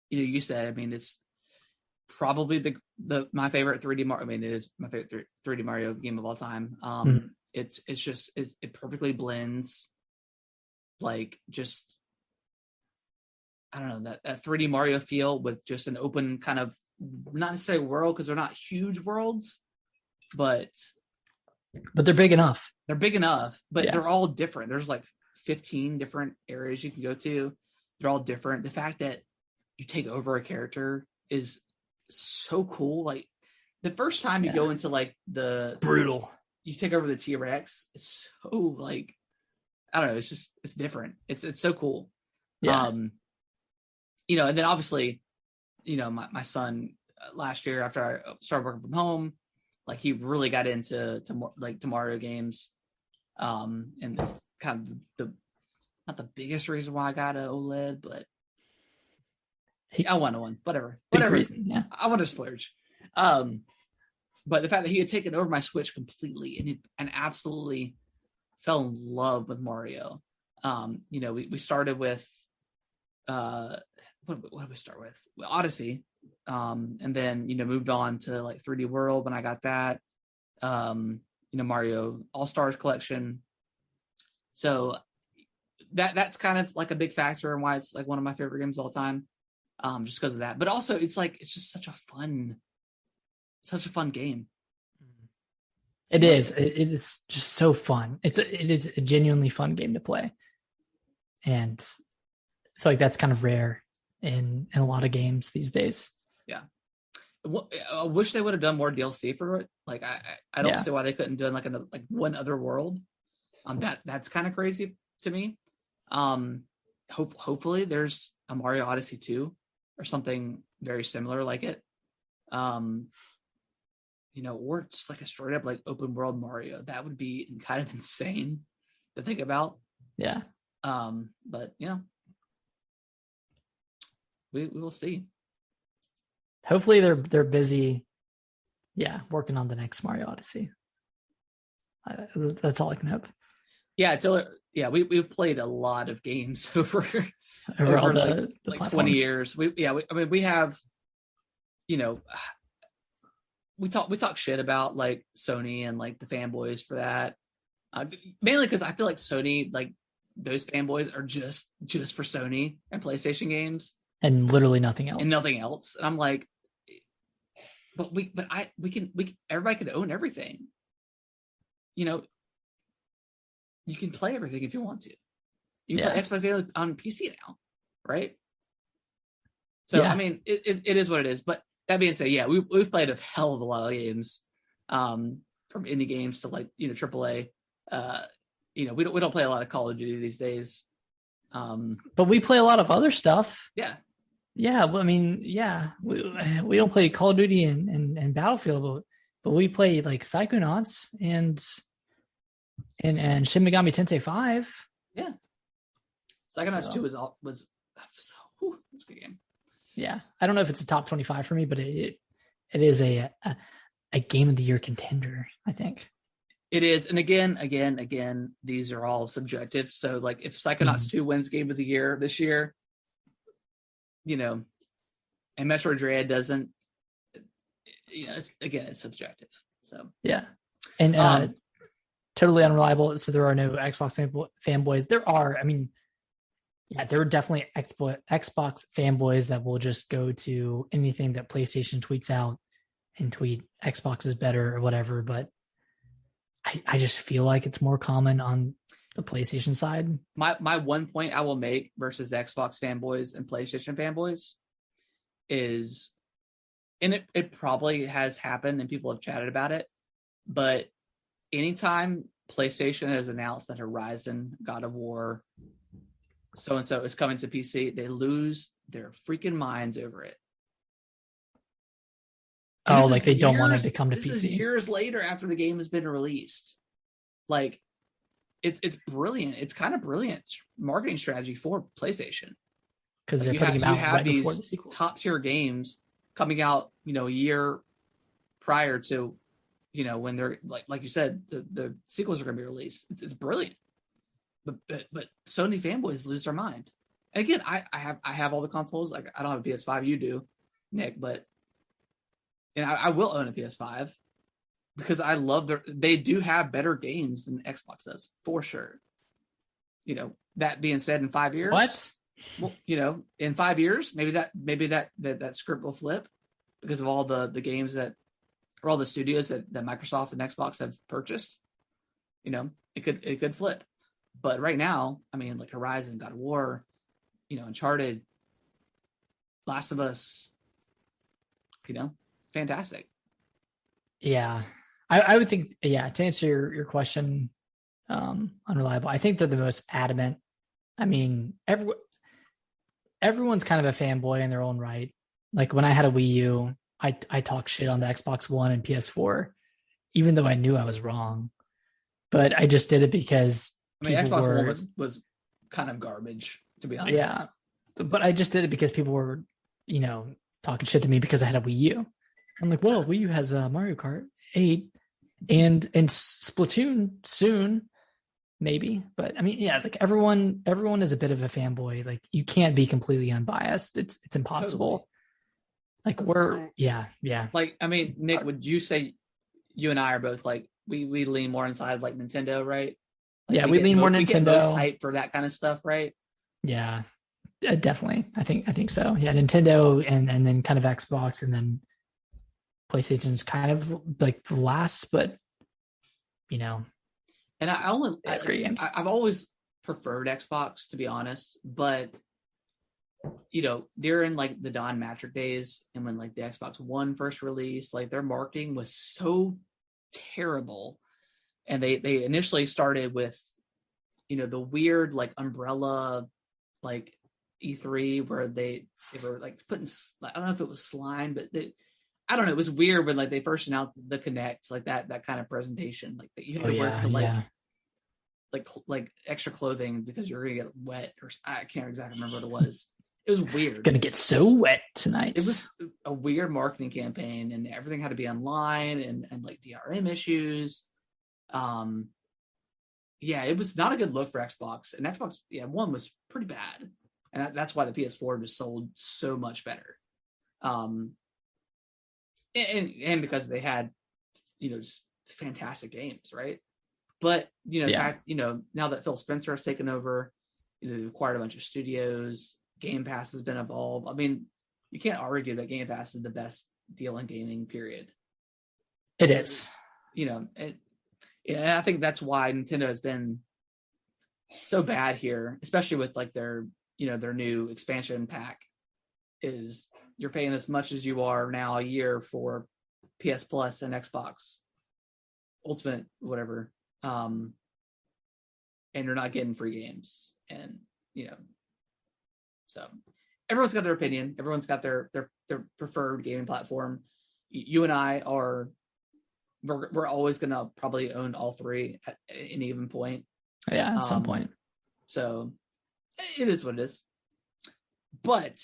you said. I mean, it's probably my favorite 3D Mario. I mean, it is my favorite 3D Mario game of all time. It perfectly blends, like, just, I don't know, that 3D Mario feel with just an open kind of, not necessarily world, because they're not huge worlds, but they're big enough. They're big enough, but they're all different. There's like 15 different areas you can go to. They're all different. The fact that you take over a character is so cool. Like the first time you go into like it's brutal. You take over the T-Rex. It's so like, I don't know. It's different. It's so cool. Yeah. You know, and then obviously, you know, my son last year after I started working from home, like he really got into Mario games. And it's kind of not the biggest reason why I got an OLED, but I wanted one. Whatever reason, yeah. I wanted to splurge. But the fact that he had taken over my Switch completely and absolutely fell in love with Mario. You know, we started with what did we start with? Odyssey. And then, you know, moved on to like 3D World when I got that. You know, Mario All-Stars Collection. So that's kind of like a big factor in why it's like one of my favorite games of all time. Just because of that. But also it's just such a fun game. It is. It is just so fun. It is a genuinely fun game to play. And I feel like that's kind of rare in a lot of games these days. Yeah. I wish they would have done more DLC for it. Like I don't see why they couldn't do like one other world. That's kind of crazy to me. Hopefully there's a Mario Odyssey 2 or something very similar like it. Or just like a straight up like open world Mario. That would be kind of insane to think about. Yeah. But we will see. Hopefully they're busy. Yeah, working on the next Mario Odyssey. That's all I can hope. Yeah, we've played a lot of games over all the like 20 years. We have, we talk shit about like Sony and like the fanboys for that. Mainly because I feel like Sony, like those fanboys are just for Sony and PlayStation games and literally nothing else. And I'm like, everybody can own everything. You can play everything if you want to. You can play Xbox Daily on PC now, right? So I mean, it is what it is. But that being said, we've played a hell of a lot of games, from indie games to like AAA. We don't play a lot of Call of Duty these days. But we play a lot of other stuff. Yeah. Yeah, well, I mean, we don't play Call of Duty and Battlefield, but we play like Psychonauts and Shin Megami Tensei 5. Yeah. Psychonauts 2 was it's a good game. Yeah. I don't know if it's a top 25 for me, but it is a game of the year contender, I think. It is. And again, these are all subjective. So like if Psychonauts 2 wins game of the year this year, and Metroid Dread doesn't, it's subjective. So yeah. And totally unreliable. So there are no Xbox fanboys. There are, there are definitely Xbox fanboys that will just go to anything that PlayStation tweets out and tweet Xbox is better or whatever. But I just feel like it's more common on the PlayStation side. My one point I will make versus Xbox fanboys and PlayStation fanboys is, and it probably has happened and people have chatted about it, but anytime PlayStation has announced that Horizon, God of War, so-and-so is coming to PC, they lose their freaking minds over it. And like they don't want it to come to PC. This is years later after the game has been released. Like, it's brilliant. It's kind of brilliant marketing strategy for PlayStation. Because they're putting them out right before the sequels. Top tier games coming out, a year prior to, when they're like you said, the sequels are going to be released. It's brilliant. But Sony fanboys lose their mind. And again, I have all the consoles. Like I don't have a PS5, you do, Nick, but I will own a PS5 because I love they do have better games than Xbox does, for sure. That being said, in 5 years, what? Well, in 5 years, maybe that script will flip because of all the games that, or all the studios that Microsoft and Xbox have purchased. It could flip. But right now, like Horizon, God of War, Uncharted, Last of Us, fantastic. Yeah. I would think, to answer your question, unreliable, I think they're the most adamant. Everyone's kind of a fanboy in their own right. Like when I had a Wii U, I talked shit on the Xbox One and PS4, even though I knew I was wrong. But I just did it because Xbox One was kind of garbage, to be honest. Yeah. But I just did it because people were, talking shit to me because I had a Wii U. I'm like, well, Wii U has Mario Kart 8 and Splatoon soon, maybe. But like everyone is a bit of a fanboy. Like you can't be completely unbiased. It's impossible. Totally. Like Like, Nick, would you say you and I are both like, we lean more inside of like Nintendo, right? Like we lean more Nintendo. We get most hype for that kind of stuff, right? Yeah, definitely. I think so. Yeah, Nintendo and then kind of Xbox and then PlayStation's kind of like the last, but And I've always preferred Xbox, to be honest, but during like the Don Matrick days and when like the Xbox One first released, like their marketing was so terrible. And they initially started with the weird like umbrella like E3 where they were like putting, I don't know if it was slime, but I don't know, it was weird when like they first announced the Kinect, like that kind of presentation, like that you had to wear like extra clothing because you're gonna get wet, or I can't exactly remember what it was. It was weird. Gonna get so wet tonight. It was a weird marketing campaign, and everything had to be online, and like DRM issues. Yeah, it was not a good look for Xbox, and Xbox One was pretty bad, and that's why the PS4 just sold so much better. And because they had just fantastic games, right? But the fact, now that Phil Spencer has taken over, they've acquired a bunch of studios. Game Pass has been evolved. I mean, you can't argue that Game Pass is the best deal in gaming, period. It is. And I think that's why Nintendo has been so bad here, especially with like their new expansion pack. Is you're paying as much as you are now a year for PS Plus and Xbox Ultimate, whatever, and you're not getting free games, and so everyone's got their opinion. Everyone's got their preferred gaming platform. You and I are. We're always gonna probably own all three at any given point. Yeah, at some point. So it is what it is. But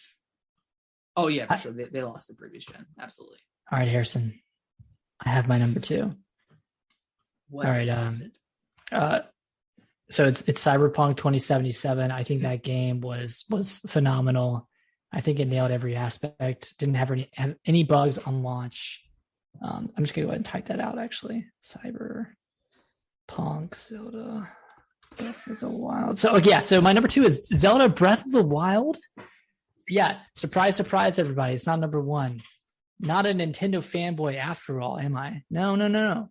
oh yeah, for sure they lost the previous gen. Absolutely. All right, Harrison. I have my number 2. What all right. So it's Cyberpunk 2077. I think that game was phenomenal. I think it nailed every aspect. Didn't have any bugs on launch. I'm just gonna go ahead and type that out. Actually, Cyberpunk Zelda Breath of the Wild. So so my number 2 is Zelda Breath of the Wild. Yeah, surprise, surprise, everybody. It's not number 1. Not a Nintendo fanboy after all, am I? No.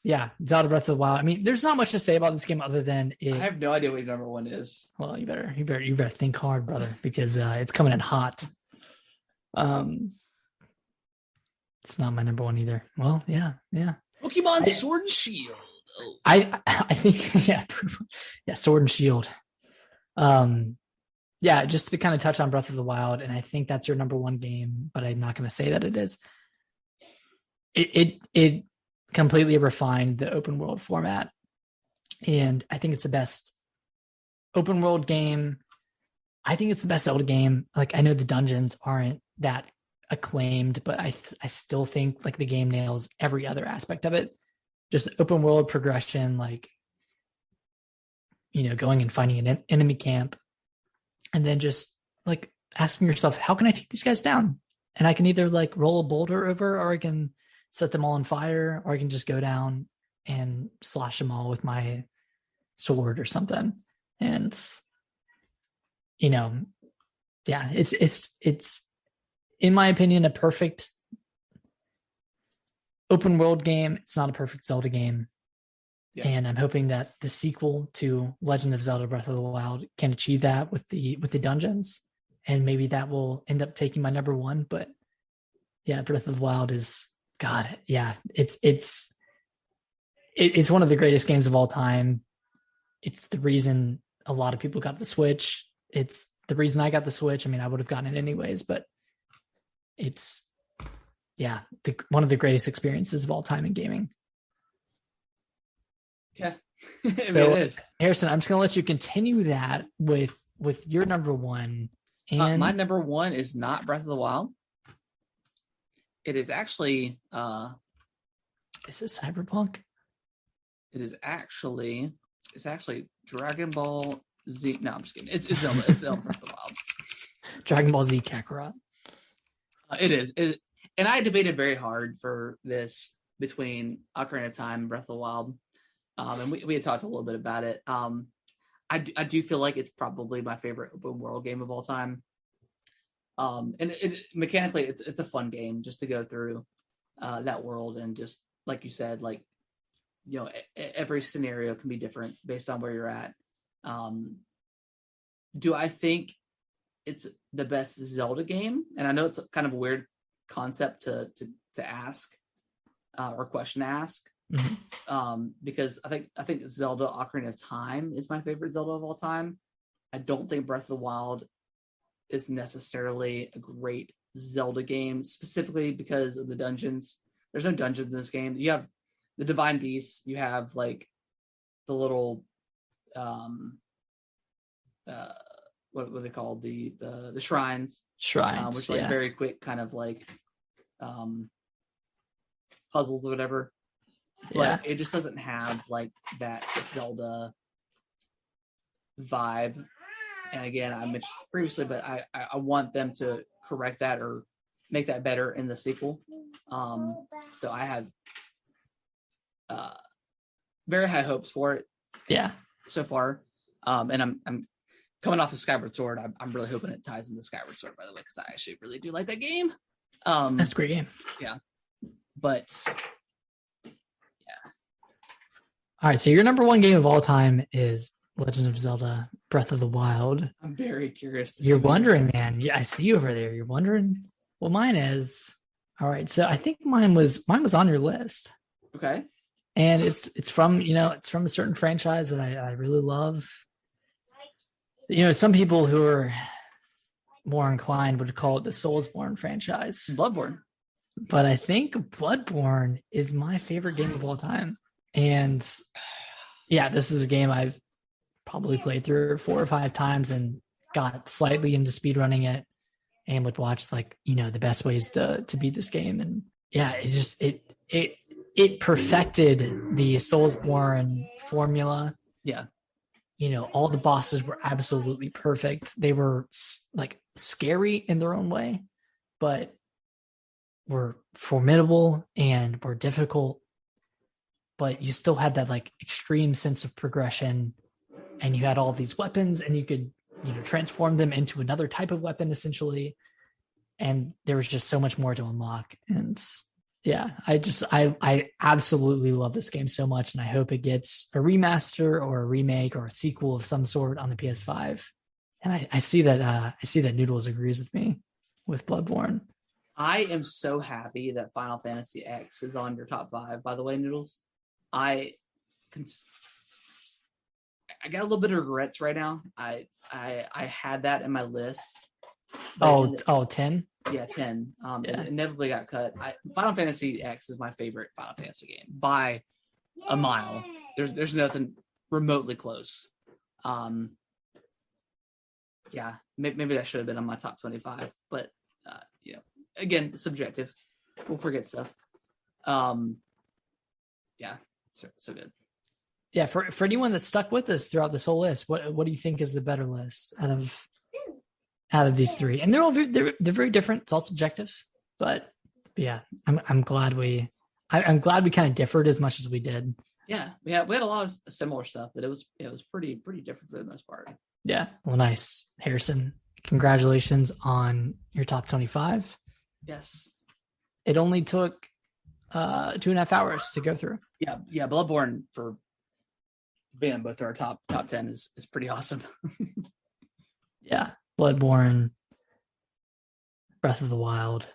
Yeah, Zelda Breath of the Wild. I mean, there's not much to say about this game other than it. I have no idea what your number 1 is. Well, you better think hard, brother, because it's coming in hot. It's not my number 1 either. Well, yeah. Pokemon Sword and Shield. Oh. I think Sword and Shield. Just to kind of touch on Breath of the Wild, and I think that's your number 1 game, but I'm not going to say that it is. It completely refined the open world format, and I think it's the best open world game. I think it's the best Zelda game. Like, I know the dungeons aren't that acclaimed, but I still think like the game nails every other aspect of it. Just open world progression, like going and finding an enemy camp, and then just like asking yourself, how can I take these guys down? And I can either like roll a boulder over, or I can set them all on fire, or I can just go down and slash them all with my sword or something. And it's in my opinion a perfect open world game. It's not a perfect Zelda game. Yeah. And I'm hoping that the sequel to Legend of Zelda Breath of the Wild can achieve that with the dungeons, and maybe that will end up taking my number 1. But yeah, Breath of the Wild is God. Yeah, it's one of the greatest games of all time. It's the reason a lot of people got the Switch. It's the reason I got the Switch. I mean, I would have gotten it anyways, but it's one of the greatest experiences of all time in gaming. Yeah, it is. Harrison, I'm just gonna let you continue that with your number 1. And my number 1 is not Breath of the Wild. It is actually is it Cyberpunk? It's actually Dragon Ball Z. No, I'm just kidding. It's Zelda. It's Zelda Breath of the Wild. Dragon Ball Z Kakarot. It is. And I debated very hard for this between Ocarina of Time and Breath of the Wild. And we had talked a little bit about it. I do feel like it's probably my favorite open world game of all time. And mechanically, it's a fun game just to go through that world, and just like you said, like every scenario can be different based on where you're at. Do I think it's the best Zelda game? And I know it's kind of a weird concept to ask or question to ask. Because I think Zelda Ocarina of Time is my favorite Zelda of all time. I don't think Breath of the Wild is necessarily a great Zelda game, specifically because of the dungeons. There's no dungeons in this game. You have the Divine Beasts. You have like the little what are they called? The shrines. Shrines, which are like very quick kind of like puzzles or whatever. But it just doesn't have like that Zelda vibe. And again, I mentioned previously, but I want them to correct that or make that better in the sequel. So I have very high hopes for it. Yeah. So far. And I'm coming off the Skyward Sword. I'm really hoping it ties into Skyward Sword, by the way, because I actually really do like that game. That's a great game. Yeah. But all right, so your number one game of all time is Legend of Zelda Breath of the Wild. I'm very curious. You're wondering, man. Yeah, I see you over there. You're wondering what mine is. All right, so I think mine was on your list. Okay. And it's from a certain franchise that I really love. Some people who are more inclined would call it the Soulsborne franchise. Bloodborne. But I think Bloodborne is my favorite game of all time. And yeah, this is a game I've probably played through 4 or 5 times and got slightly into speedrunning it and would watch the best ways to beat this game. And yeah, it perfected the Soulsborne formula. Yeah. All the bosses were absolutely perfect. They were like scary in their own way, but were formidable and were difficult. But you still had that like extreme sense of progression, and you had all these weapons, and you could transform them into another type of weapon essentially. And there was just so much more to unlock. And yeah, I absolutely love this game so much, and I hope it gets a remaster or a remake or a sequel of some sort on the PS5. And I see that Noodles agrees with me with Bloodborne. I am so happy that Final Fantasy X is on your top 5. By the way, Noodles, I got a little bit of regrets right now. I had that in my list. 10? Yeah, 10. It inevitably got cut. Final Fantasy X is my favorite Final Fantasy game by a mile. There's nothing remotely close. Yeah, maybe that should have been on my top 25, but again, subjective. We'll forget stuff. Yeah, so good. Yeah, for anyone that's stuck with us throughout this whole list, what do you think is the better list out of these 3? And they're very different. It's all subjective, but yeah, I'm glad we kind of differed as much as we did. Yeah, we had a lot of similar stuff, but it was pretty different for the most part. Yeah, well, nice, Harrison. Congratulations on your top 25. Yes, it only took 2.5 hours to go through. Yeah, Bloodborne for being both our top 10 is pretty awesome. Yeah, Bloodborne, Breath of the Wild.